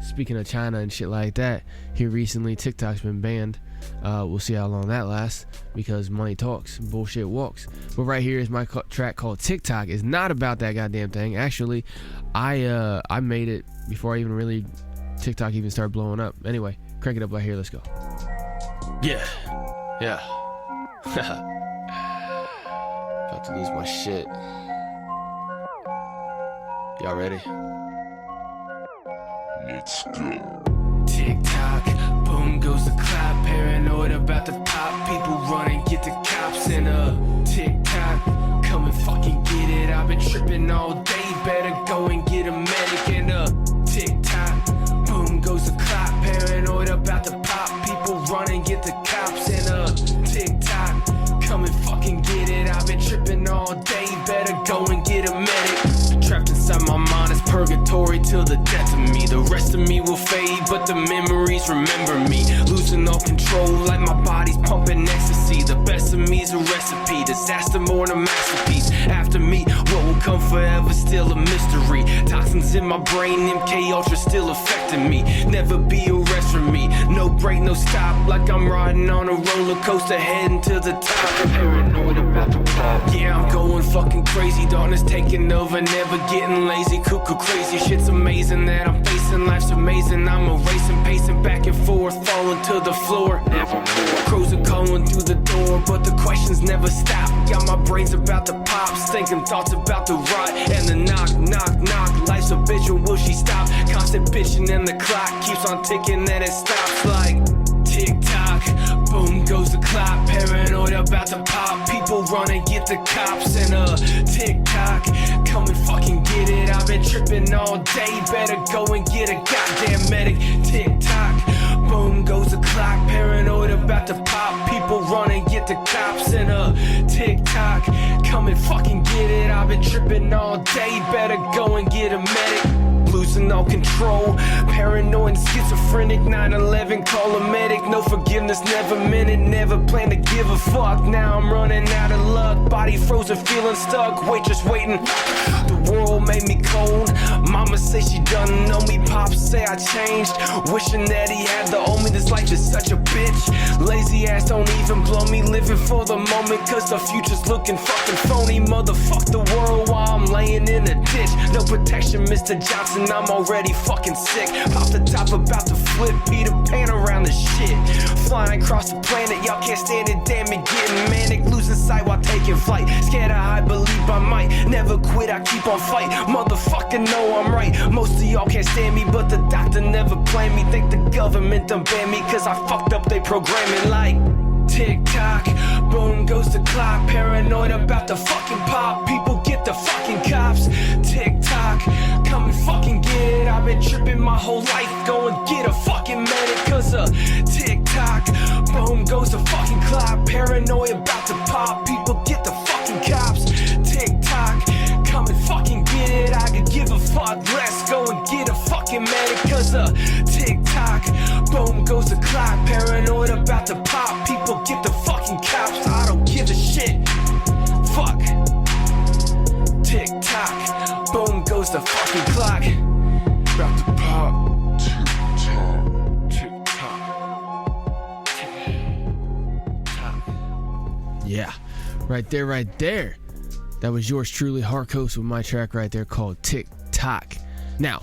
Speaker 3: Speaking of China and shit like that, here recently TikTok's been banned. We'll see how long that lasts because money talks, bullshit walks. But right here is my track called TikTok. It's not about that goddamn thing. Actually, I made it before I even really TikTok even started blowing up. Anyway, crank it up right here. Let's go. Yeah. About to lose my shit. Y'all ready?
Speaker 2: Let's go.
Speaker 3: TikTok, boom goes the clap. Paranoid about the pop. People run and get the cops in a TikTok. Come and fucking get it. I've been tripping all day. Better go and get a medic in a TikTok. Boom goes the clap. Paranoid about the pop. People run and get the cops in a TikTok. Come and fucking get it. I've been tripping all day. Better go and get a medic. Trapped inside my mind, it's purgatory till till the death of me. The rest of me will fade, but the memories remember me. Losing all control like my body's pumping ecstasy. The best of me's a recipe, disaster more than a masterpiece. After me, what will come forever still a mystery. Toxins in my brain, MK Ultra still affecting me. Never be a rest for me, no break, no stop. Like I'm riding on a roller coaster heading to the top. Paranoid about the pop. Yeah, I'm going fucking crazy. Darkness taking over, never getting lazy. Cuckoo crazy, shit's amazing that I'm facing. Life's amazing, I'm erasing, pacing back and forth, falling to the floor. Nevermore. Crows are calling through the door, but the questions never stop. Got my brains about to pop, thinking thoughts about the rot and the knock, knock, knock. Life's a bitch, when will she stop? Constant bitching and the clock keeps on ticking and it stops like tick tock. Boom goes the clock, paranoid about to pop. People run and get the cops and tick tock. Come and fucking get it. I've been tripping all day. Better go and get a goddamn medic. Tick tock. Boom goes the clock, paranoid about to pop. People run and get the cops and tick tock. Come and fucking get it. I've been tripping all day. Better go and get a medic. Losing all control, paranoid and schizophrenic. 9/11, call a medic. No forgiveness, never meant it. Never planned to give a fuck. Now I'm running out of luck. Body frozen, feeling stuck. Waitress waiting. The world made me cold. Mama say she done know me. Pops say I changed. Wishing that he had the old me. This life is such a bitch. Lazy ass don't even blow me. Living for the moment, cause the future's looking fucking phony. Motherfuck the world while I'm laying in a ditch. No protection, Mr. Johnson. I'm already fucking sick. Pop the top, about to flip Peter Pan around the shit. Flying across the planet, y'all can't stand it. Damn it, getting manic. Losing sight while taking flight. Scared of high, believe I might. Never quit, I keep on fight. Motherfucker, know I'm right. Most of y'all can't stand me, but the doctor never planned me. Think the government done banned me, cause I fucked up they programming like tick tock. Boom goes the clock. Paranoid about to fucking pop. People get the fucking cops. Tick tock. Come and fucking get it. I've been tripping my whole life. Go and get a fucking medic, cause tick tock. Boom goes the fucking clock. Paranoid about to pop. People get the fucking cops. Tick tock. Come and fucking get it. I could give a fuck less. Go and get a fucking medic, cause tick tock. Boom goes the clock. Paranoid about to pop. People get the fucking cops. I don't give a shit. Fuck. Tick tock. Boom goes the fucking clock. About to pop. Tick tock. Tick tock. Yeah. Right there. That was yours truly, Harkos, with my track right there called Tick Tock. Now,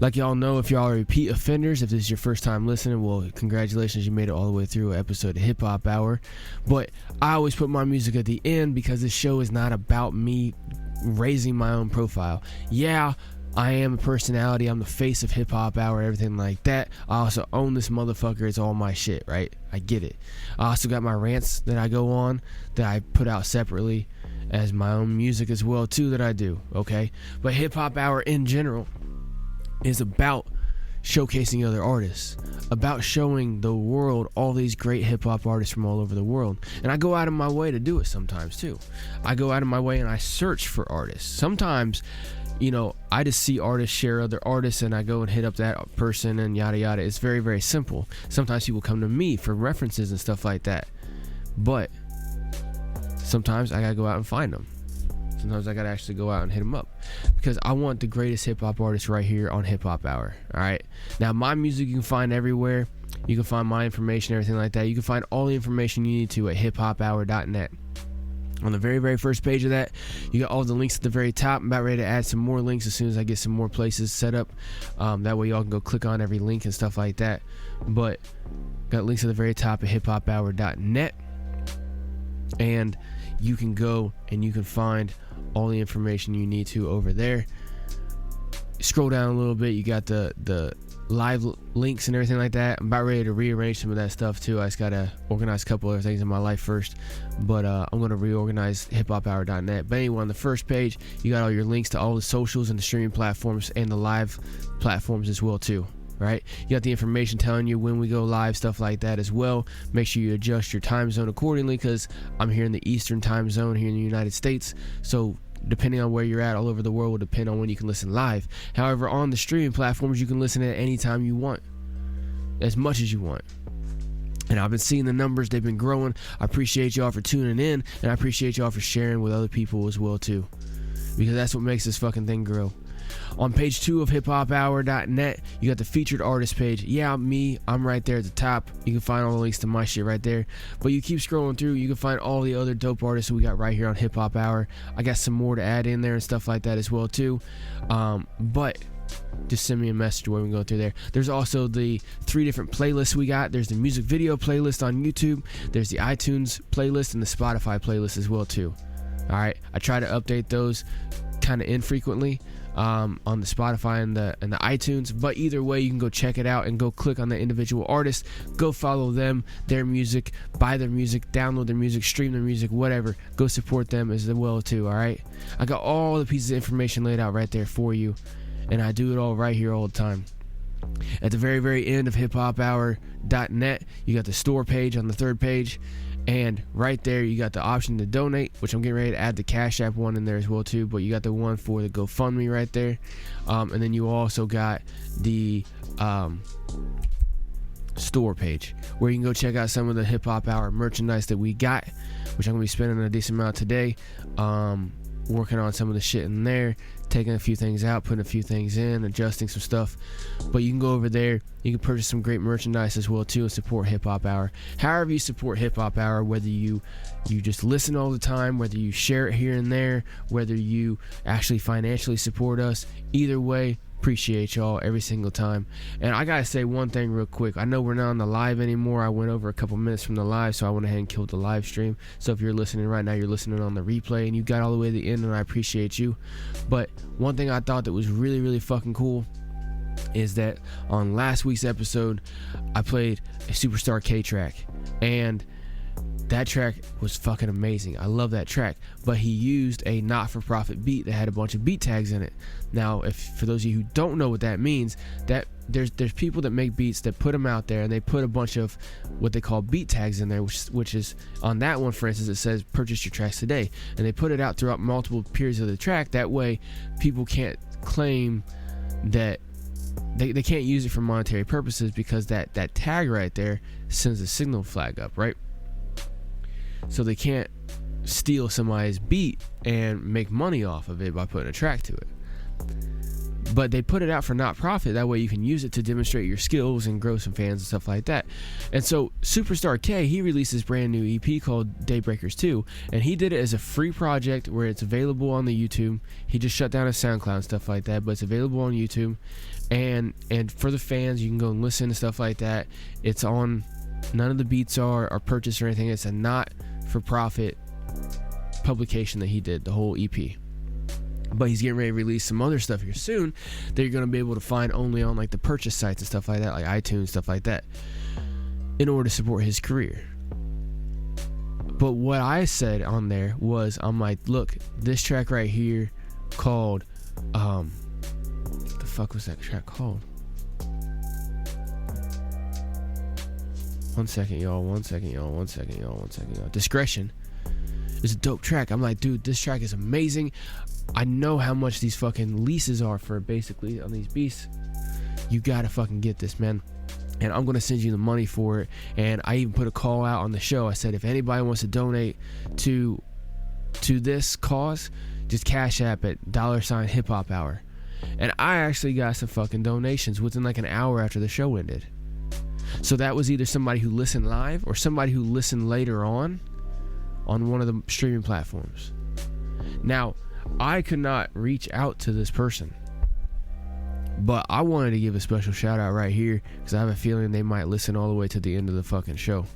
Speaker 3: like y'all know, if y'all are repeat offenders, if this is your first time listening, well, congratulations, you made it all the way through an episode of HipHop Hour. But I always put my music at the end because this show is not about me raising my own profile. Yeah, I am a personality, I'm the face of HipHop Hour, everything like that. I also own this motherfucker, it's all my shit, right? I get it. I also got my rants that I go on, that I put out separately as my own music as well too, that I do, okay? But HipHop Hour in general is about showcasing other artists, about showing the world all these great hip-hop artists from all over the world. And I go out of my way to do it sometimes too. I go out of my way and I search for artists. Sometimes, you know, I just see artists share other artists and I go and hit up that person and yada yada. It's very, very simple. Sometimes people come to me for references and stuff like that. But sometimes I gotta go out and find them. Sometimes I gotta actually go out and hit them up because I want the greatest hip-hop artists right here on HipHop Hour. Alright, now my music you can find everywhere. You can find my information, everything like that. You can find all the information you need to at hiphophour.net. On the very, very first page of that, you got all the links at the very top. I'm about ready to add some more links as soon as I get some more places set up. That way y'all can go click on every link and stuff like that. But got links at the very top at hiphophour.net. And you can go and you can find all the information you need to over there. Scroll down a little bit, you got the live links and everything like that. I'm about ready to rearrange some of that stuff too. I just gotta organize a couple other things in my life first, but I'm gonna reorganize hiphophour.net. But anyway, on the first page you got all your links to all the socials and the streaming platforms and the live platforms as well too. Right, you got the information telling you when we go live, stuff like that as well. Make sure you adjust your time zone accordingly, because I'm here in the Eastern time zone here in the United States, so depending on where you're at all over the world will depend on when you can listen live. However, on the streaming platforms, you can listen at any time you want, as much as you want. And I've been seeing the numbers, they've been growing. I appreciate y'all for tuning in, and I appreciate y'all for sharing with other people as well too, because that's what makes this fucking thing grow. On page 2 of hiphophour.net, you got the featured artist page. Yeah, I'm right there at the top. You can find all the links to my shit right there. But you keep scrolling through, you can find all the other dope artists we got right here on Hip Hop Hour. I got some more to add in there and stuff like that as well too. But just send me a message where we can go through there. There's also the 3 different playlists we got. There's the music video playlist on YouTube. There's the iTunes playlist and the Spotify playlist as well too. All right, I try to update those kind of infrequently on the Spotify and the iTunes, but either way you can go check it out and go click on the individual artist, go follow them, their music, buy their music, download their music, stream their music, whatever. Go support them as well too. All right, I got all the pieces of information laid out right there for you, and I do it all right here all the time. At the very, very end of hiphophour.net, you got the store page on the 3rd page, and right there you got the option to donate, which I'm getting ready to add the Cash App one in there as well too, but you got the one for the GoFundMe right there. And then you also got the store page where you can go check out some of the Hip Hop Hour merchandise that we got, which I'm going to be spending a decent amount today, working on some of the shit in there, taking a few things out, putting a few things in, adjusting some stuff. But you can go over there, you can purchase some great merchandise as well too, and support Hip Hop Hour. However you support Hip Hop Hour, whether you just listen all the time, whether you share it here and there, whether you actually financially support us, either way, appreciate y'all every single time. And I gotta say one thing real quick. I know we're not on the live anymore. I went over a couple minutes from the live, so I went ahead and killed the live stream. So if you're listening right now, you're listening on the replay and you got all the way to the end, and I appreciate you. But one thing I thought that was really, really fucking cool is that on last week's episode, I played a Superstar K track, and that track was fucking amazing. I love that track. But he used a not-for-profit beat that had a bunch of beat tags in it. Now, if for those of you who don't know what that means, that there's people that make beats that put them out there, and they put a bunch of what they call beat tags in there, which is on that one, for instance, it says purchase your tracks today, and they put it out throughout multiple periods of the track. That way, people can't claim that they can't use it for monetary purposes, because that tag right there sends a signal flag up, right? So they can't steal somebody's beat and make money off of it by putting a track to it. But they put it out for not profit. That way you can use it to demonstrate your skills and grow some fans and stuff like that. And so Superstar K, he released this brand new EP called Daybreakers 2, and he did it as a free project where it's available on the YouTube. He just shut down his SoundCloud and stuff like that, but it's available on YouTube. And for the fans, you can go and listen to stuff like that. It's on, none of the beats are purchased or anything. It's a not for profit publication that he did, the whole EP. But he's getting ready to release some other stuff here soon that you're going to be able to find only on like the purchase sites and stuff like that, like iTunes, stuff like that, in order to support his career. But what I said on there was, I'm like, look, this track right here called what the fuck was that track called? One second, y'all. Discretion is a dope track. I'm like, dude, this track is amazing. I know how much these fucking leases are for basically on these beats. You gotta fucking get this, man. And I'm gonna send you the money for it. And I even put a call out on the show. I said, if anybody wants to donate to this cause, just Cash App at $ Hip Hop Hour. And I actually got some fucking donations within like an hour after the show ended. So that was either somebody who listened live or somebody who listened later on one of the streaming platforms. Now, I could not reach out to this person, but I wanted to give a special shout out right here, because I have a feeling they might listen all the way to the end of the fucking show.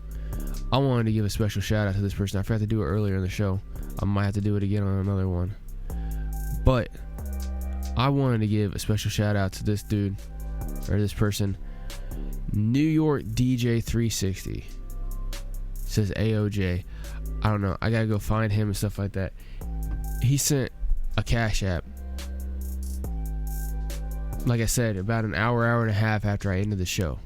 Speaker 3: I wanted to give a special shout out to this person. I forgot to do it earlier in the show. I might have to do it again on another one. But I wanted to give a special shout out to this dude, or this person, New York DJ 360. Says AOJ. I don't know. I gotta go find him and stuff like that. He sent a Cash App, like I said, about an hour and a half after I ended the show.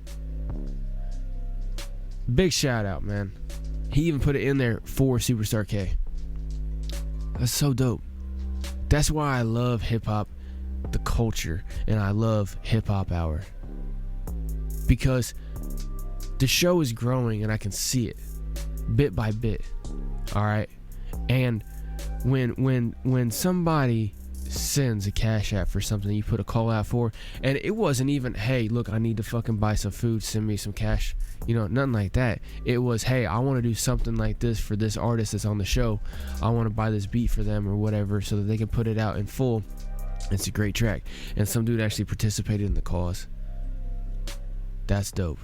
Speaker 3: Big shout out, man. He even put it in there for Superstar K. That's so dope. That's why I love hip-hop, the culture, and I love HipHop Hour. Because the show is growing and I can see it bit by bit. All right? And when somebody sends a cash app for something you put a call out for, and it wasn't even, hey, look, I need to fucking buy some food, send me some cash, you know, nothing like that. It was, hey, I want to do something like this for this artist that's on the show. I want to buy this beat for them or whatever so that they can put it out in full. It's a great track, and some dude actually participated in the cause. That's dope.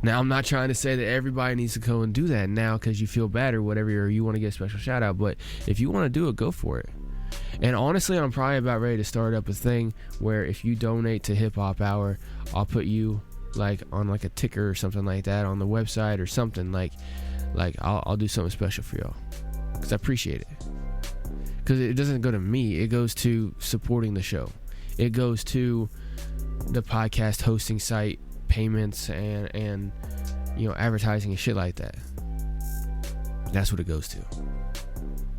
Speaker 3: Now, I'm not trying to say that everybody needs to go and do that now because you feel bad or whatever, or you want to get a special shout out, but if you want to do it, go for it. And honestly, I'm probably about ready to start up a thing where if you donate to HipHop Hour, I'll put you like on like a ticker or something like that on the website or something. Like I'll do something special for y'all because I appreciate it. Because it doesn't go to me, it goes to supporting the show. It goes to the podcast hosting site payments and you know, advertising and shit like that. That's what it goes to.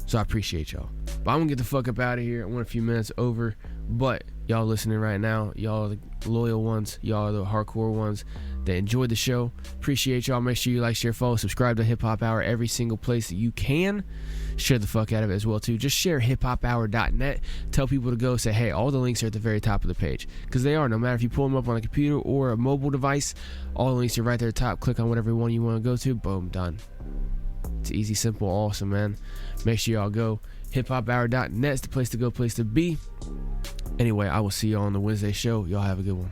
Speaker 3: So I appreciate y'all. But I'm gonna get the fuck up out of here. I want a few minutes over, but y'all listening right now, y'all are the loyal ones, y'all are the hardcore ones that enjoyed the show. Appreciate y'all. Make sure you like, share, follow, subscribe to HipHop Hour every single place that you can. Share the fuck out of it as well too. Just share hiphophour.net. Tell people to go. Say, hey, all the links are at the very top of the page, because they are. No matter if you pull them up on a computer or a mobile device, all the links are right there at the top. Click on whatever one you want to go to. Boom, done. It's easy, simple, awesome, man. Make sure y'all go. hiphophour.net is the place to go, place to be. Anyway, I will see y'all on the Wednesday show. Y'all have a good one.